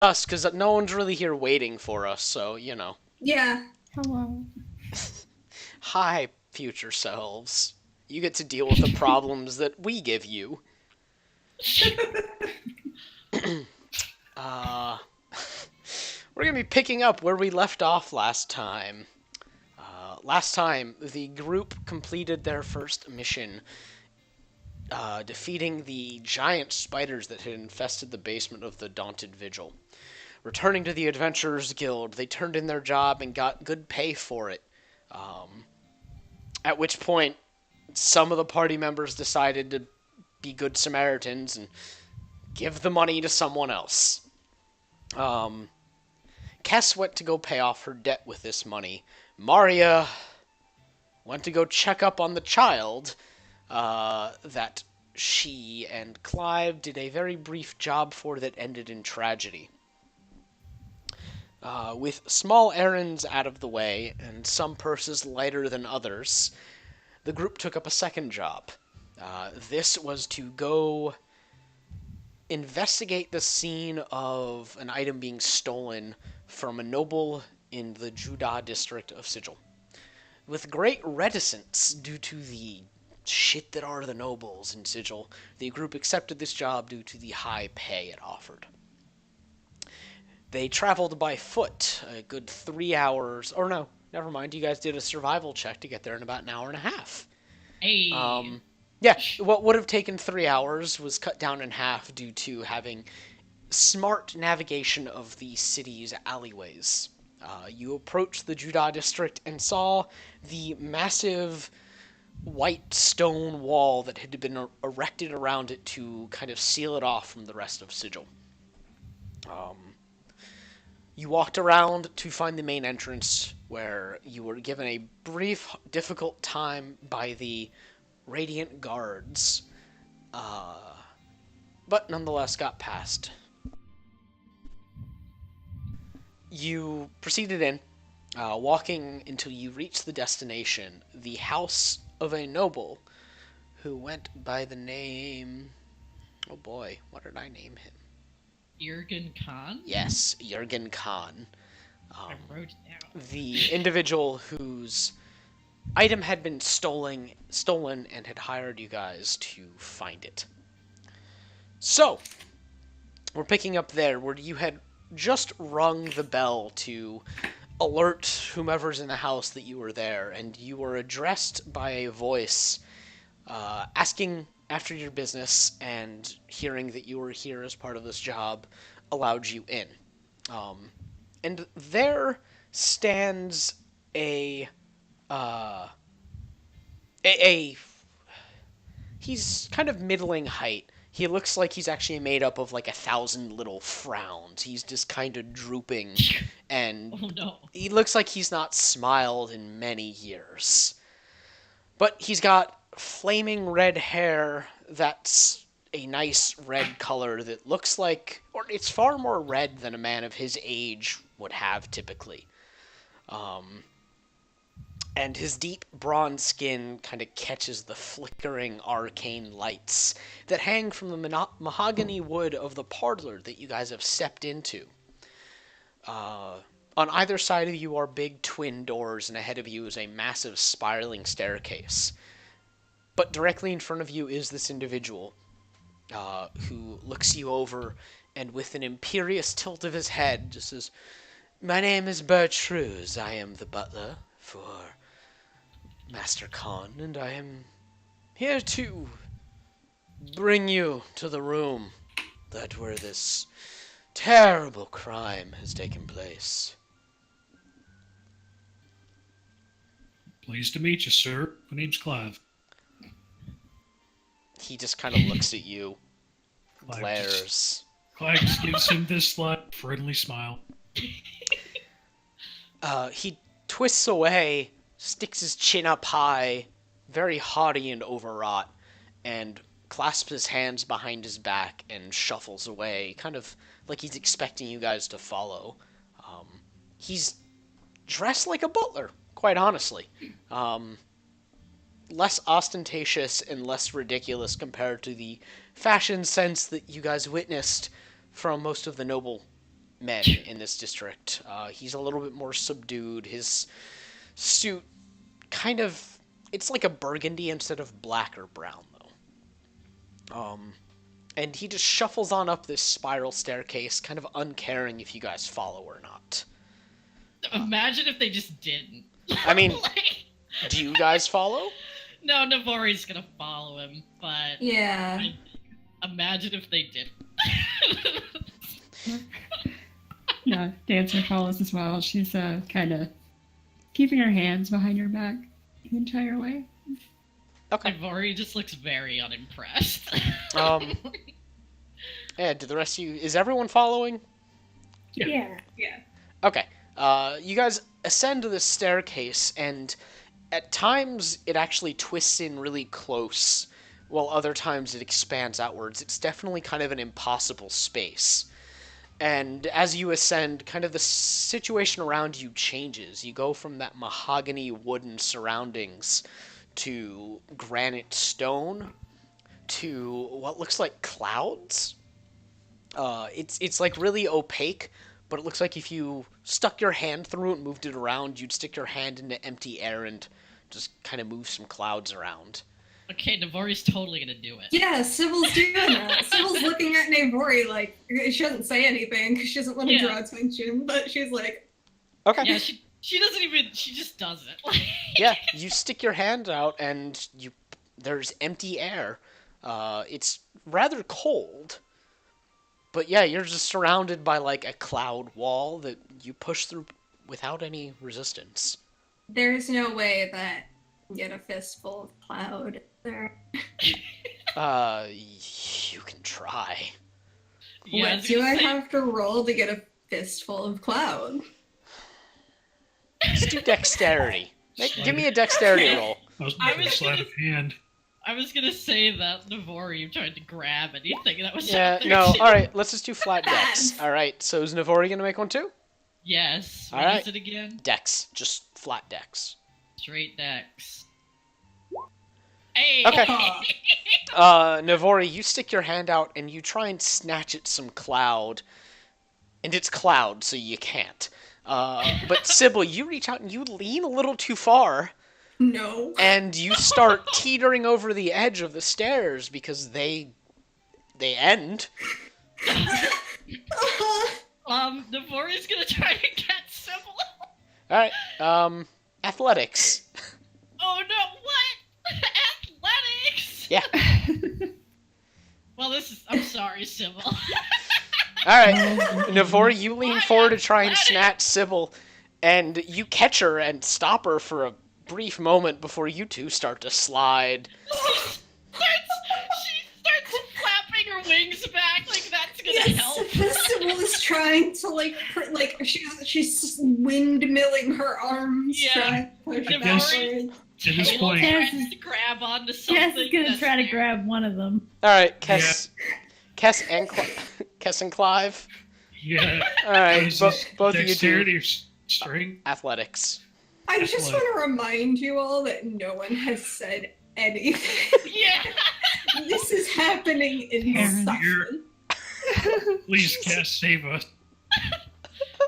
Us, because no one's really here waiting for us, so, you know. Yeah. Hello. Hi, future selves. You get to deal with the problems that we give you. Uh, we're gonna be picking up where we left off last time. Last time, the group completed their first mission, defeating the giant spiders that had infested the basement of the Daunted Vigil. Returning to the Adventurers Guild, they turned in their job and got good pay for it. Um, at which point, some of the party members decided to be good Samaritans and give the money to someone else. Um, Kess went to go pay off her debt with this money. Maria went to go check up on the child that she and Clive did a very brief job for that ended in tragedy. With small errands out of the way and some purses lighter than others, the group took up a second job. This was to go investigate the scene of an item being stolen from a noble in the Judah district of Sigil. With great reticence due to the shit that are the nobles in Sigil, the group accepted this job due to the high pay it offered. They traveled by foot a good 3 hours, or no, never mind, you guys did a survival check to get there in about an hour and a half. Hey. Um, yeah, what would have taken 3 hours was cut down in half due to having smart navigation of the city's alleyways. You approached the Judah district and saw the massive white stone wall that had been erected around it to kind of seal it off from the rest of Sigil. Um, you walked around to find the main entrance, where you were given a brief, difficult time by the Radiant Guards, uh, but nonetheless got past. You proceeded in, walking until you reached the destination, the house of a noble who went by the name. Oh boy, what did I name him? Jurgen Khan? Yes, Jurgen Khan. I Um, wrote it down. the individual whose item had been stolen and had hired you guys to find it. So, we're picking up there where you had just rung the bell to alert whomever's in the house that you were there, and you were addressed by a voice asking after your business, and hearing that you were here as part of this job allowed you in. Um, and there stands a, uh, a he's kind of middling height. He looks like he's actually made up of like 1,000 little frowns. He's just kind of drooping, and Oh no. he looks like he's not smiled in many years. But he's got flaming red hair that's a nice red color that looks like, or it's far more red than a man of his age would have typically. Um, and his deep bronze skin kind of catches the flickering arcane lights that hang from the mahogany wood of the parlor that you guys have stepped into. Uh, on either side of you are big twin doors, and ahead of you is a massive spiraling staircase. But directly in front of you is this individual who looks you over and, with an imperious tilt of his head, just says, "My name is Bertruz. I am the butler for Master Khan, and I am here to bring you to the room that where this terrible crime has taken place." Pleased to meet you, sir. My name's Clive. He just kind of looks at you, Clive just, glares. Clive just gives him this like friendly smile. He twists away, sticks his chin up high, very haughty and overwrought, and clasps his hands behind his back and shuffles away, kind of like he's expecting you guys to follow. Um, he's dressed like a butler, quite honestly. Um, Less ostentatious and less ridiculous compared to the fashion sense that you guys witnessed from most of the noble men in this district. He's a little bit more subdued. His suit kind of it's like a burgundy instead of black or brown though. And he just shuffles on up this spiral staircase, kind of uncaring if you guys follow or not. Imagine if they just didn't. I mean, Like, do you guys follow? no, Navori's gonna follow him, but Yeah. imagine if they didn't. No, Dancer follows as well. She's kind of keeping her hands behind her back the entire way. Okay. Navari just looks very unimpressed. Yeah, do the rest of you... Is everyone following? Yeah. Okay. You guys ascend this staircase, and at times it actually twists in really close, while other times it expands outwards. It's definitely kind of an impossible space. And as you ascend, kind of the situation around you changes. You go from that mahogany wooden surroundings to granite stone to what looks like clouds. It's like really opaque, but it looks like if you stuck your hand through it and moved it around, you'd stick your hand into empty air and just kind of move some clouds around. Okay, Navori's totally gonna do it. Yeah, Sybil's doing that. Sybil's looking at Navori like she doesn't say anything because she doesn't want to Yeah. draw attention, but she's like, Okay. Yeah, she doesn't even. She just does it. Like, Yeah, you stick your hand out and there's empty air. It's rather cold. But yeah, you're just surrounded by like a cloud wall that you push through without any resistance. there's no way that you get a fistful of cloud there. You can try. yeah, I What was do gonna I say- have to roll to get a fistful of cloud? Just do dexterity. Give me a dexterity roll. I was I making a was sleight gonna- of hand. I was gonna say that Navori tried to grab anything that was Yeah, out there. no, too. alright, let's just do flat dex. Alright, so is Navori gonna make one too? Yes. What Alright. is it again? Dex, just flat dex. Straight decks. Hey. Okay. Navori, you stick your hand out and you try and snatch at some cloud. And it's cloud, so you can't. But Sybil, you reach out and you lean a little too far, No. and you start teetering over the edge of the stairs because they end. Navori's gonna try to catch Sybil. Alright, athletics. Oh no! What? Athletics. Yeah. Well, this is. I'm sorry, Sybil. Alright, Navori, you lean Why forward to try and athletics? snatch Sybil, and you catch her and stop her for a brief moment before you two start to slide. She starts flapping her wings back like that's gonna Yes, help. Sybil is trying to she's windmilling her arms. Yeah. Trying to push Navori- backwards. At this Taylor point, tries to grab onto something. Jess is gonna that's try to there. grab one of them. Alright, Kess and Clive. yeah. Alright, Is this both of you do dexterity or strength? athletics. I just What? want to remind you all that no one has said anything. Yeah. This is happening in Karen, silence. Please, cast save us.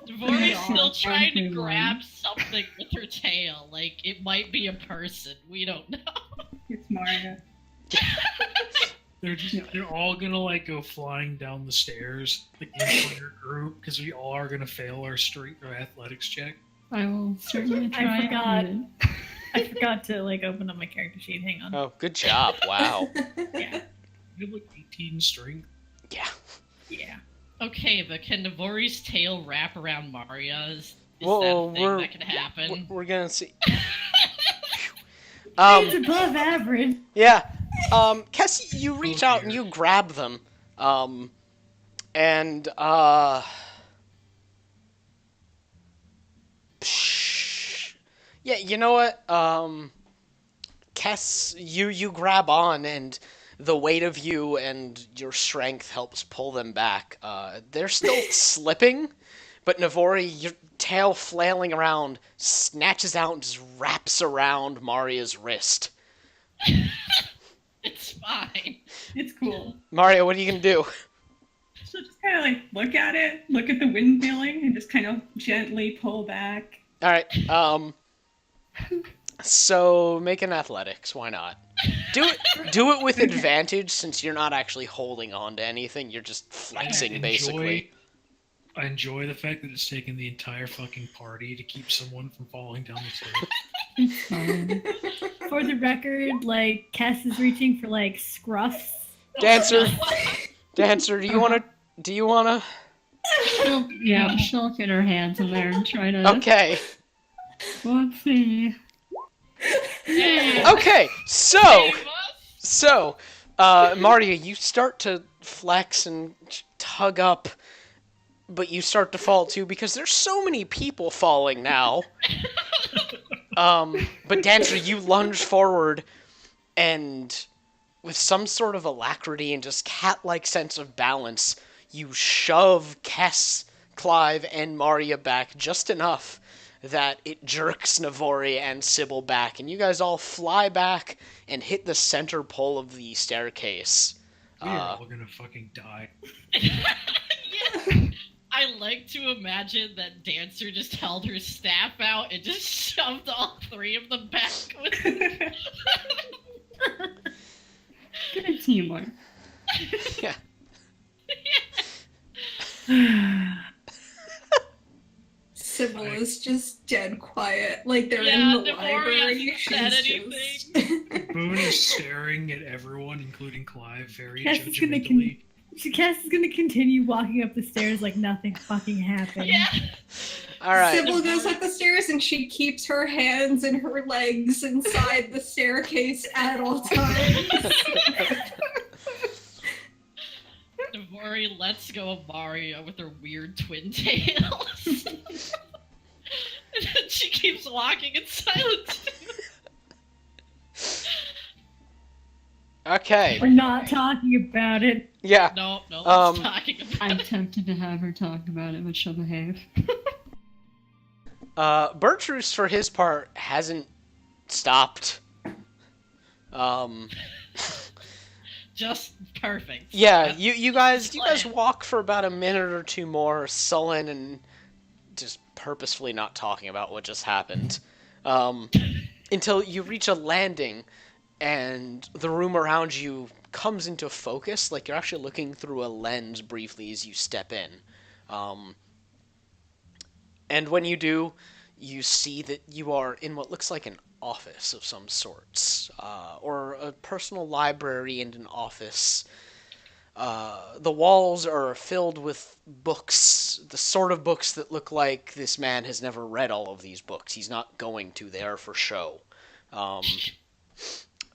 Navori's Yeah. still trying to One, two, grab something with her tail. Like it might be a person. We don't know. It's Mario. They're all gonna like go flying down the stairs, like the entire group, because we all are gonna fail our street or athletics check. I will certainly try. I forgot. it. I forgot to open up my character sheet. Hang on. Oh, good job. Wow. Yeah. You have like 18 strength. Yeah. Yeah. Okay, but can Navori's tail wrap around Maria's? Is Whoa, that a thing we're- that can happen? We're gonna see. It's above average. Yeah. Kess, you reach out and you grab them. And, yeah, you know what? Kess, you grab on, and the weight of you and your strength helps pull them back. They're still slipping, but Navori, your tail flailing around, snatches out and just wraps around Maria's wrist. It's fine. It's cool. Mario, what are you gonna do? She'll just kind of like look at it, look at the windmilling, and just kind of gently pull back. All right. So make an athletics. Why not? Do it with advantage since you're not actually holding on to anything. You're just flexing, basically. I enjoy the fact that it's taken the entire fucking party to keep someone from falling down the stairs. It's fine. For the record, like, Cass is reaching for, like, scruffs. Dancer, do you wanna? She'll get her hands in there and try to. Okay. Let's see. Yeah. Okay. Save us. Maria, you start to flex and tug up, but you start to fall too because there's so many people falling now. But Dancer, you lunge forward and with some sort of alacrity and just cat-like sense of balance, you shove Kess, Clive, and Maria back just enough that it jerks Navori and Sybil back, and you guys all fly back and hit the center pole of the staircase. We are all gonna fucking die. Yeah. I like to imagine that Dancer just held her staff out and just shoved all three of them back with Good teamwork. Yeah. Sybil is just dead quiet, like they're Yeah, in the Devoria library. hasn't said Just... Boone is staring at everyone, including Clive, very Cass is gonna judgmentally. Cass is gonna continue walking up the stairs like nothing fucking happened. Yeah. All right. Sybil goes up the stairs and she keeps her hands and her legs inside the staircase at all times. Navori lets go of Mario with her weird twin tails. And then she keeps walking in silence. Okay. We're not talking about it. Yeah. No, let's talking about I'm it. tempted to have her talk about it, but she'll behave. Bertruce, for his part, hasn't stopped. Just perfect. Yeah, you guys walk for about a minute or two more, sullen and just purposefully not talking about what just happened, until you reach a landing, and the room around you comes into focus. Like you're actually looking through a lens briefly as you step in, and when you do, you see that you are in what looks like an office of some sorts, or a personal library and an office. The walls are filled with books, the sort of books that look like this man has never read all of these books. He's not going to. They are for show.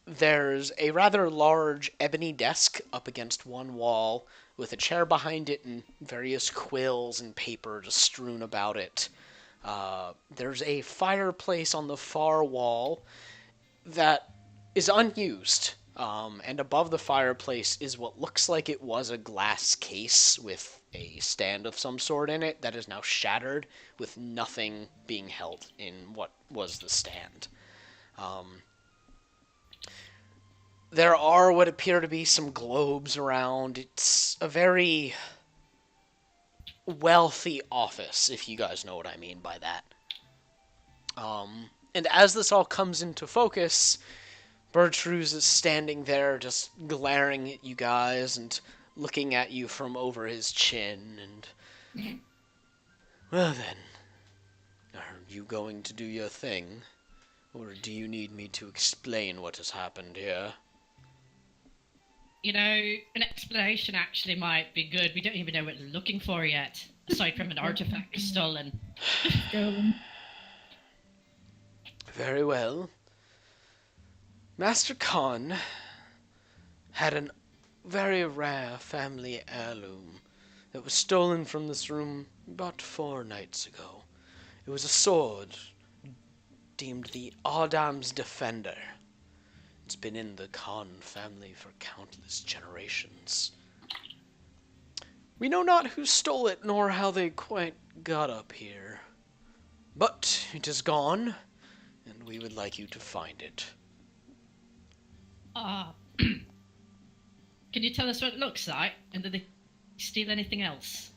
There's a rather large ebony desk up against one wall with a chair behind it and various quills and paper just strewn about it. There's a fireplace on the far wall that is unused, and above the fireplace is what looks like it was a glass case with a stand of some sort in it that is now shattered, with nothing being held in what was the stand. There are what appear to be some globes around. It's a very wealthy office, if you guys know what I mean by that. And as this all comes into focus, Bertrude is standing there just glaring at you guys and looking at you from over his chin and... Well then, are you going to do your thing? Or do you need me to explain what has happened here? You know, an explanation actually might be good. We don't even know what we're looking for yet, aside from an artifact stolen. Very well. Master Khan had a very rare family heirloom that was stolen from this room about 4 nights ago. It was a sword deemed the Ardam's Defender. It's been in the Khan family for countless generations. We know not who stole it, nor how they quite got up here. But it is gone, and we would like you to find it. Can you tell us what it looks like? And steal anything else?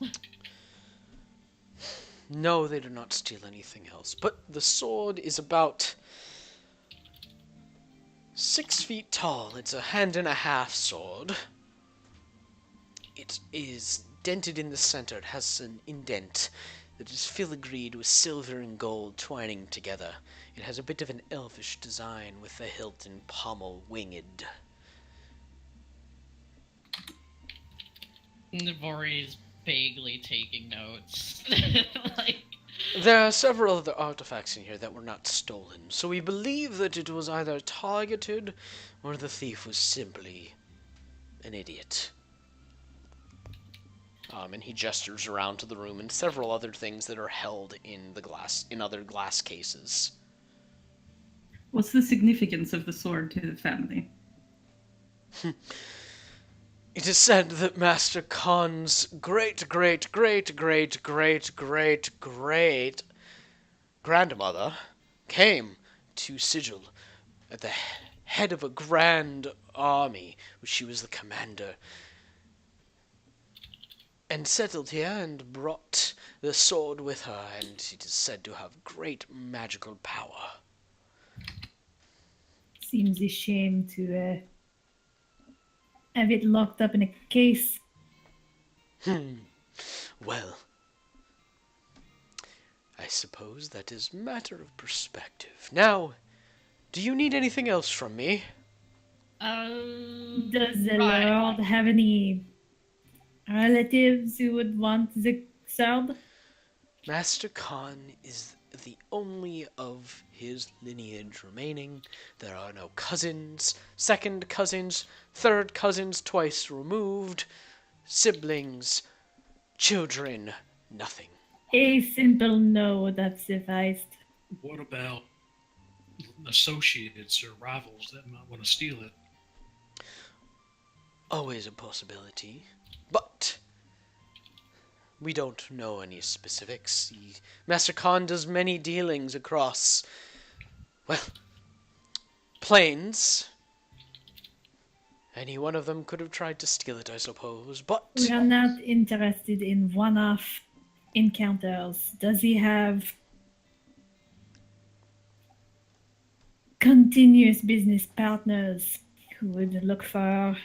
No, they do not steal anything else. But the sword is about 6 feet tall. It's a hand and a half sword. It is dented in the center. It has an indent that is filigreed with silver and gold twining together. It has a bit of an elfish design with the hilt and pommel winged. Navori is vaguely taking notes. Like, There are several other artifacts in here that were not stolen, so we believe that it was either targeted or the thief was simply an idiot. And he gestures around to the room and several other things that are held in other glass cases. What's the significance of the sword to the family? It is said that Master Khan's great grandmother came to Sigil at the head of a grand army, which she was the commander, and settled here and brought the sword with her, and it is said to have great magical power. Seems a shame to have it locked up in a case. Well, I suppose that is matter of perspective. Now, do you need anything else from me? Does the Right. Lord have any relatives who would want the sword? Master Khan is the only of his lineage remaining. There are no cousins, second cousins, third cousins twice removed, siblings, children, nothing. A simple no that sufficed. What about associates or rivals that might want to steal it? Always a possibility, but we don't know any specifics. Master Khan does many dealings across, well, planes. Any one of them could have tried to steal it, I suppose, but We are not interested in one-off encounters. Does he have continuous business partners who would look for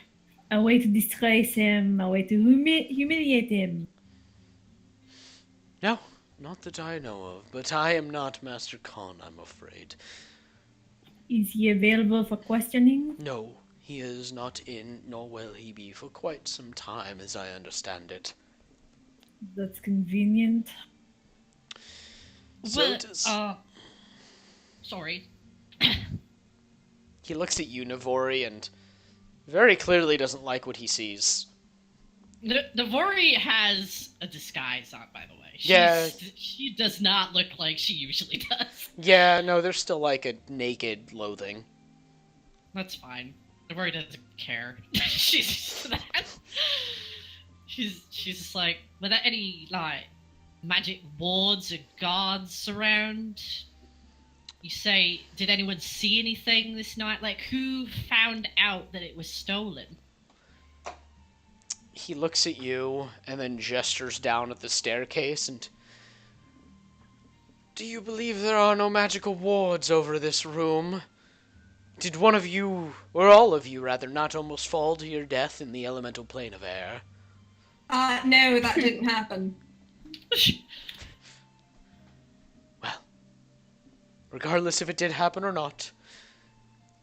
a way to disgrace him, a way to humiliate him? no, not that I know of. But I am not Master Khan, I'm afraid. Is he available for questioning? No, he is not in, nor will he be for quite some time, as I understand it. That's convenient. So but, it is. Sorry. He looks at you, Navori, and very clearly doesn't like what he sees. Navori has a disguise on, by the way. Yeah. She does not look like she usually does. Yeah, no, there's still like a naked loathing. That's fine. Navori doesn't care. She's just like, were there any, like, magic wards or guards around? You say, did anyone see anything this night? Like, who found out that it was stolen? He looks at you and then gestures down at the staircase and... Do you believe there are no magical wards over this room? Did one of you, or all of you rather, not almost fall to your death in the elemental plane of air? No, that didn't happen. Well, regardless if it did happen or not,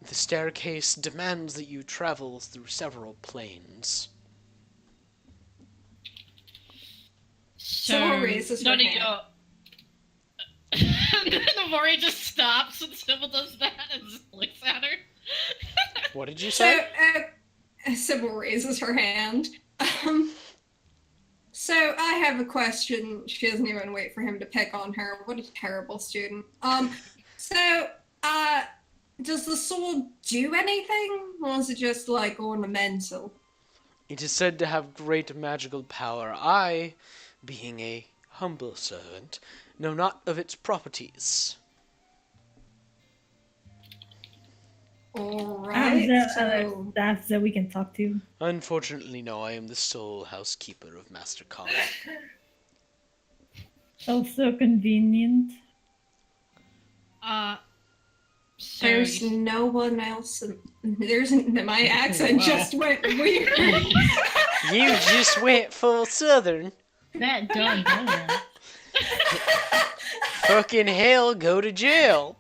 the staircase demands that you travel through several planes. Someone raises none her of hand. your... Navori just stops when Sybil does that and just looks at her. What did you So, say? Sybil raises her hand. So I have a question. She doesn't even wait for him to pick on her. What a terrible student. So, does the sword do anything? Or is it just, like, ornamental? It is said to have great magical power. I, being a humble servant, know not of its properties. Alright, Is so... staff that we can talk to? Unfortunately, no. I am the sole housekeeper of Master Khan. Also convenient. So There's you- no one else. My accent Wow. just went weird. You just went full southern. That done, done. Fucking hell, go to jail.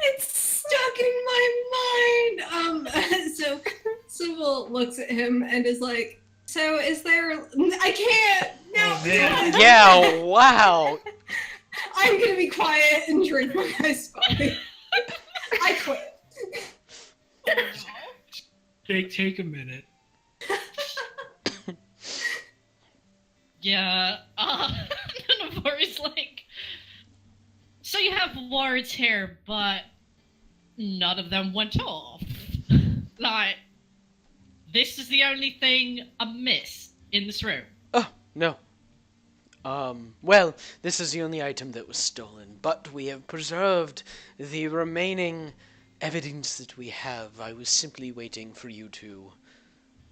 It's stuck in my mind. So Sybil looks at him and is like, "So is there? I can't. No. Oh, man. Yeah, wow. I'm gonna be quiet and drink my ice coffee. I quit." Take a minute. Yeah, Navarre's like, so you have wards here, but none of them went off. Like, this is the only thing amiss in this room. Oh, no. Well, this is the only item that was stolen, but we have preserved the remaining evidence that we have. I was simply waiting for you to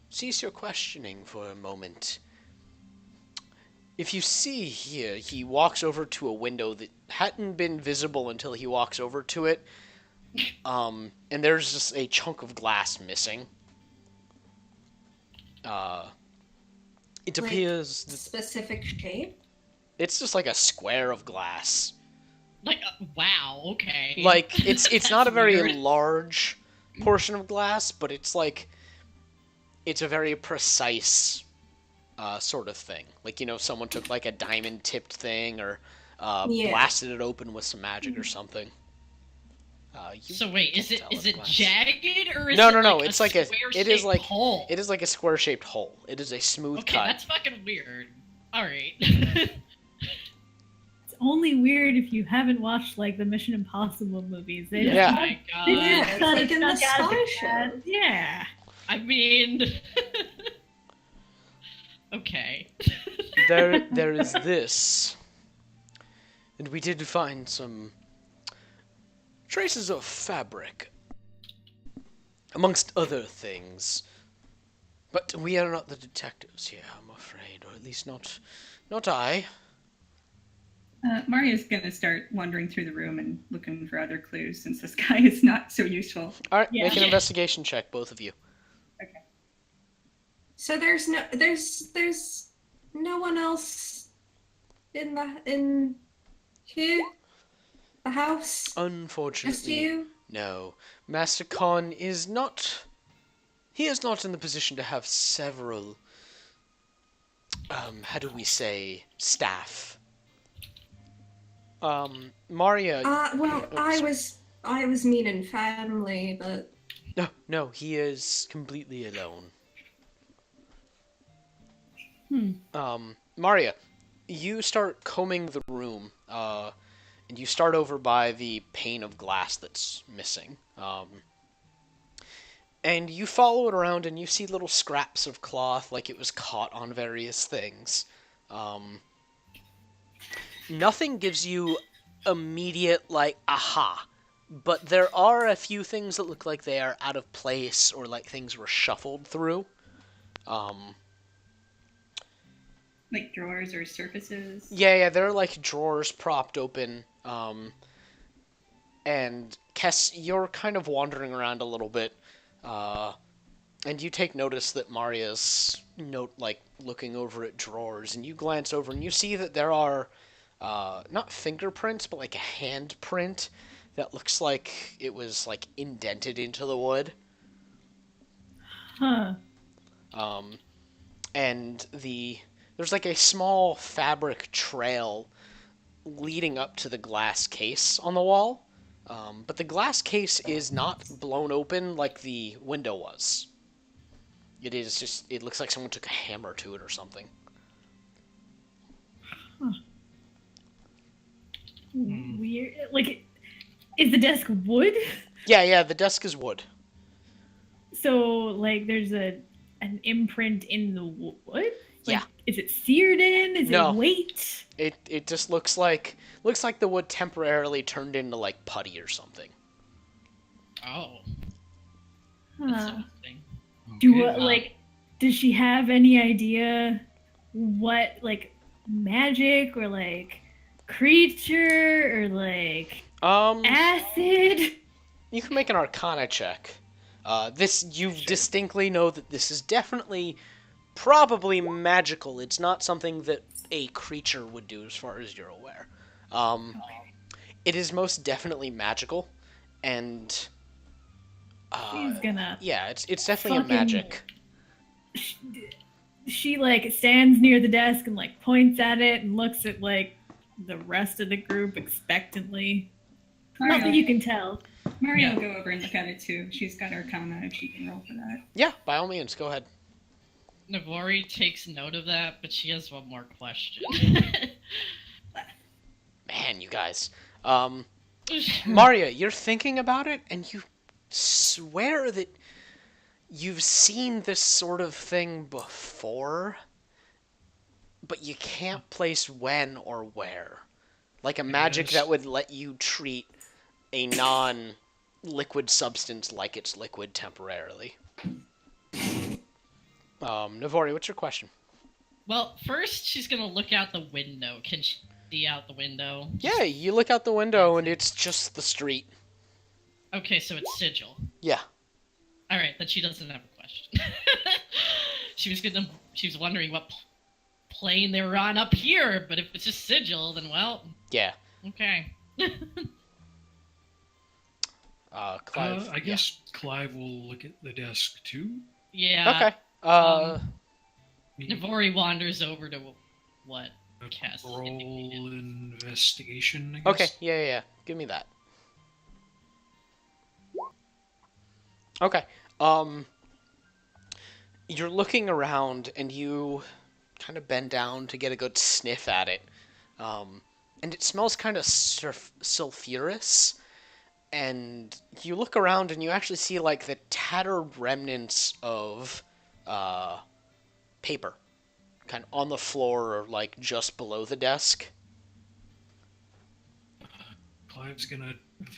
cease your questioning for a moment. If you see here, he walks over to a window that hadn't been visible until he walks over to it. And there's just a chunk of glass missing. It Like, appears that specific shape. it's just like a square of glass. Like, wow, okay. Like, it's not a very Weird. large portion of glass, but it's like, it's a very precise sort of thing. Like, someone took like a diamond tipped thing or Yeah. blasted it open with some magic or something. You So wait, can is it tell is with it glass. jagged or is No, it no, no, like it's a like a- it is square-shaped like- hole? It is like a square shaped hole. It is a smooth Okay, cut. that's fucking weird. All right. It's only weird if you haven't watched like the Mission Impossible movies. They Yeah. Oh my god. They Yeah, just it's cut like it in the stuck out of spy the show. glass. Yeah. I mean, okay. There is this. And we did find some traces of fabric, amongst other things. But we are not the detectives here, I'm afraid, or at least not I. Maria's gonna start wandering through the room and looking for other clues since this guy is not so useful. All right, Yeah. make an investigation check, both of you. So there's no one else in here, the house. Just Unfortunately, you. no. Master Khan is not. He is not in the position to have several. How do we say, staff? Maria. Well, Oh, I sorry. was meaning family, but No, he is completely alone. Maria, you start combing the room, and you start over by the pane of glass that's missing. And you follow it around, and you see little scraps of cloth, like it was caught on various things. Nothing gives you immediate, like, aha. But there are a few things that look like they are out of place, or like things were shuffled through. Like drawers or surfaces. Yeah, there are like drawers propped open. And Kess, you're kind of wandering around a little bit, and you take notice that Maria's looking over at drawers, and you glance over and you see that there are not fingerprints, but like a handprint that looks like it was like indented into the wood. Huh. And there's like a small fabric trail leading up to the glass case on the wall. But the glass case is not blown open like the window was. It looks like someone took a hammer to it or something. Weird. Like, is the desk wood? Yeah, the desk is wood. So, like, there's an imprint in the wood? Like, Yeah. Is it seared in? Is No. it weight? It just looks like the wood temporarily turned into like putty or something. Oh, that's Huh. interesting. Do Okay. like, does she have any idea what like magic or like creature or like acid? You can make an Arcana check. You distinctly know that this is definitely, probably magical. It's not something that a creature would do, as far as you're aware. It is most definitely magical, and She's gonna yeah, it's definitely a fucking magic. she like stands near the desk and like points at it and looks at like the rest of the group expectantly. Not that Mario, you can tell. Mario Yeah. will go over and look at it too. She's got Arcana if she can roll for that. Yeah, by all means, go ahead. Navori takes note of that, but she has one more question. Man, you guys. Maria, you're thinking about it, and you swear that you've seen this sort of thing before, but you can't place when or where. Like a magic Yes. that would let you treat a non-liquid substance like it's liquid temporarily. Navori, what's your question? Well, first she's gonna look out the window. Can she see out the window? Yeah, you look out the window, and it's just the street. Okay, so it's sigil. Yeah. All right, then she doesn't have a question. She was wondering what plane they were on up here, but if it's just sigil, then well, Yeah. okay. Clive. I guess Clive will look at the desk too. Yeah. Okay. Navori wanders over to what? A Cass roll indicated. investigation, I guess. Okay, yeah. Give me that. Okay. You're looking around and you kind of bend down to get a good sniff at it. And it smells kind of sulfurous. And you look around and you actually see like the tattered remnants of paper kind of on the floor or like just below the desk. Clive's gonna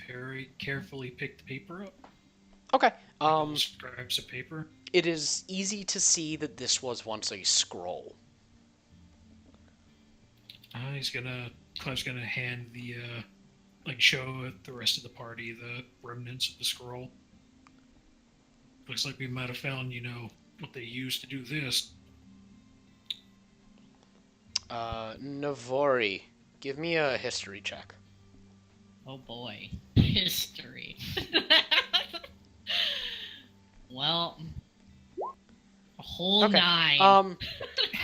very carefully pick the paper up. Okay. Grabs a paper. It is easy to see that this was once a scroll. Clive's gonna hand the show the rest of the party the remnants of the scroll. Looks like we might have found, what they used to do this. Navori, give me a history check. Oh boy, history. Well, a whole Okay. 9.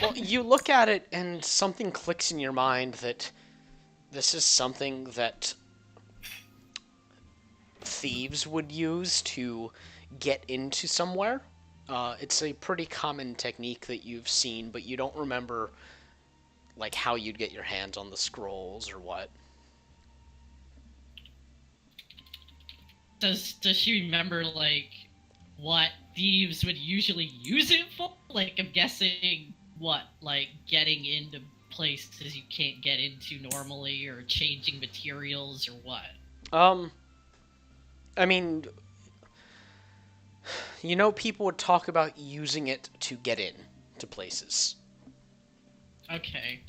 Well, you look at it and something clicks in your mind that this is something that thieves would use to get into somewhere. It's a pretty common technique that you've seen, but you don't remember like how you'd get your hands on the scrolls or what. Does she remember like what thieves would usually use it for? Like I'm guessing what, like getting into places you can't get into normally, or changing materials, or what? I mean, people would talk about using it to get in to places. Okay.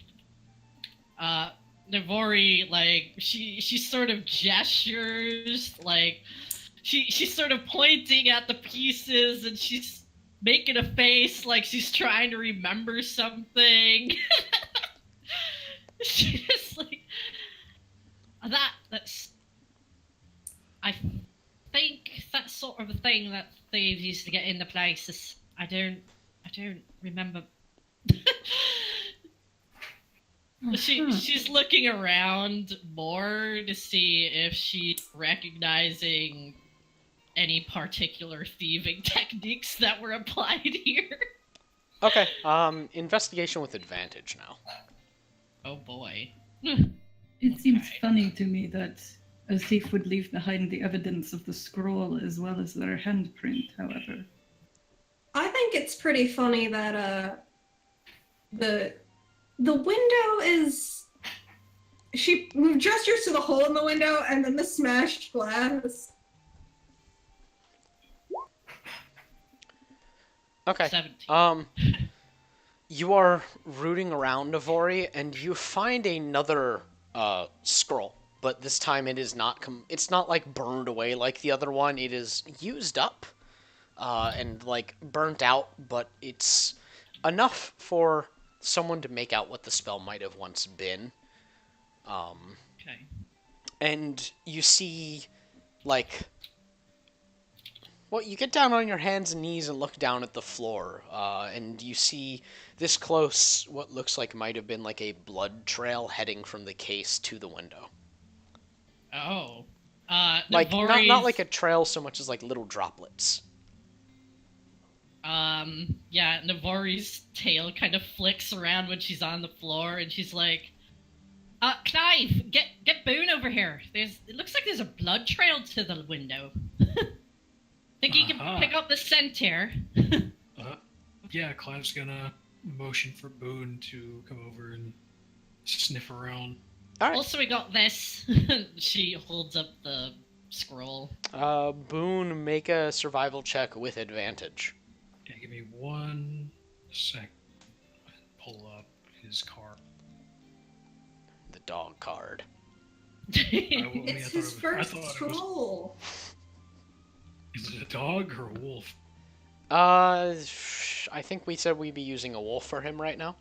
Navori, like, she sort of gestures, like, she's sort of pointing at the pieces, and she's making a face like she's trying to remember something. She's just like, that's, I think that's sort of a thing that thieves used to get into places. I don't remember. She's looking around more to see if she's recognizing any particular thieving techniques that were applied here. Okay. Investigation with advantage now. Oh boy. It seems Okay. funny to me that a thief would leave behind the evidence of the scroll as well as their handprint, however. I think it's pretty funny that the window is she gestures to the hole in the window and then the smashed glass. Okay. 17. You are rooting around Navori, and you find another scroll, but this time it is not. It's not like burned away like the other one. It is used up, and like burnt out, but it's enough for someone to make out what the spell might have once been. Okay. And you see, like, well, you get down on your hands and knees and look down at the floor, and you see this close what looks like might have been like a blood trail heading from the case to the window. Oh. Like Navori's, not like a trail so much as like little droplets. yeah, Navori's tail kind of flicks around when she's on the floor, and she's like, Clive, get Boone over here. It looks like there's a blood trail to the window. Think you can pick up the scent here? Yeah, Clive's gonna motion for Boone to come over and sniff around. All right. Also, we got this. She holds up the scroll. Boone, make a survival check with advantage. Yeah, give me 1 sec. Pull up his card. The dog card. It's his first scroll. Is it a dog or a wolf? I think we said we'd be using a wolf for him right now.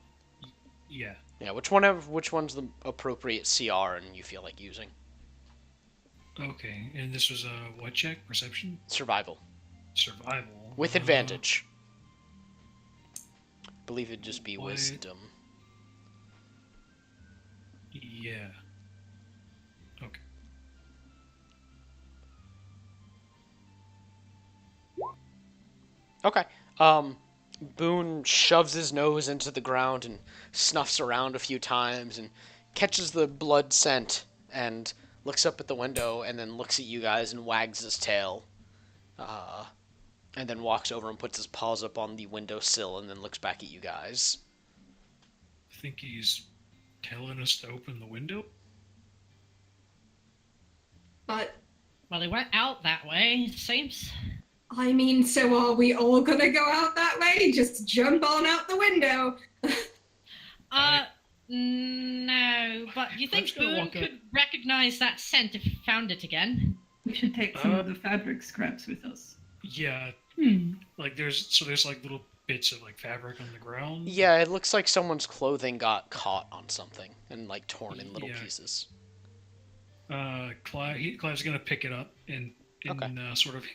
Yeah. Yeah, which one's the appropriate CR and you feel like using? Okay, and this was a what check? Perception? Survival. Survival. With advantage. Believe it'd just be what? wisdom. Yeah. Okay. Okay. Boone shoves his nose into the ground and snuffs around a few times and catches the blood scent and looks up at the window and then looks at you guys and wags his tail. And then walks over and puts his paws up on the windowsill and then looks back at you guys. I think he's telling us to open the window. But, Well, they went out that way, it seems. I mean, so are we all gonna go out that way? Just jump on out the window. No, but you think just gonna Boone walk up. could recognize that scent if he found it again? We should take some of the fabric scraps with us. Yeah, like there's like little bits of like fabric on the ground. Yeah, it looks like someone's clothing got caught on something and like torn in little Yeah. pieces. Clive's gonna pick it up and Okay. sort of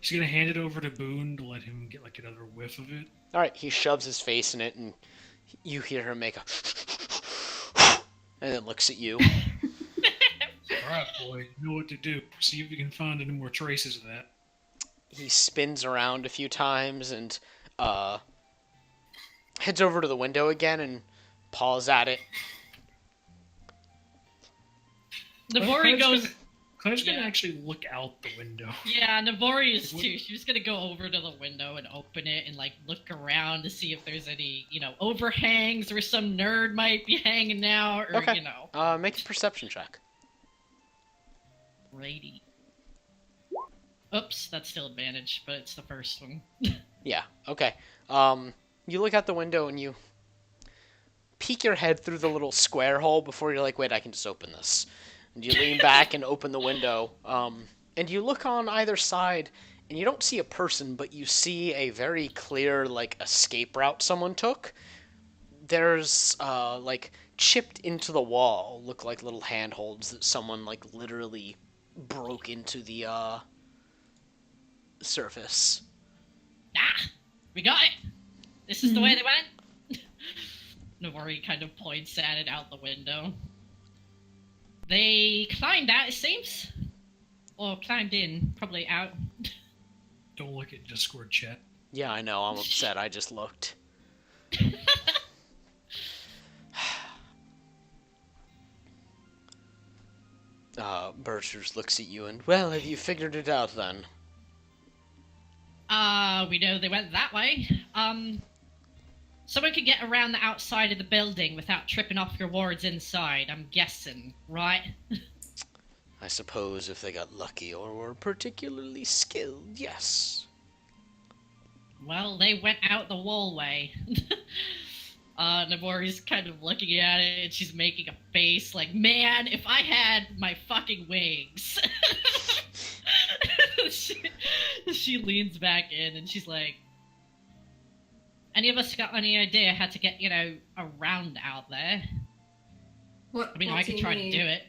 he's gonna hand it over to Boone to let him get like another whiff of it. All right, he shoves his face in it and you hear him make a and then looks at you. All right, boy, you know what to do. See if you can find any more traces of that. He spins around a few times and heads over to the window again and paws at it. Navori goes. Clive's gonna Yeah. actually look out the window. Yeah, Navori is too. She was gonna go over to the window and open it and like look around to see if there's any, overhangs where some nerd might be hanging out, or Okay. Make a perception check. Brady. Oops, that's still advantage, but it's the first one. Yeah, okay. You look out the window and you peek your head through the little square hole before you're like, wait, I can just open this. And you lean back and open the window. And you look on either side and you don't see a person, but you see a very clear, like, escape route someone took. There's, like, chipped into the wall, look like little handholds that someone, like, literally broke into the, surface. Ah! We got it! This is the way they went? Navori kind of points at it out the window. They climbed out, it seems. Or climbed in, probably out. Don't look at Discord chat. Yeah, I know, I'm upset, I just looked. Bertrude looks at you and, well, have you figured it out then? We know they went that way. Someone could get around the outside of the building without tripping off your wards inside, I'm guessing, right? I suppose if they got lucky or were particularly skilled, yes. Well, they went out the wallway. Nabori's kind of looking at it, and she's making a face like, man, if I had my fucking wings. she leans back in, and she's like, any of us got any idea how to get, around out there? What? I mean, what I could try you to do mean? it.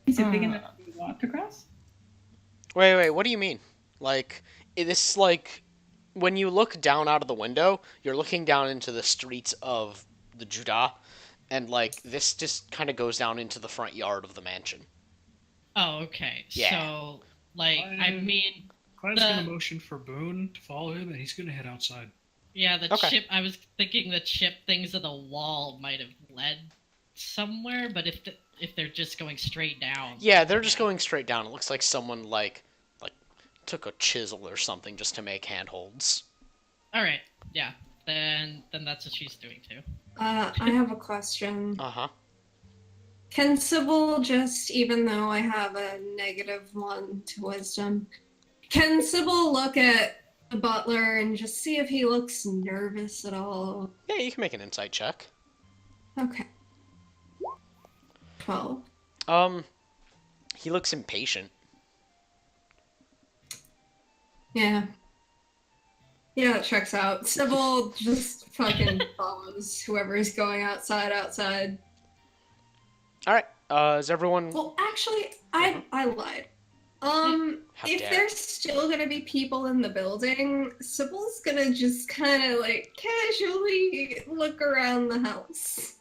Is it big enough to be walked across? Wait, what do you mean? Like, this, like, when you look down out of the window, you're looking down into the streets of the Judah, and, like, this just kind of goes down into the front yard of the mansion. Oh, okay. Yeah. So, like, I mean, Clive's going to motion for Boone to follow him, and he's going to head outside. yeah, the Okay. chip, I was thinking the chip things of the wall might have led somewhere, but if they're just going straight down. Yeah, they're just going straight down. It looks like someone, like took a chisel or something just to make handholds. Alright, yeah. Then that's what she's doing too. I have a question. Uh-huh. Can Sybil just, even though I have a -1 to wisdom, can Sybil look at the butler and just see if he looks nervous at all? Yeah, you can make an insight check. Okay. 12. He looks impatient. Yeah. Yeah, that checks out. Sybil just fucking follows whoever's going outside. Alright, is everyone... Well, actually, I lied. How If dare. there's still gonna be people in the building, Sybil's gonna just kind of like casually look around the house.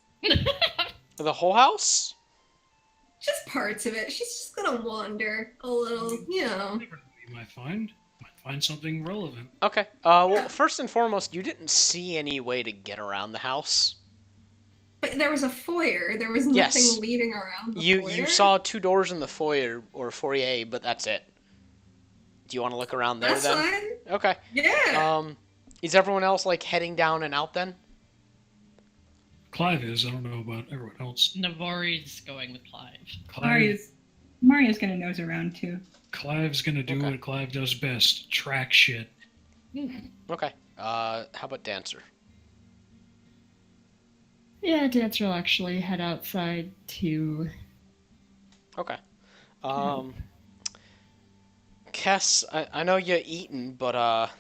The whole house? Just parts of it. She's just gonna wander a little, you know. Never know what you might find something relevant. Okay. Well, first and foremost, you didn't see any way to get around the house. But there was a foyer. There was nothing Yes. leading around the You foyer. saw 2 doors in the foyer, or foyer, but that's it. Do you want to look around there, That's then? fine. Okay. Yeah. Is everyone else, like, heading down and out, then? Clive is. I don't know about everyone else. Navori's going with Clive. Mario's gonna nose around too. Clive's going to do Okay. what Clive does best. Track shit. Okay. How about Dancer? Yeah, Dancer will actually head outside to. Okay. Kess, I know you're eating, but,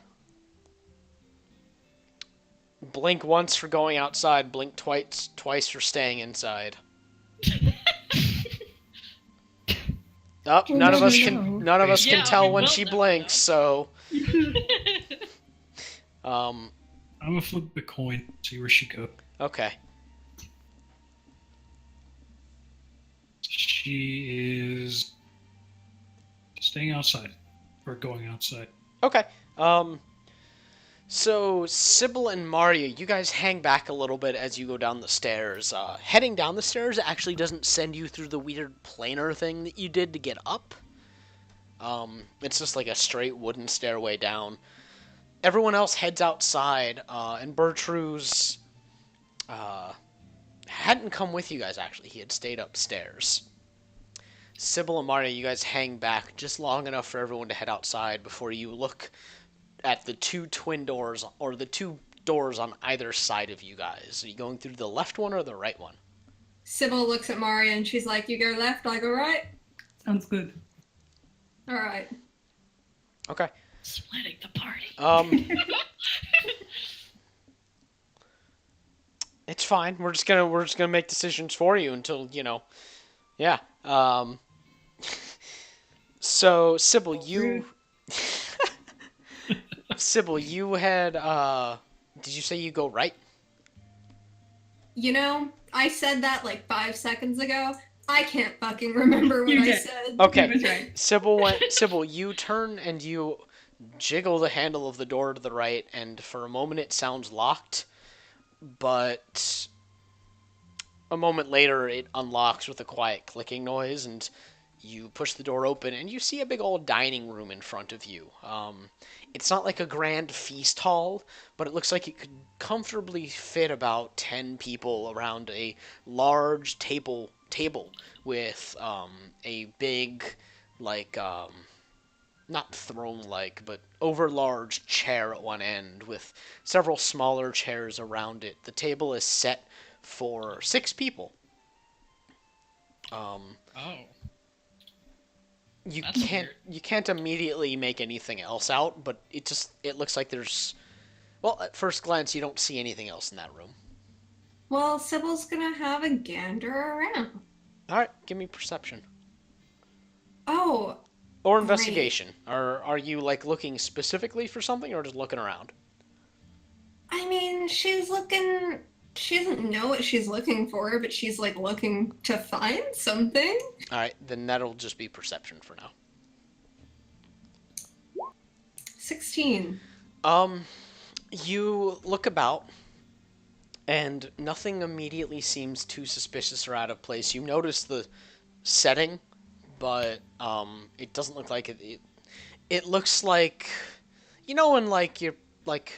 blink once for going outside, blink twice for staying inside. Oh, none of us can Yeah, tell we when will she never blinks, so I'm going to flip the coin, see where she goes. okay. She is staying outside. Or going outside. Okay. So Sybil and Mario, you guys hang back a little bit as you go down the stairs. Heading down the stairs actually doesn't send you through the weird planar thing that you did to get up. It's just like a straight wooden stairway down. Everyone else heads outside, and Bertrude's hadn't come with you guys, actually. He had stayed upstairs. Sybil and Mario, you guys hang back just long enough for everyone to head outside before you look at the 2 twin doors, or the 2 doors on either side of you guys. Are you going through the left one or the right one? Sybil looks at Mario and she's like, "You go left, I go right." Sounds good. All right. Okay. Splitting the party. It's fine. We're just gonna make decisions for you until, yeah. So Sybil, you Sybil, you had did you say you go right? You know, I said that like 5 seconds ago. I can't fucking remember what You I did. said. Okay. He was right. Sybil, you turn and you jiggle the handle of the door to the right, and for a moment it sounds locked, but a moment later it unlocks with a quiet clicking noise, and You push the door open and you see a big old dining room in front of you. It's not like a grand feast hall, but it looks like it could comfortably fit about 10 people around a large table with a big, like, not throne-like, but over-large chair at one end with several smaller chairs around it. The table is set for 6 people. Oh. You That's can't weird. you can't immediately make anything else out, but it looks like there's, well, at first glance you don't see anything else in that room. Well, Sybil's gonna have a gander around. All right, give me perception Oh, or great. investigation. Are you like looking specifically for something or just looking around? I mean, she's looking. She doesn't know what she's looking for, but she's like looking to find something. All right, then that'll just be perception for now. 16. You look about, and nothing immediately seems too suspicious or out of place. You notice the setting, but it doesn't look like it. It looks like, when like you're like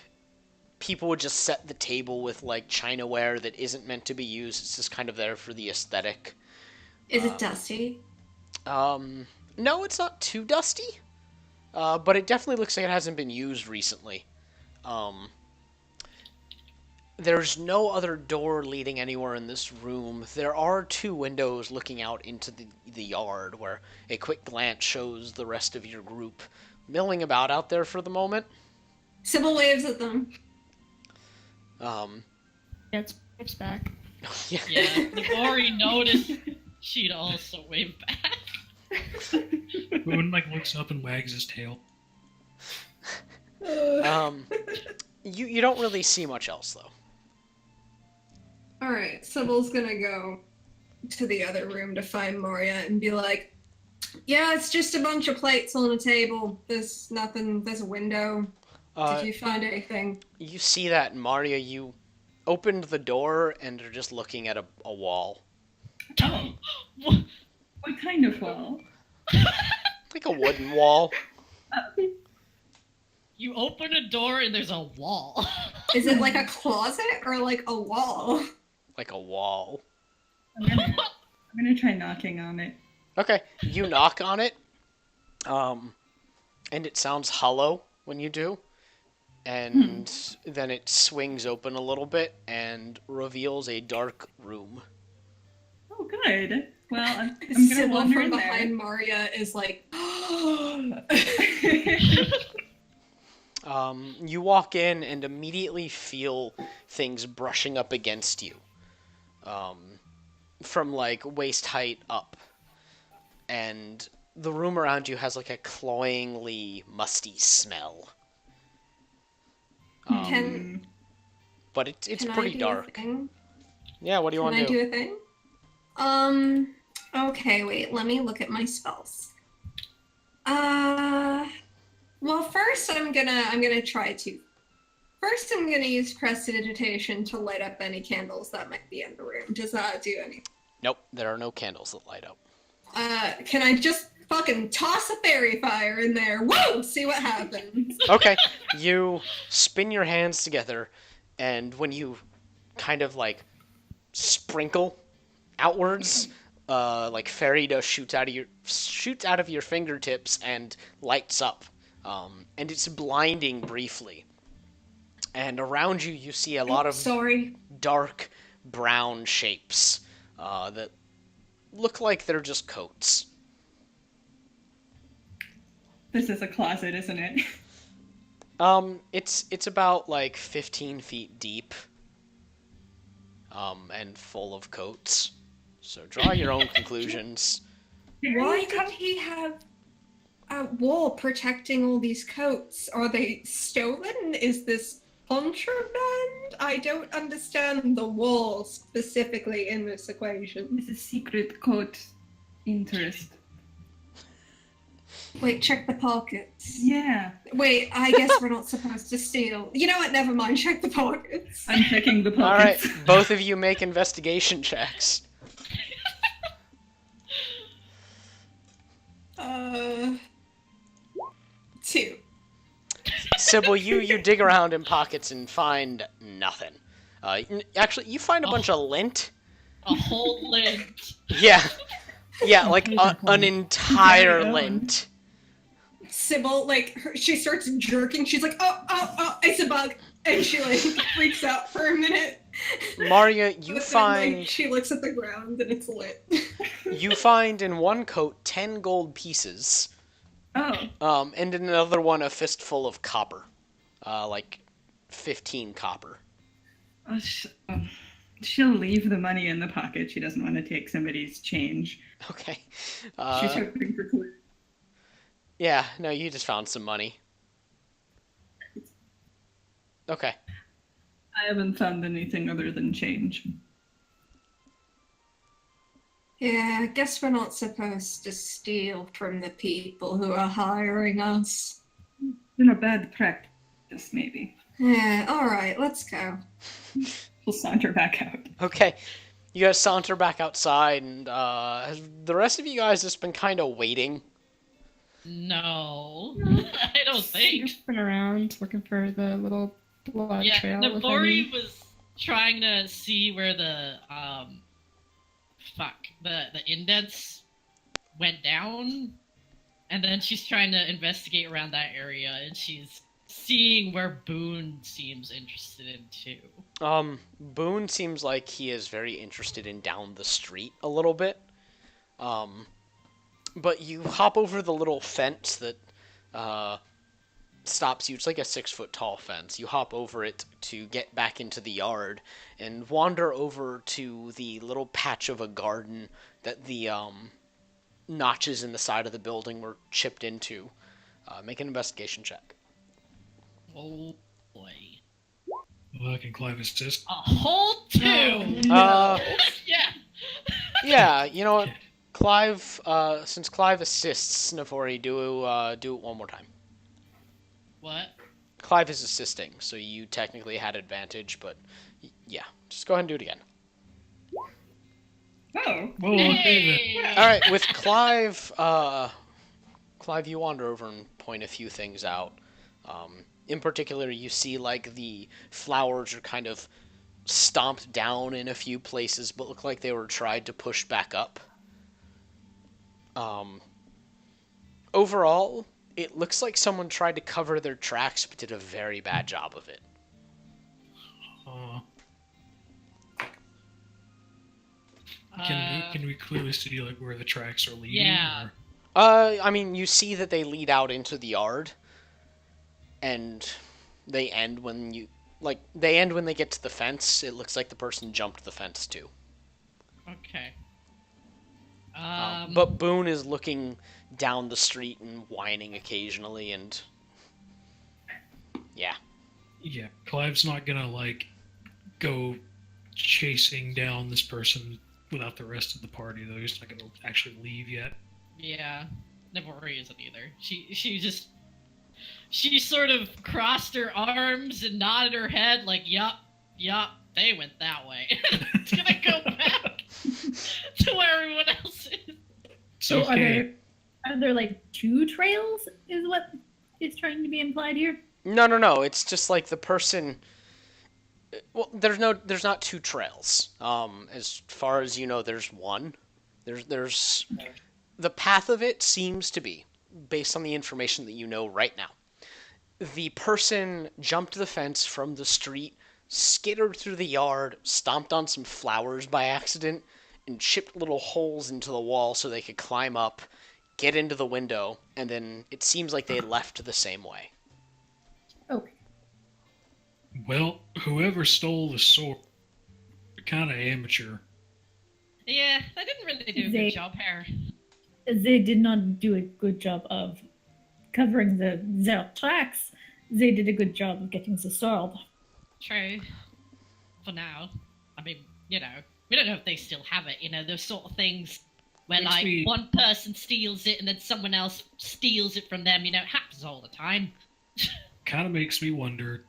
people would just set the table with like chinaware that isn't meant to be used. It's just kind of there for the aesthetic. Is it dusty? No, it's not too dusty, but it definitely looks like it hasn't been used recently. There's no other door leading anywhere in this room. There are 2 windows looking out into the yard where a quick glance shows the rest of your group milling about out there for the moment. Sybil waves at them. It's back. Yeah. Yeah, the more he noticed, she'd also wave back. Boone like looks up and wags his tail. You don't really see much else though. Alright, Sybil's gonna go to the other room to find Moria and be like, yeah, it's just a bunch of plates on a table. There's nothing, there's a window. Did you find anything? You see that, Maria, you opened the door and are just looking at a wall. Oh, What? what kind of wall? Like a wooden wall. You open a door and there's a wall. Is it like a closet or like a wall? Like a wall. I'm gonna try knocking on it. Okay, you knock on it, and it sounds hollow when you do, and then it swings open a little bit and reveals a dark room. Oh, good. Well, I'm gonna Sybil wander from in there. behind Maria is like, You walk in and immediately feel things brushing up against you, from like waist height up. And the room around you has like a cloyingly musty smell. can But it's can I pretty do dark. a thing? Yeah, what do you Can want I to do a thing? Okay, wait, let me look at my spells. Well, first I'm gonna try to. First, I'm gonna use prestidigitation to light up any candles that might be in the room. Does that do anything? Nope, there are no candles that light up. Can I just fucking toss a fairy fire in there? Whoa! See what happens. Okay, you spin your hands together, and when you kind of like sprinkle outwards, like fairy dust shoots out of your fingertips and lights up, and it's blinding briefly. And around you, you see a lot of Sorry. dark brown shapes that look like they're just coats. This is a closet, isn't it? It's about like 15 feet deep, and full of coats. So draw your own conclusions. Why did he have a wall protecting all these coats? Are they stolen? Is this contraband? I don't understand the wall specifically in this equation. It's a secret code interest. Wait, check the pockets. Yeah, Wait, I guess we're not supposed to steal. You know what? Never mind. Check the pockets. I'm checking the All right, pockets. both of you make investigation checks. 2. Sybil, you dig around in pockets and find nothing. Actually, you find a bunch of lint. A whole lint. Yeah, yeah, like Paper an plate. entire Very own. lint. Sybil, she starts jerking. She's like, oh, it's a bug. And she, freaks out for a minute. Maria, you But then, find she looks at the ground and it's lit. you find in one coat 10 gold pieces, Oh, and in another one a fistful of copper, like 15 copper. she'll leave the money in the pocket. She doesn't want to take somebody's change. Okay. She's Uh, hoping for clues. yeah, no, you just found some money. Okay. I haven't found anything other than change. Yeah, I guess we're not supposed to steal from the people who are hiring us. Been a bad practice, maybe. Yeah, alright, let's go. We'll saunter back out. Okay. You guys saunter back outside, and has the rest of you guys just been kind of waiting? No, I don't think. Sniffing around, looking for the little blood Yeah, trail. if Navori any. was trying to see where the indents went down, and then she's trying to investigate around that area, and she's seeing where Boone seems interested in too. Boone seems like he is very interested in down the street a little bit. But you hop over the little fence that stops you. It's like a 6-foot tall fence. You hop over it to get back into the yard and wander over to the little patch of a garden that the notches in the side of the building were chipped into. Make an investigation check. Oh boy, Can Clive assist? a whole 2. Uh, Yeah. yeah, you know what? Clive, since Clive assists Navori, do it one more time. What? Clive is assisting, so you technically had advantage, but yeah, just go ahead and do it again. Oh, Well, okay then. Hey! All right, with Clive, Clive, you wander over and point a few things out. In particular, you see like the flowers are kind of stomped down in a few places, but look like they were tried to push back up. Overall, it looks like someone tried to cover their tracks, but did a very bad job of it. Uh, Uh, can we clearly see like where the tracks are leading? Yeah. Or... I mean, you see that they lead out into the yard, and they end when they get to the fence. It looks like the person jumped the fence too. Okay. But Boone is looking down the street and whining occasionally, and yeah. Yeah, Clive's not gonna like go chasing down this person without the rest of the party though. He's not gonna actually leave yet. Yeah, Navori isn't either. She sort of crossed her arms and nodded her head like, yup, they went that way. It's gonna go back to where everyone else is. So Okay. are there like 2 trails? Is what is trying to be implied here? No. It's just like the person. Well, there's not 2 trails. As far as you know, there's one. There's the path of it seems to be, based on the information that you know right now. The person jumped the fence from the street, skittered through the yard, stomped on some flowers by accident, and chipped little holes into the wall so they could climb up, get into the window, and then it seems like they left the same way. Okay. Well, whoever stole the sword, kind of amateur. Yeah, they didn't really do a They- good job here. They did not do a good job of covering their tracks. They did a good job of getting the sword. True. For now. I mean, we don't know if they still have it, those sort of things where, Makes like, me- one person steals it and then someone else steals it from them, it happens all the time. Kind of makes me wonder.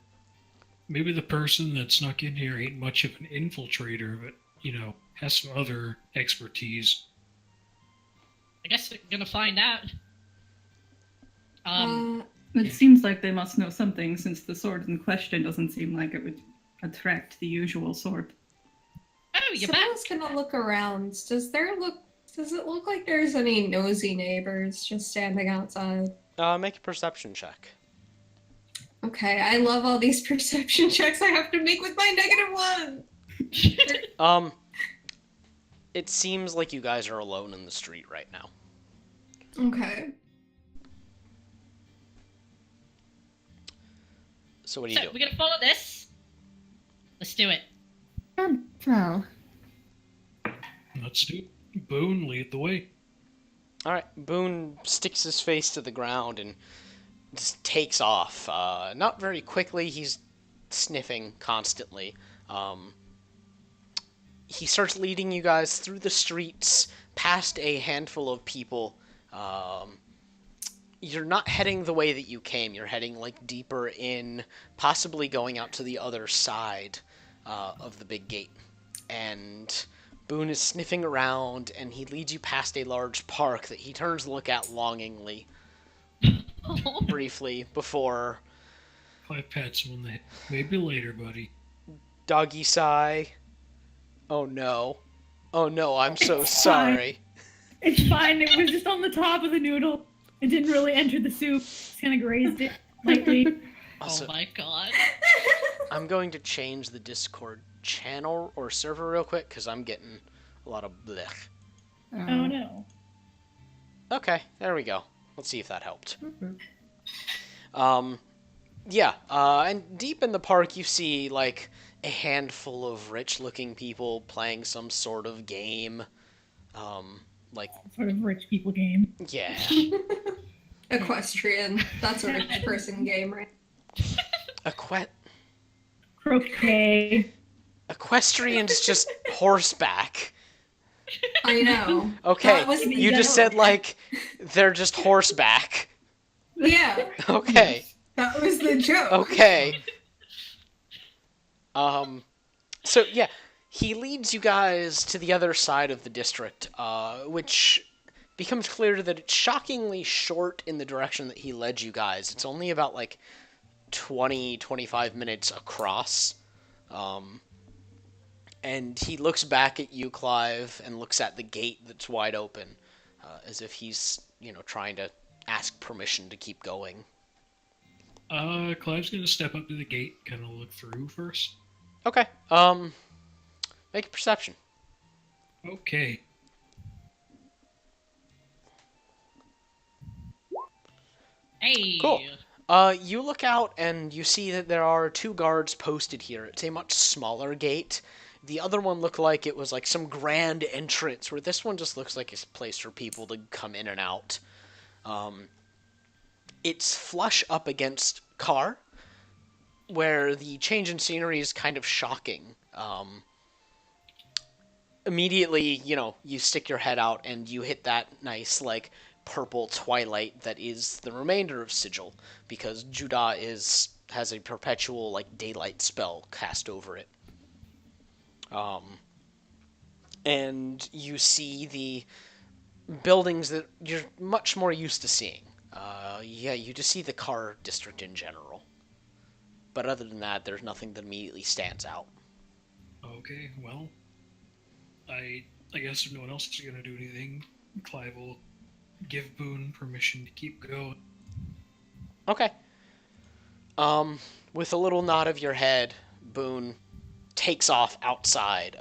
Maybe the person that snuck in here ain't much of an infiltrator, but has some other expertise. I guess we're gonna find out. Um, It seems like they must know something, since the sword in question doesn't seem like it would attract the usual sort. oh, you're back. Sabella's gonna look around. Does it look like there's any nosy neighbors just standing outside? Make a perception check. Okay, I love all these perception checks I have to make with my -1. It seems like you guys are alone in the street right now. Okay. So what do you So, do? we're gonna follow this. Let's do it. So, Let's do it. Boone, lead the way. All right, Boone sticks his face to the ground and just takes off. Not very quickly. He's sniffing constantly. He starts leading you guys through the streets, past a handful of people. You're not heading the way that you came. You're heading like deeper in, possibly going out to the other side of the big gate. And Boone is sniffing around, and he leads you past a large park that he turns to look at longingly, briefly, before Clive pats him on the head. Maybe later, buddy. doggy sigh. Oh no. Oh no, I'm so It's sorry. It's fine. It was just on the top of the noodle. It didn't really enter the soup. Just kind of grazed it lightly. Also, Oh my god. I'm going to change the Discord channel or server real quick because I'm getting a lot of blech. Oh no. Okay, there we go. Let's see if that helped. Mhm. Yeah, and deep in the park you see, like, a handful of rich-looking people playing some sort of game. Like, Sort of rich people game. yeah. Equestrian. That's a rich person game, right? Croquet. Equestrian's just horseback. I know. Okay, That was the you just joke. said, like, they're just horseback. Yeah, Okay, that was the joke. okay. So, yeah, he leads you guys to the other side of the district, which becomes clear that it's shockingly short in the direction that he led you guys. It's only about, like, 25 minutes across. And he looks back at you, Clive, and looks at the gate that's wide open, as if he's, trying to ask permission to keep going. Clive's gonna step up to the gate, kind of look through first. Okay, make a perception. Okay. Hey. Cool. You look out and you see that there are 2 guards posted here. It's a much smaller gate. The other one looked like it was like some grand entrance, where this one just looks like a place for people to come in and out. It's flush up against car, where the change in scenery is kind of shocking. Immediately, you stick your head out and you hit that nice, like, purple twilight that is the remainder of Sigil, because Judah has a perpetual, like, daylight spell cast over it. And you see the buildings that you're much more used to seeing. You just see the car district in general. But other than that, there's nothing that immediately stands out. Okay, well, I guess if no one else is gonna do anything, Clive will give Boone permission to keep going. Okay. With a little nod of your head, Boone takes off outside.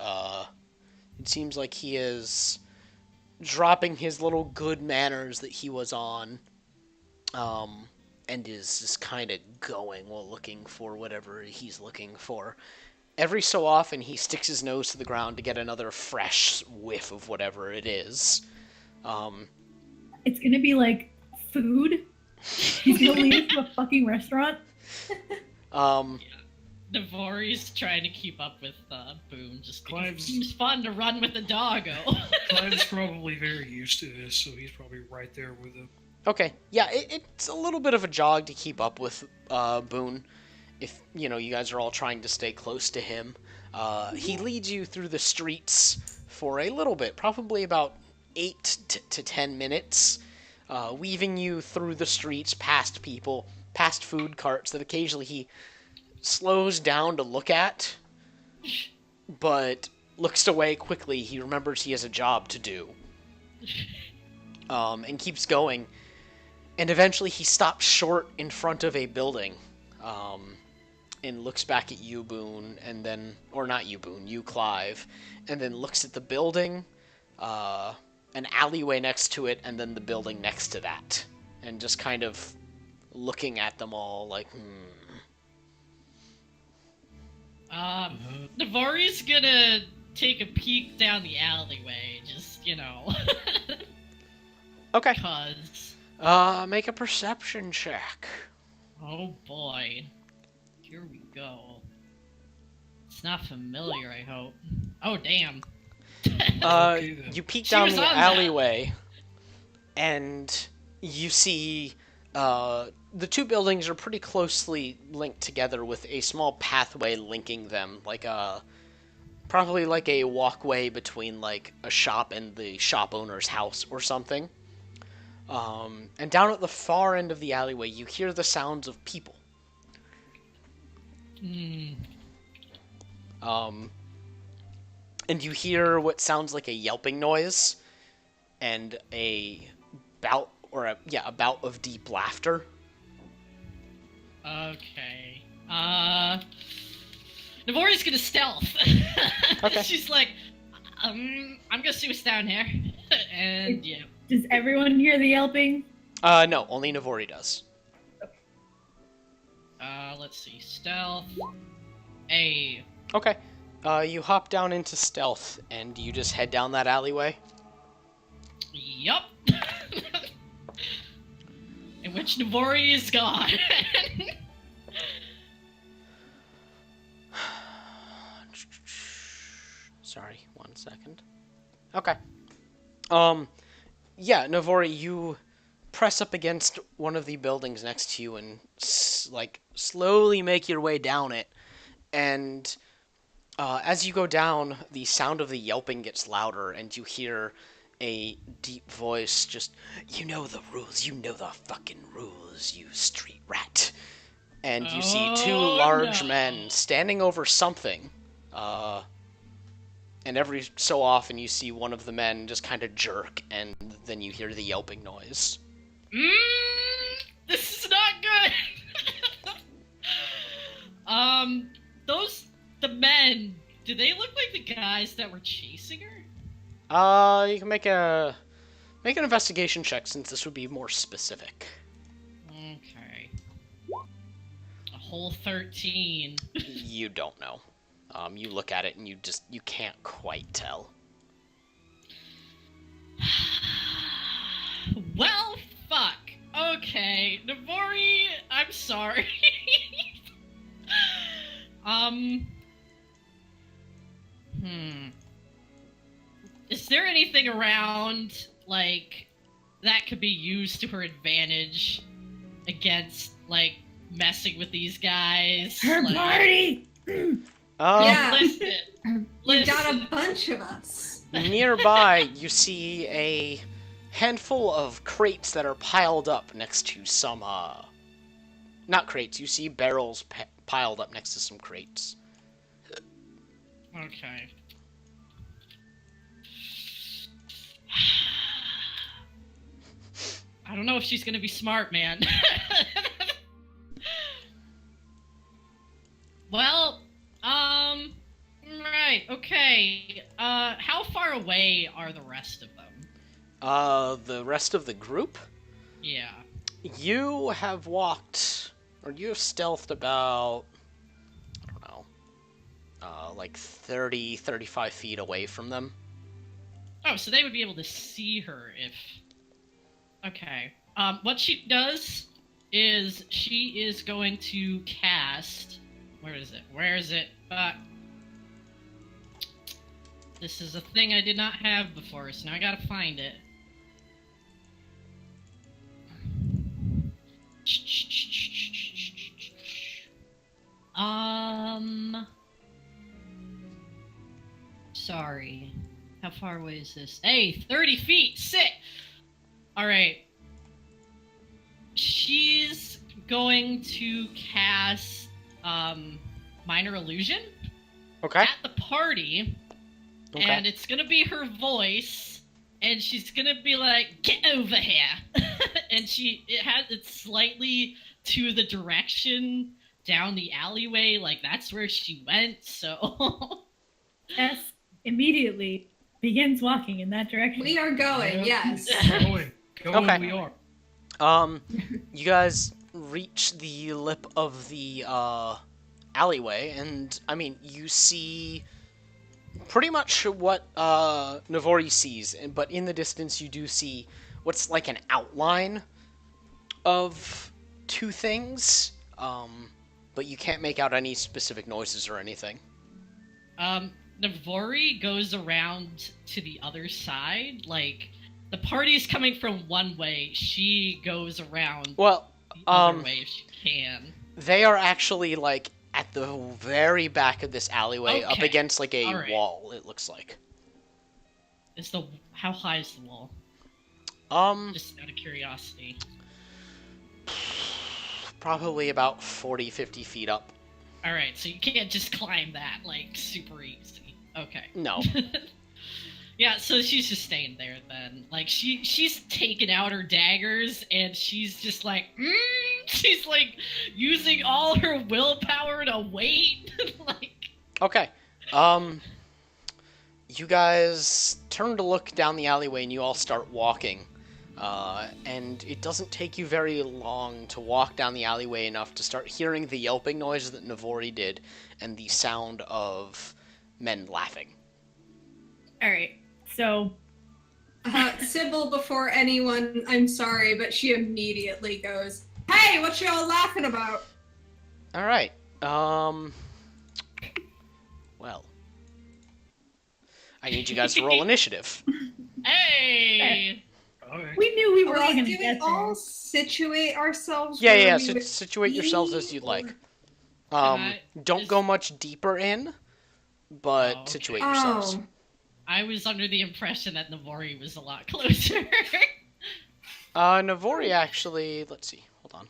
It seems like he is dropping his little good manners that he was on, and is just kind of going while looking for whatever he's looking for. Every so often, he sticks his nose to the ground to get another fresh whiff of whatever it is. It's gonna be like food. He's gonna lead us to a fucking restaurant. Navori's trying to keep up with Boone, just because it Clive's- seems fun to run with the doggo. Clive's probably very used to this, so he's probably right there with him. Okay, yeah, it's a little bit of a jog to keep up with Boone. If, you guys are all trying to stay close to him. He leads you through the streets for a little bit, probably about 8 to 10 minutes. weaving you through the streets, past people, past food carts that occasionally he slows down to look at, but looks away quickly. He remembers he has a job to do, and keeps going. And eventually he stops short in front of a building, and looks back at you, Boone, and then, or not you, Boone, you, Clive, and then looks at the building, an alleyway next to it, and then the building next to that, and just kind of looking at them all like, Navari's gonna take a peek down the alleyway, just, Okay. cause. Make a perception check. Oh boy. Here we go. It's not familiar, I hope. Oh, damn. Okay, then. You peek She down was the on that. alleyway, and you see the two buildings are pretty closely linked together with a small pathway linking them, probably like a walkway between like a shop and the shop owner's house or something. And down at the far end of the alleyway, you hear the sounds of people. And you hear what sounds like a yelping noise and a bout of deep laughter. Okay. Navari's gonna stealth. Okay. She's like, I'm gonna see what's down here. And yeah. Does everyone hear the yelping? No, only Navori does. Let's see. Stealth. A. Okay. You hop down into stealth and you just head down that alleyway. Yup. In which Navari is gone. Sorry, 1 second. Okay. Yeah, Navori, you press up against one of the buildings next to you and slowly make your way down it. And as you go down, the sound of the yelping gets louder, and you hear a deep voice just, "You know the rules, you know the fucking rules, you street rat." And you see two Oh, large no. men standing over something. And every so often you see one of the men just kind of jerk, and then you hear the yelping noise. This is not good. The men, do they look like the guys that were chasing her? You can make an investigation check since this would be more specific. Okay. A whole 13. You don't know. You look at it and you can't quite tell. Well, fuck. Okay, Navori, I'm sorry. Is there anything around, that could be used to her advantage against, messing with these guys? Her party! Yeah. Listen. You got a bunch of us. Nearby, you see a handful of crates that are piled up next to some, not crates, you see barrels piled up next to some crates. Okay. I don't know if she's gonna be smart, man. Well, right, okay. How far away are the rest of them? The rest of the group? Yeah. You have walked, or you have stealthed about, I don't know, 30, 35 feet away from them. Oh, so they would be able to see her if... Okay. What she does is she is going to cast... Where is it? This is a thing I did not have before, so now I gotta find it. Sorry. How far away is this? Hey, 30 feet! Sick! Alright. she's going to cast minor illusion Okay. at the party, Okay. and it's gonna be her voice, and she's gonna be like, "Get over here," and it's slightly to the direction down the alleyway, like that's where she went. So S immediately begins walking in that direction. We are going, yes. Going, Okay. we are. You guys reach the lip of the alleyway, and I mean, you see pretty much what Navori sees, but in the distance you do see what's like an outline of two things, but you can't make out any specific noises or anything. Navori goes around to the other side, like the party's coming from one way, she goes around Well, the other way if she can. they are actually like at the very back of this alleyway, up Okay. against like a All right. wall, it looks like. How high is the wall? Just out of curiosity. Probably about 40, 50 feet up. Alright, so you can't just climb that, like, super easy. Okay. No. Yeah, so she's just staying there then. Like, she's taken out her daggers, and she's just like, she's like using all her willpower to wait. Like, Okay. You guys turn to look down the alleyway and you all start walking. And it doesn't take you very long to walk down the alleyway enough to start hearing the yelping noise that Navori did and the sound of men laughing. Alright, so Sybil, before anyone, I'm sorry, but she immediately goes, "Hey, what y'all laughing about?" Alright. Well. I need you guys to roll initiative. hey! Okay. we knew we were all Like, gonna do we get all there. situate ourselves? Yeah, where yeah, we so would situate yourselves as you'd be, like. I Don't just- go much deeper in, but Oh, okay. situate yourselves. Oh, I was under the impression that Navori was a lot closer. Navori actually, let's see, hold on.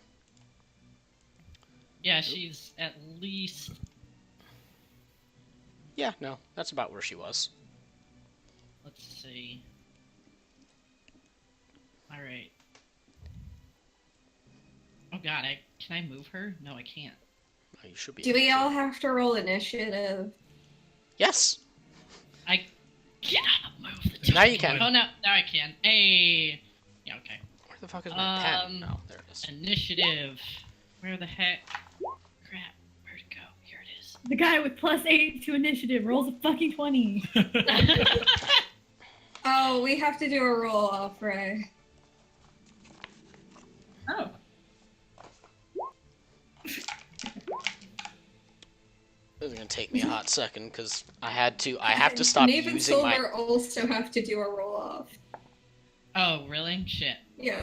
Yeah, she's at least... Yeah, no, that's about where she was. Let's see. Alright. Oh god, can I move her? No, I can't. Oh, you should be do able we to. all have to roll initiative? Yes! I cannot move the Now you tiny- can. Oh, no, now I can. Hey! Yeah, okay. Where the fuck is my pen? Um, Oh, there it is. Initiative. Where the heck? Crap. Where'd it go? Here it is. The guy with +8 to initiative rolls a fucking 20. Oh, we have to do a roll off, Ray. Oh. This is gonna take me a hot second, because I have to stop Nave and using my... Silver also have to do a roll off. Oh, really? Shit. Yeah.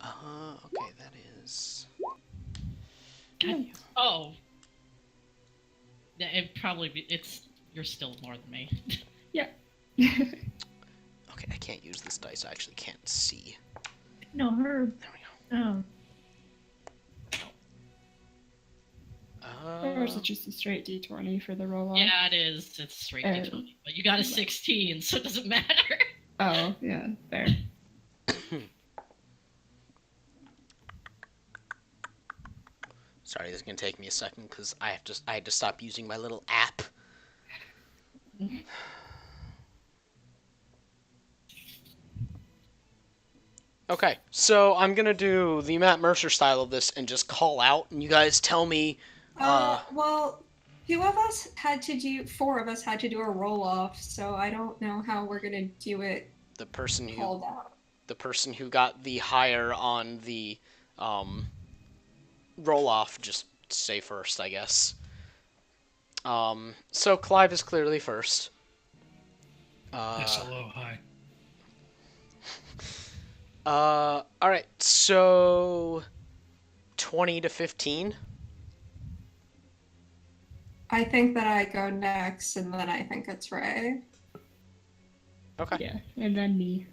Okay, that is... God. Oh. Yeah, you're still more than me. Okay, I can't use this dice, I actually can't see. No, her. There we Oh. go. Or is it just a straight d20 for the roll off? Yeah, it is. It's straight Oh. D20. But you got a 16, so it doesn't matter. Oh, yeah, fair. Sorry, this is gonna take me a second, because I had to stop using my little app. Okay, so I'm gonna do the Matt Mercer style of this and just call out, and you guys tell me. Well, four of us had to do a roll off, so I don't know how we're gonna do it The person called out. who got the higher on the roll off, just say first, I guess. So Clive is clearly first. Yes, hello, hi. Alright, so 20 to 15. I think that I go next, and then I think it's Ray. Okay. Yeah, and then me.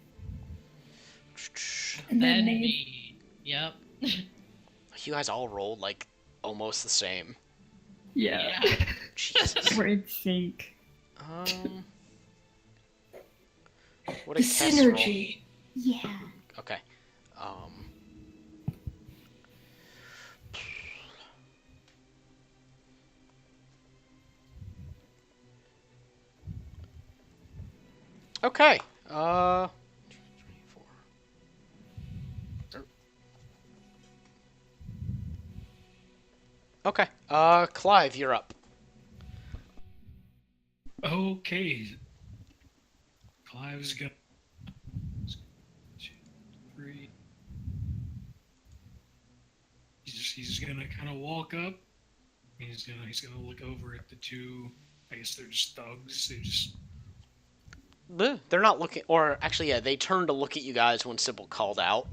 And then Then Nave. me. Yep. You guys all rolled like almost the same. Yeah. Jesus. We're in sync. What The a Kess roll. synergy. Yeah. Okay. Okay. 24. Okay. Clive, you're up. Okay. Clive's gonna. 2, 3. He's just gonna kind of walk up. He's gonna look over at the two. I guess they're just thugs. They just. Bleh, they're not looking, or actually, yeah, they turned to look at you guys when Sybil called out.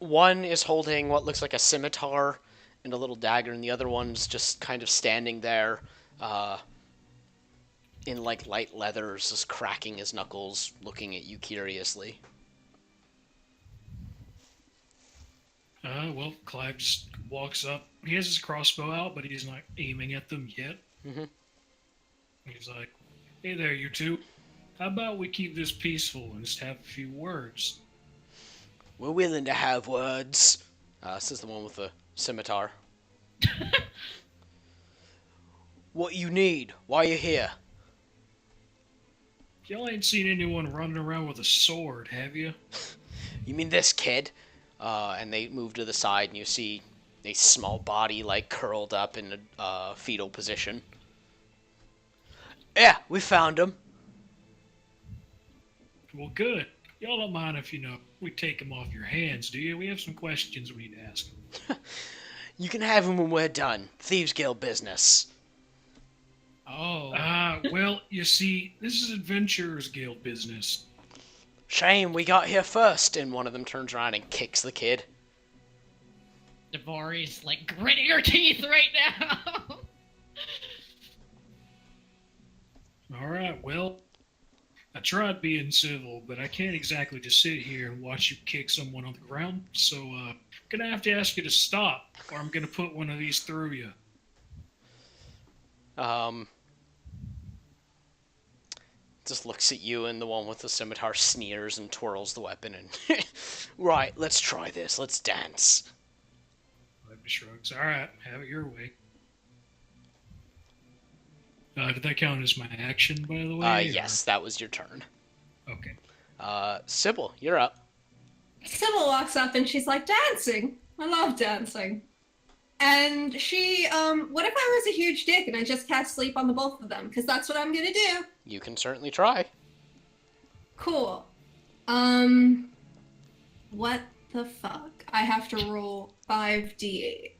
One is holding what looks like a scimitar and a little dagger, and the other one's just kind of standing there, in like light leathers, just cracking his knuckles, looking at you curiously. Well, Clive just walks up. He has his crossbow out, but he's not aiming at them yet. Mhm. He's like, "Hey there, you two. How about we keep this peaceful and just have a few words?" We're willing to have words. This is the one with the scimitar. What you need? Why you here? Y'all ain't seen anyone running around with a sword, have you? You mean this kid? And they move to the side, and you see a small body, like, curled up in a fetal position. Yeah, we found him. Well, good. Y'all don't mind if, we take him off your hands, do you? We have some questions we need to ask him. You can have him when we're done. Thieves Guild business. Oh. Well, you see, this is Adventurers Guild business. Shame we got here first. And one of them turns around and kicks the kid. Devori's like gritting her teeth right now. All right, well, I tried being civil, but I can't exactly just sit here and watch you kick someone on the ground. So, gonna have to ask you to stop, or I'm gonna put one of these through you. Just looks at you, and the one with the scimitar sneers and twirls the weapon. And right, let's try this. Let's dance. Clive shrugs. All right, have it your way. Did that count as my action, by the way? Yes, that was your turn. Okay. Sybil, you're up. Sybil walks up and she's like, dancing. I love dancing. And she, what if I was a huge dick and I just cast sleep on the both of them? Because that's what I'm gonna do. You can certainly try. Cool. What the fuck? I have to roll 5d8.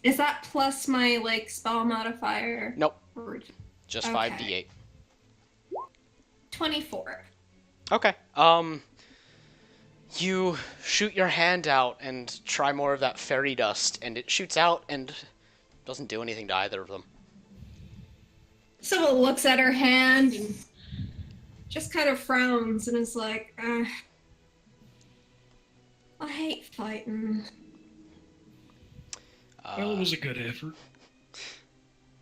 Is that plus my, spell modifier? Nope, Or- just Okay. 5d8. 24. Okay. You shoot your hand out and try more of that fairy dust, and it shoots out and doesn't do anything to either of them. Sybil looks at her hand and just kind of frowns and is like, I hate fighting. Well, it was a good effort.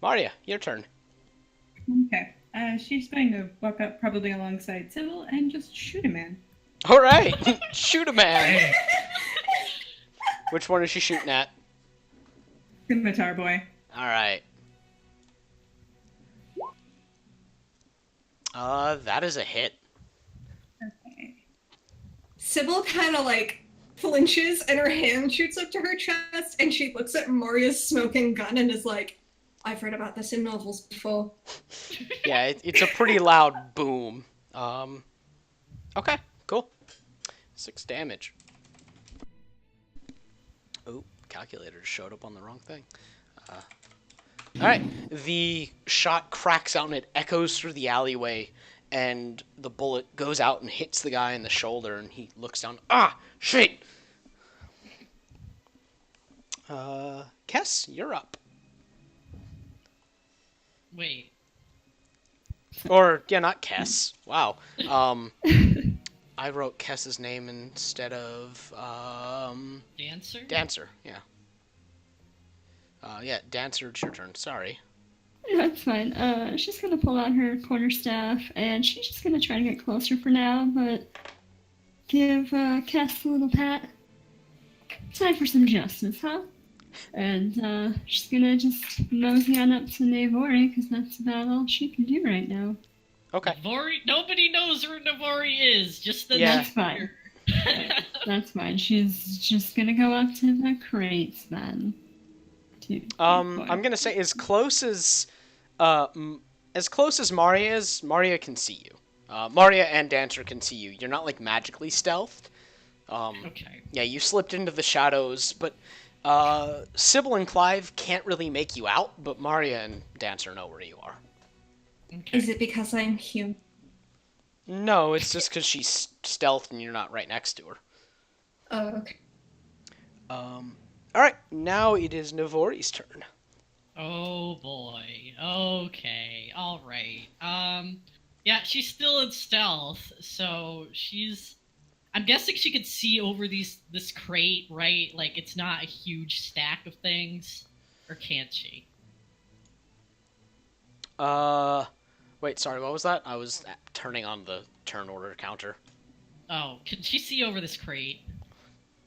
Maria, your turn. Okay. She's going to walk up probably alongside Sybil and just shoot a man. All right, shoot a man. Hey, Which one is she shooting at? Scimitar boy. All right. That is a hit. Okay. Sybil kind of flinches and her hand shoots up to her chest and she looks at Maria's smoking gun and is like, I've read about this in novels before. Yeah, it's a pretty loud boom. Okay, cool. 6 damage. Oh, calculator showed up on the wrong thing. Alright, the shot cracks out and it echoes through the alleyway, and the bullet goes out and hits the guy in the shoulder, and he looks down. Ah, shit! Kess, you're up. Wait. Or, yeah, not Kess. Wow. I wrote Kess's name instead of Dancer? Dancer. Yeah. Yeah, Dancer, it's your turn. Sorry. That's fine. She's gonna pull out her quarterstaff, and she's just gonna try to get closer for now, but give Cass a little pat. Time for some justice, huh? And she's gonna just mosey on up to Navori, because that's about all she can do right now. Okay. Navori? Nobody knows where Navori is. Just the Yeah. That's fine. That's fine. She's just gonna go up to the crates then. I'm gonna say as close as Maria is, Maria can see you. Maria and Dancer can see you. You're not like magically stealthed. Okay. Yeah, you slipped into the shadows, but Sybil and Clive can't really make you out, but Maria and Dancer know where you are. Okay. Is it because I'm human? No, it's just because she's stealthed and you're not right next to her. Oh, okay. Alright, now it is Navori's turn. Oh boy. Okay. All right. Yeah, she's still in stealth, so she's. I'm guessing she could see over this crate, right? Like it's not a huge stack of things, or can't she? Wait, sorry, what was that? I was turning on the turn order counter. Oh, can she see over this crate?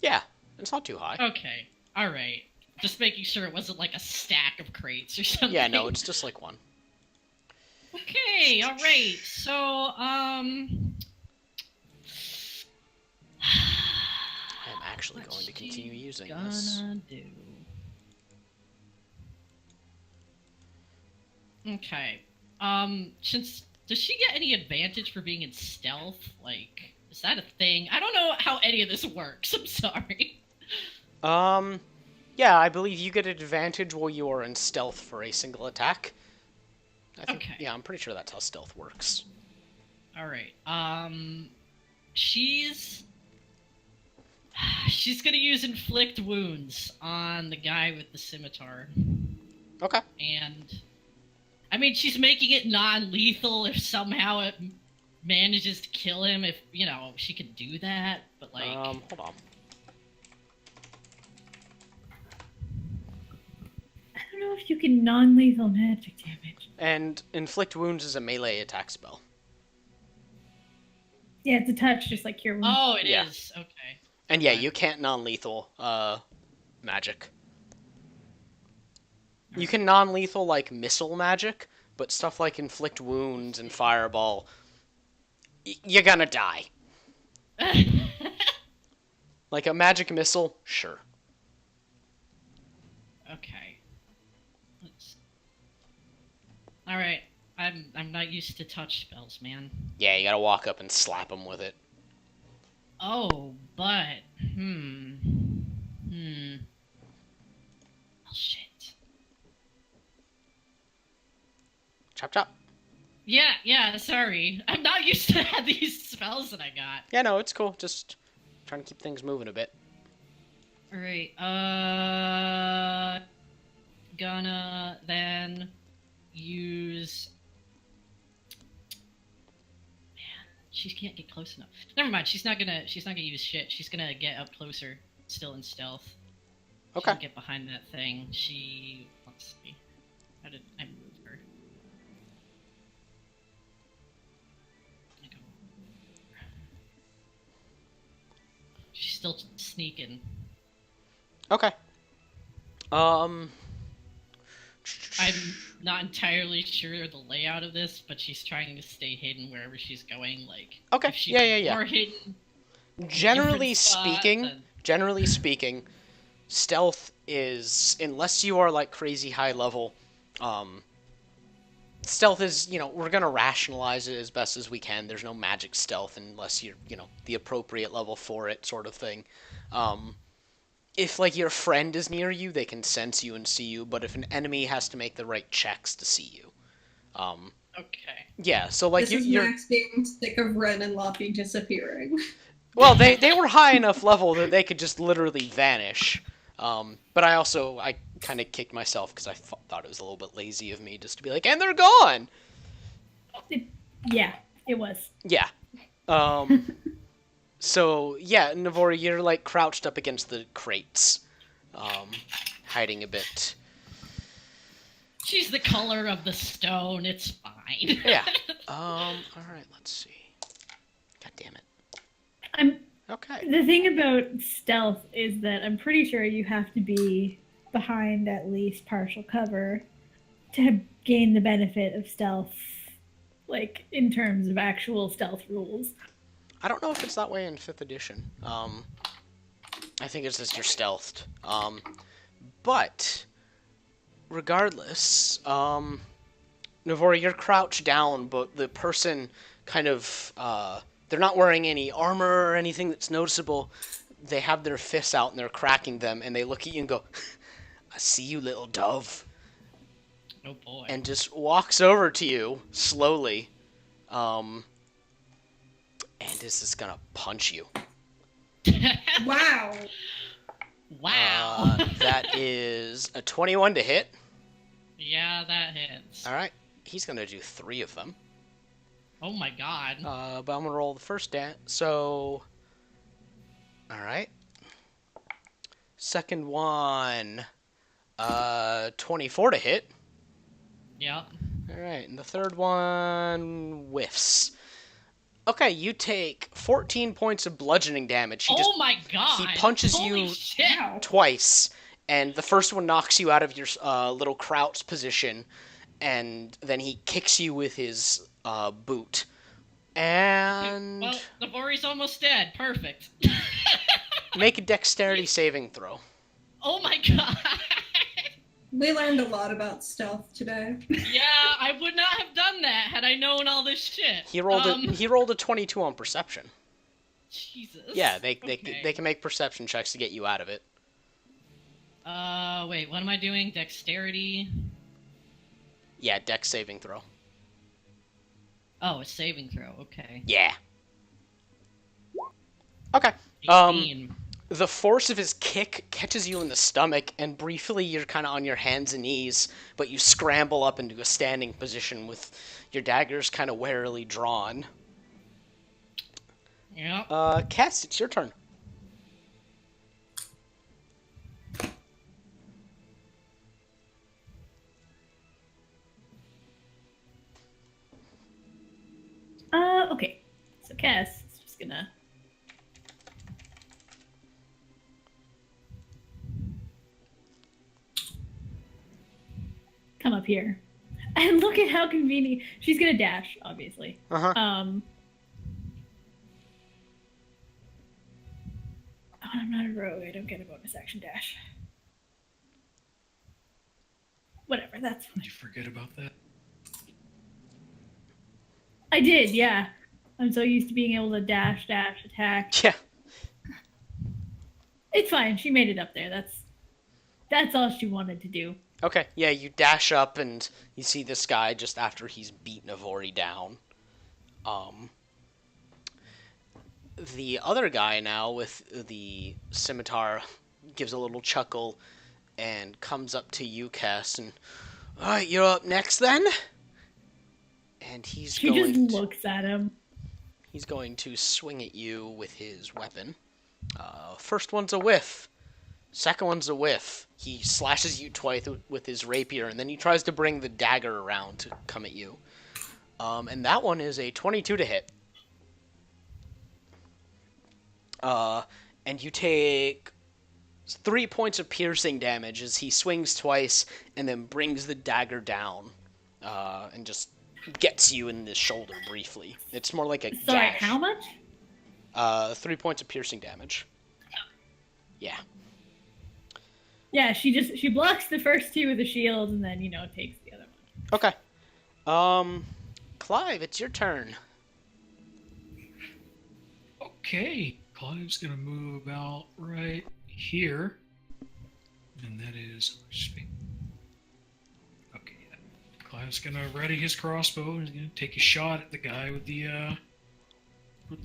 Yeah, it's not too high. Okay. All right. Just making sure it wasn't like a stack of crates or something. Yeah, no, it's just like one. Okay. All right. So, I'm actually going to continue using this. Gonna do. Okay. Since does she get any advantage for being in stealth? Like, is that a thing? I don't know how any of this works. I'm sorry. Yeah, I believe you get advantage while you are in stealth for a single attack. I think, Okay. Yeah, I'm pretty sure that's how stealth works. All right. She's gonna use inflict wounds on the guy with the scimitar, Okay. and I mean she's making it non-lethal if somehow it manages to kill him. If she could do that, but like. Hold on. I don't know if you can non-lethal magic damage. And inflict wounds is a melee attack spell. Yeah, it's a touch, just like your wound. Oh, it is. Yeah. Okay. And yeah, you can't non-lethal magic. You can non-lethal like missile magic, but stuff like inflict wounds and fireball, you're gonna die. Like a magic missile, sure. Okay. All right. I'm not used to touch spells, man. Yeah, you gotta walk up and slap them with it. Oh, but Oh shit. Chop chop. Yeah. Sorry, I'm not used to these spells that I got. Yeah, no, it's cool. Just trying to keep things moving a bit. All right. Gonna then use. She can't get close enough. Never mind. She's not gonna use shit. She's gonna get up closer, still in stealth. Okay. She'll get behind that thing. Let's see. How did I move her? She's still sneaking. Okay. I'm not entirely sure the layout of this, but she's trying to stay hidden wherever she's going. Like, Okay. if she's Yeah. more hidden. Generally Different spot, speaking, stealth is, unless you are like crazy high level, stealth is, we're gonna rationalize it as best as we can. There's no magic stealth unless you're, the appropriate level for it, sort of thing. If like your friend is near you, they can sense you and see you, but if an enemy has to make the right checks to see you. Okay. Yeah, so like This is you're Max being sick of Ren and Loppy disappearing. well, they were high enough level that they could just literally vanish. But I kind of kicked myself because I thought it was a little bit lazy of me just to be like, and they're gone. Yeah, it was. Yeah. So yeah, Navori, you're like crouched up against the crates, hiding a bit. She's the color of the stone. It's fine. Yeah. All right. Let's see. God damn it. I'm Okay. The thing about stealth is that I'm pretty sure you have to be behind at least partial cover to gain the benefit of stealth, like in terms of actual stealth rules. I don't know if it's that way in 5th edition. I think it's just you're stealthed. But regardless, Navori, you're crouched down, but the person kind of they're not wearing any armor or anything that's noticeable. They have their fists out and they're cracking them, and they look at you and go, "I see you, little dove," Oh boy. and just walks over to you slowly, and is gonna punch you. Wow. Wow. That is a 21 to hit. Yeah, that hits. All right, he's gonna do 3 of them. Oh my god. But I'm gonna roll the first dance. So, all right. Second one, 24 to hit. Yep. All right, and the third one whiffs. Okay, you take 14 points of bludgeoning damage. Oh my god. he punches Holy you shit. twice, and the first one knocks you out of your little crouch position, and then he kicks you with his boot. And Well, Navori's almost dead. Perfect. make a dexterity saving throw. Oh my god. We learned a lot about stealth today. Yeah, I would not have done that had I known all this shit. He rolled a 22 on perception. Jesus. Yeah, they Okay. can make perception checks to get you out of it. Wait, what am I doing? Dexterity? Yeah, dex saving throw. Oh, a saving throw. Okay. Yeah. Okay. 18. The force of his kick catches you in the stomach, and briefly you're kind of on your hands and knees, but you scramble up into a standing position with your daggers kind of warily drawn. Yep. Cass, it's your turn. Okay. So Cass is just gonna come up here. And look at how convenient. She's gonna dash, obviously. Uh-huh. Oh, I'm not a rogue. I don't get a bonus action dash. Whatever, that's Did you forget about that? I did, yeah. I'm so used to being able to dash, attack. Yeah. It's fine. She made it up there. That's all she wanted to do. Okay, yeah, you dash up and you see this guy just after he's beaten Avori down. The other guy now with the scimitar gives a little chuckle and comes up to you, Cass, and, "Alright, you're up next then?" And She just looks at him. he's going to swing at you with his weapon. First one's a whiff. Second one's a whiff. He slashes you twice with his rapier, and then he tries to bring the dagger around to come at you. And that one is a 22 to hit. And you take 3 points of piercing damage as he swings twice and then brings the dagger down and just gets you in the shoulder briefly. It's more like a Sorry, gash. how much? 3 points of piercing damage. Yeah. Yeah, she blocks the first two with the shield and then, takes the other one. Okay. Clive, it's your turn. Okay, Clive's gonna move about right here, and that is. Okay, yeah. Clive's gonna ready his crossbow and he's gonna take a shot at the guy with the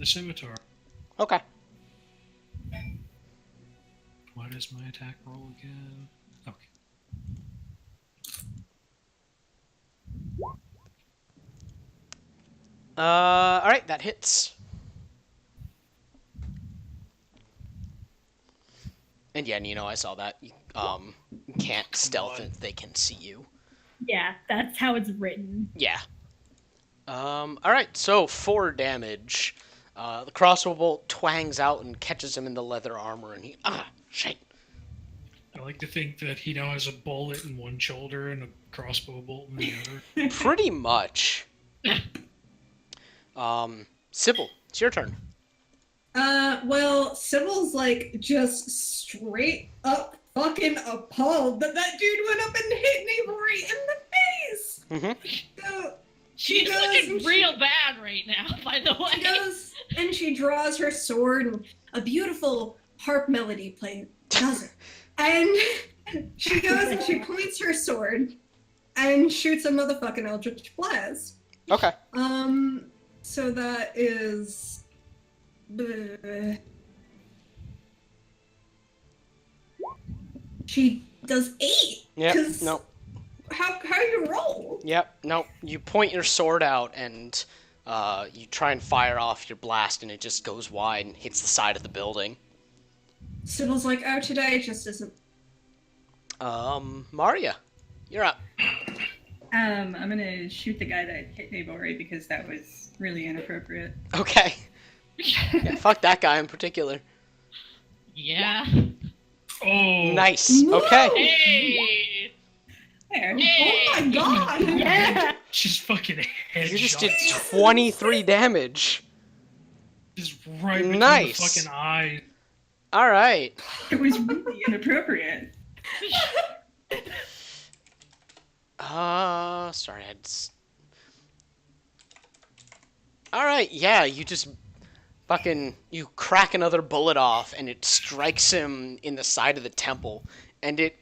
scimitar. Okay. What is my attack roll again? Okay. Alright, that hits. And yeah, I saw that. You can't stealth on. if they can see you. Yeah, that's how it's written. Yeah. Alright, so 4 damage. The crossbow bolt twangs out and catches him in the leather armor, and shit. I like to think that he now has a bullet in one shoulder and a crossbow bolt in the other. Pretty much. Sybil, it's your turn. Well, Sybil's like just straight up fucking appalled that that dude went up and hit Neighbory in the face. Mm-hmm. So She's goes looking and real bad right now, by the way. she goes and she draws her sword and a beautiful harp melody plays, does it? And she goes and she points her sword and shoots a motherfucking Eldritch Blast. Okay. So that is. She does 8. Yep. 'Cause No. How do you roll? Yep. No. You point your sword out and you try and fire off your blast, and it just goes wide and hits the side of the building. Sybil's like, oh, today just isn't. Maria, you're up. I'm gonna shoot the guy that hit Nabori because that was really inappropriate. Okay. Yeah, fuck that guy in particular. Yeah. Oh, Nice. Okay. Hey! There. Hey! Oh my god! Yeah. just fucking headshot. You just did 23 damage. Just right between Nice. the fucking eye. All right. It was really inappropriate. Sorry, All right, yeah, you just you crack another bullet off, and it strikes him in the side of the temple, and it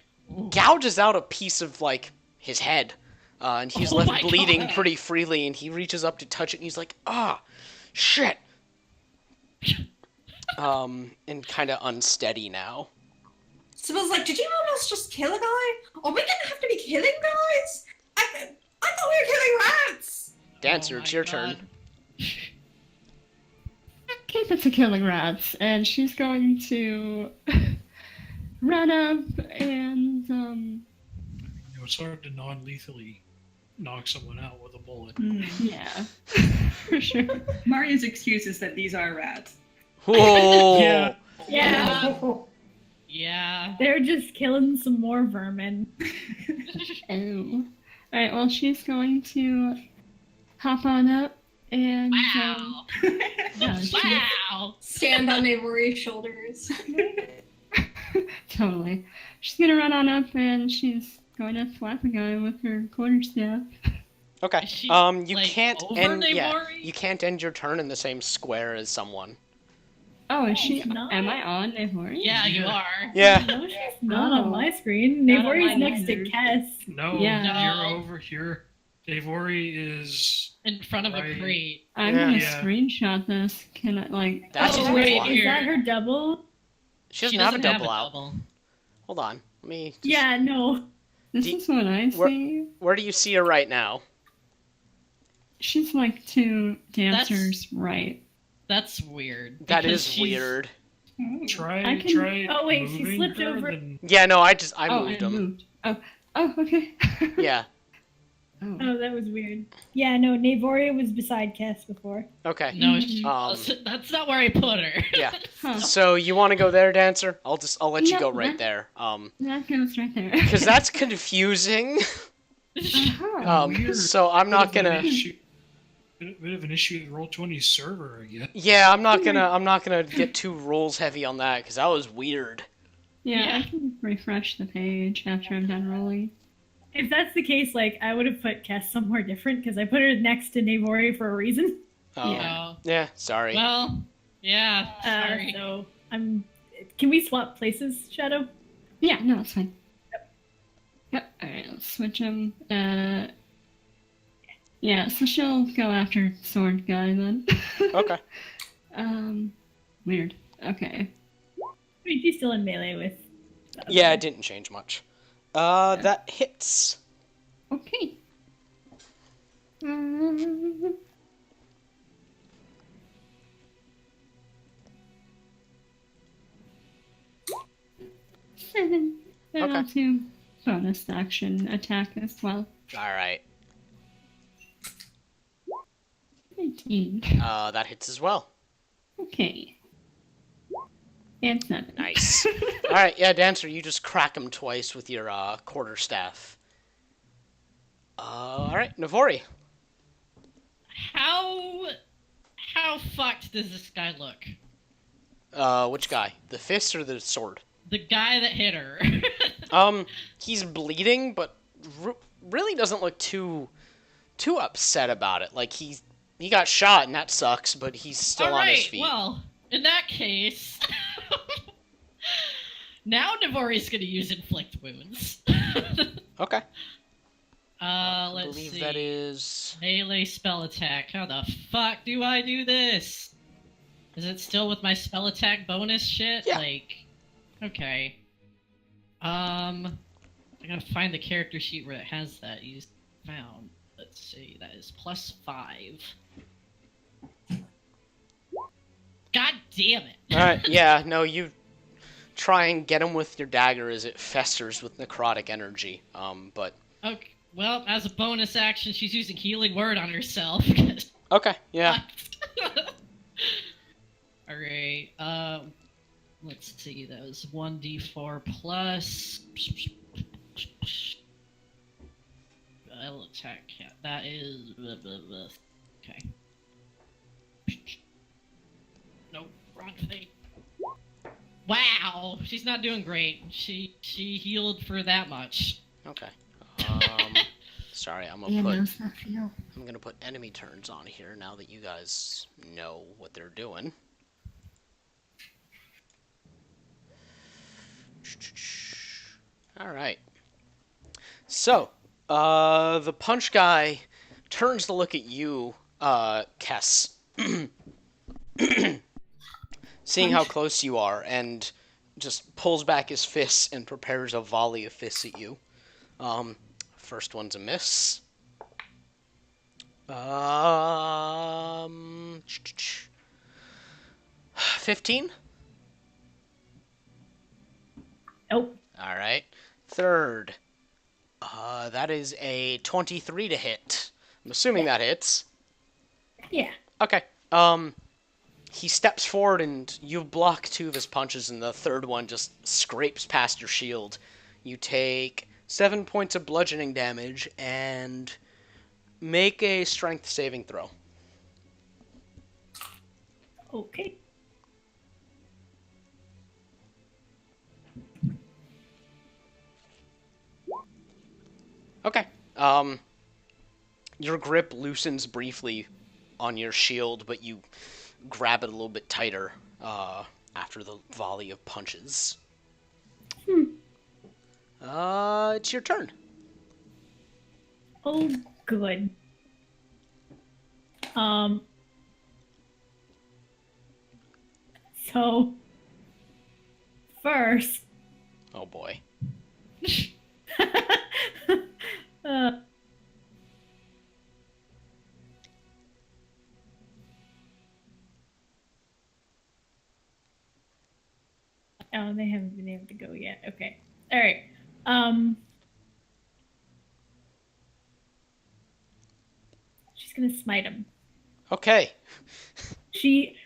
gouges out a piece of, like, his head, and he's Oh left my bleeding God. pretty freely, and he reaches up to touch it, and he's like, shit! And kind of unsteady now. Sybil's like, did you almost just kill a guy? Are we gonna have to be killing guys? I thought we were killing rats! Dancer, Oh it's my your God. turn. Keep it to killing rats, and she's going to run up and You know, it's hard to non-lethally knock someone out with a bullet. yeah, for sure. Maria's excuse is that these are rats. Whoa! Yeah. Yeah. Oh. Yeah. They're just killing some more vermin. Oh. Alright, well, she's going to hop on up and Wow. yeah, she- Wow. Stand on Neighbory's shoulders. totally. She's gonna run on up and she's going to slap a guy with her quarterstaff. Okay. Is she, You like, can't over end. Yeah, Neyvari? you can't end your turn in the same square as someone. Oh, is she? she's not. Am I on Nehori? Yeah, you Yeah. are. Yeah. No, she's not on my screen. Not on Neighbory's mine next to either. Kess. No, Yeah. you're over here. Davori is In front of a Right. crate. I'm Yeah. gonna Yeah. screenshot this. Can I like? That's Oh, just wait, why. here. Is that her double? She doesn't She have a doesn't double out. double. Hold on. Let me. Just... Yeah, no. This Do- is what I where- see. Where do you see her right now? She's like 2 dancers right. That's weird. That because is she's- weird. try. I can- Try. Oh, wait, she moving slipped her, over. then- Yeah, no, I Oh, moved I him. moved. Oh, okay. Yeah. Oh. Oh, that was weird. Yeah, no, Navoria was beside Kess before. Okay. No, she Um, wasn't. That's not where I put her. Yeah. Huh. So you want to go there, Dancer? I'll let you No, go right that- there. That goes right there. Because that's confusing. Uh-huh. Weird. So I'm not Bit of an gonna. issue- Bit of an issue with Roll20 server, I guess. Yeah, I'm not gonna get too rules heavy on that because that was weird. Yeah, Yeah. I can refresh the page after I'm done rolling. If that's the case, like, I would have put Kess somewhere different because I put her next to Navoria for a reason. Oh. Yeah. Sorry. Well, yeah. Sorry. So Can we swap places, Shadow? Yeah, no, it's fine. Yep. Alright, let's switch them. Yeah, so she'll go after sword guy then. Okay. Weird. Okay. I mean, she's still in melee with. the other Yeah, one. it didn't change much. That hits. Okay. I'll do bonus action attack as well. All right. 19. That hits as well. Okay. And 7. Nice. All right, yeah, Dancer, you just crack him twice with your quarterstaff. All right, Navori. How fucked does this guy look? Which guy? The fist or the sword? The guy that hit her. He's bleeding, but really doesn't look too upset about it. Like he got shot and that sucks, but he's still All on right, his feet. well, in that case, now Navori's gonna use inflict wounds. Okay. Let's believe see. that is Melee spell attack. How the fuck do I do this? Is it still with my spell attack bonus shit? Yeah. Like, okay. I gotta find the character sheet where it has that. You found. Let's see. That is +5. God damn it! all right. Yeah, no, you try and get him with your dagger as it festers with necrotic energy. But Okay. Well, as a bonus action, she's using healing word on herself. okay, yeah. Alright, let's see, that was 1d4 plus... I'll attack, yeah, that is... Okay. Nope, wrong thing. Wow, she's not doing great. She healed for that much. Okay. Sorry, I'm Yeah, gonna how's that feel? put enemy turns on here now that you guys know what they're doing. All right. So, the punch guy turns to look at you, Kess, seeing how close you are, and just pulls back his fists and prepares a volley of fists at you. First one's a miss. 15? Nope. All right. Third. That is a 23 to hit. I'm assuming that hits. Yeah. Okay. He steps forward and you block 2 of his punches, and the third one just scrapes past your shield. You take 7 points of bludgeoning damage and make a strength saving throw. Okay. Okay. Your grip loosens briefly on your shield, but you grab it a little bit tighter after the volley of punches. It's your turn. Oh, good. So, first, Oh boy. uh, oh, they haven't been able to go yet. Okay. All right. She's gonna smite him. Okay. She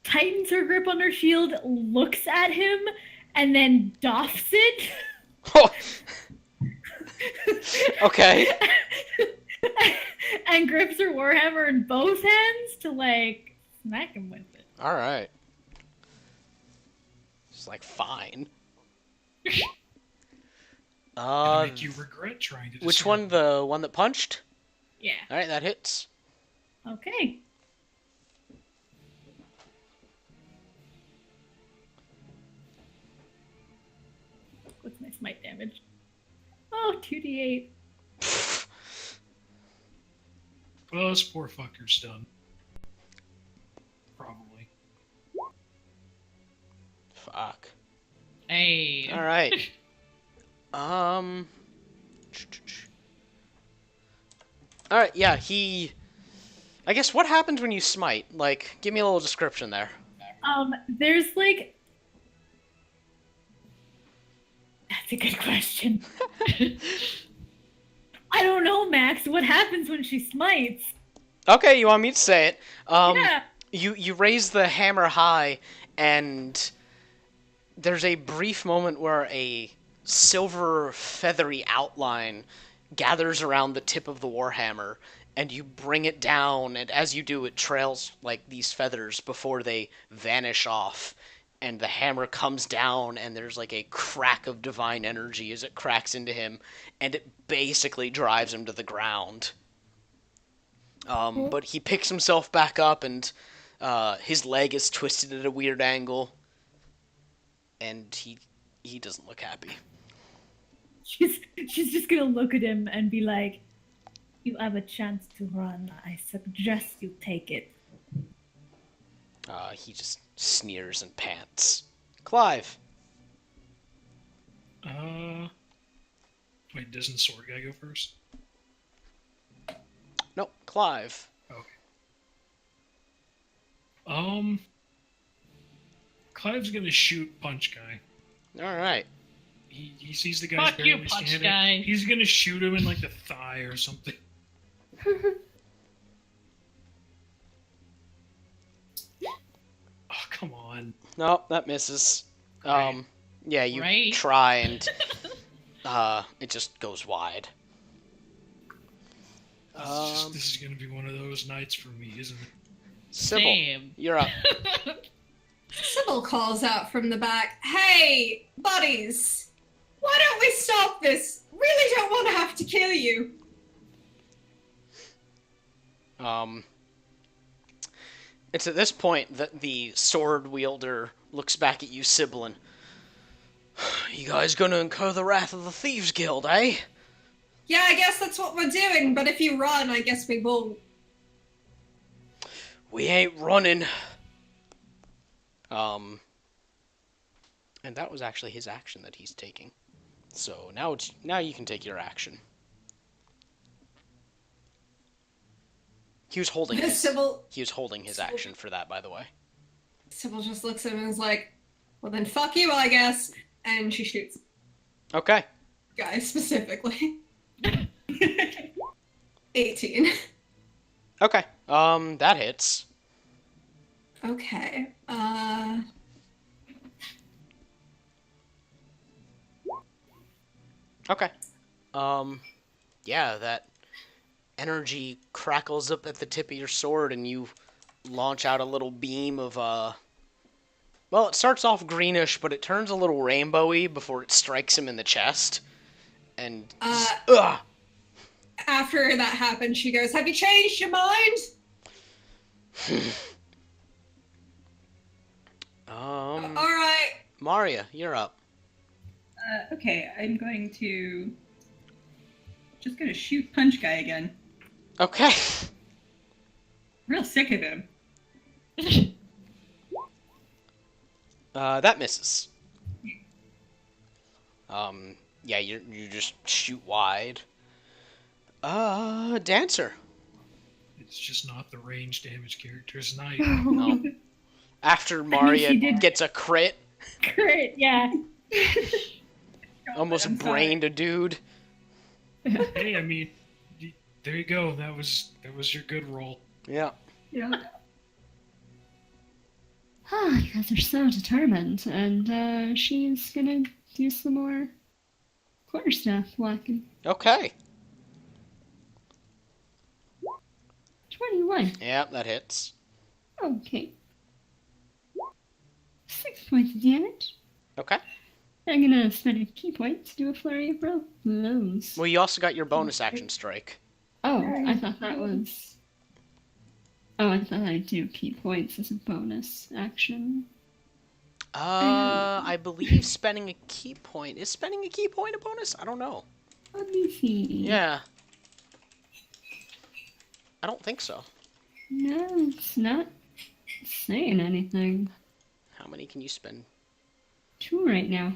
tightens her grip on her shield, looks at him, and then doffs it. Okay. And grips her warhammer in both hands to smack him with it. All right. It's like fine. Gonna make you regret trying to. Which disarm one? The one that punched? Yeah. All right, that hits. Okay. What's my smite damage? Oh, 2d8. Well, this poor fucker's done. Probably. Fuck. Hey. All right. All right. Yeah. I guess what happens when you smite? Like, give me a little description there. There's That's a good question. I don't know, Max. What happens when she smites? Okay, you want me to say it? Yeah. You raise the hammer high, and there's a brief moment where a silver feathery outline gathers around the tip of the warhammer, and you bring it down, and as you do, it trails like these feathers before they vanish off, and the hammer comes down, and there's like a crack of divine energy as it cracks into him, and it basically drives him to the ground. But he picks himself back up, and his leg is twisted at a weird angle, and he doesn't look happy. She's just gonna look at him and be like, "You have a chance to run. I suggest you take it." He just sneers and pants. Clive. Wait, doesn't the sword guy go first? No, Clive. Okay. Clive's gonna shoot Punch Guy. All right. He sees the guy. Fuck you, Punch Guy. He's gonna shoot him in like the thigh or something. Oh, come on. No, that misses. Right. Yeah, you Right. try and it just goes wide. This is gonna be one of those nights for me, isn't it? Sybil, Same. you're up. Sybil calls out from the back, "Hey, buddies! Why don't we stop this? Really don't want to have to kill you." It's at this point that the sword wielder looks back at you, Sybil, and you guys gonna incur the wrath of the Thieves Guild, eh? Yeah, I guess that's what we're doing, but if you run, I guess we won't. We ain't running. And that was actually his action that he's taking. So now you can take your action. He was holding his action for that, by the way. Sybil just looks at him and is like, "Well then fuck you, I guess." And she shoots Okay. guy specifically. 18. Okay. That hits. Okay. Okay. Yeah, that energy crackles up at the tip of your sword, and you launch out a little beam of, well, it starts off greenish, but it turns a little rainbowy before it strikes him in the chest. And, ugh! After that happens, she goes, "Have you changed your mind?" Alright. Maria, you're up. Okay, I'm going to just gonna shoot Punch Guy again. Okay. Real sick of him. That misses. Yeah, you just shoot wide. Dancer. It's just not the range damage character's night. No. After Maria she did- gets a crit, Great, yeah. almost I'm sorry. brained a dude. Hey, I mean, there you go. That was your good roll. Yeah. Yeah. Ah, you guys are so determined. And she's gonna do some more quarterstaff whacking. Okay. 21. Yeah, that hits. Okay. 6 points of damage. Okay. I'm gonna spend a key point to do a flurry of blows. Well, you also got your bonus action strike. Oh, I thought that was. Oh, I thought I'd do key points as a bonus action. I believe spending a key point. Is spending a key point a bonus? I don't know. Let me see. Yeah. I don't think so. No, it's not saying anything. How many can you spend? 2 right now.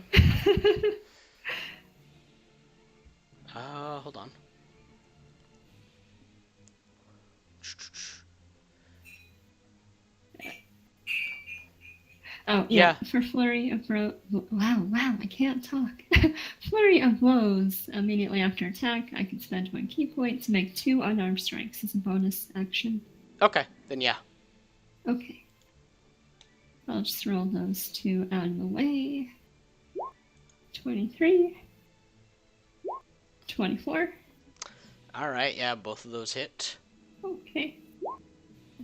Hold on. Oh, yeah. For flurry of wow, I can't talk. Flurry of blows. Immediately after attack, I can spend 1 key point to make 2 unarmed strikes as a bonus action. Okay, then yeah. Okay. I'll just roll those 2 out of the way. 23. 24. All right, yeah, both of those hit. Okay.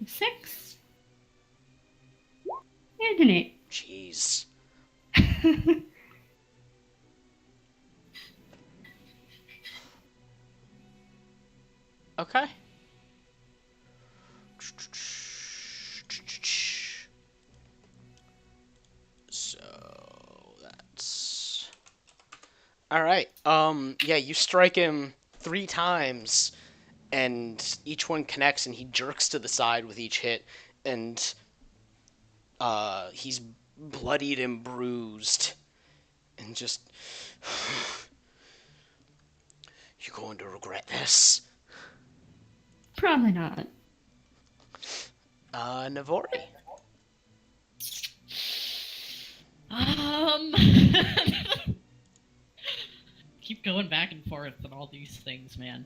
6. And an 8. Jeez. Okay. So that's all right. Yeah, you strike him 3 times, and each one connects, and he jerks to the side with each hit, and he's bloodied and bruised, and just you're going to regret this. Probably not. Navori. Keep going back and forth on all these things, man.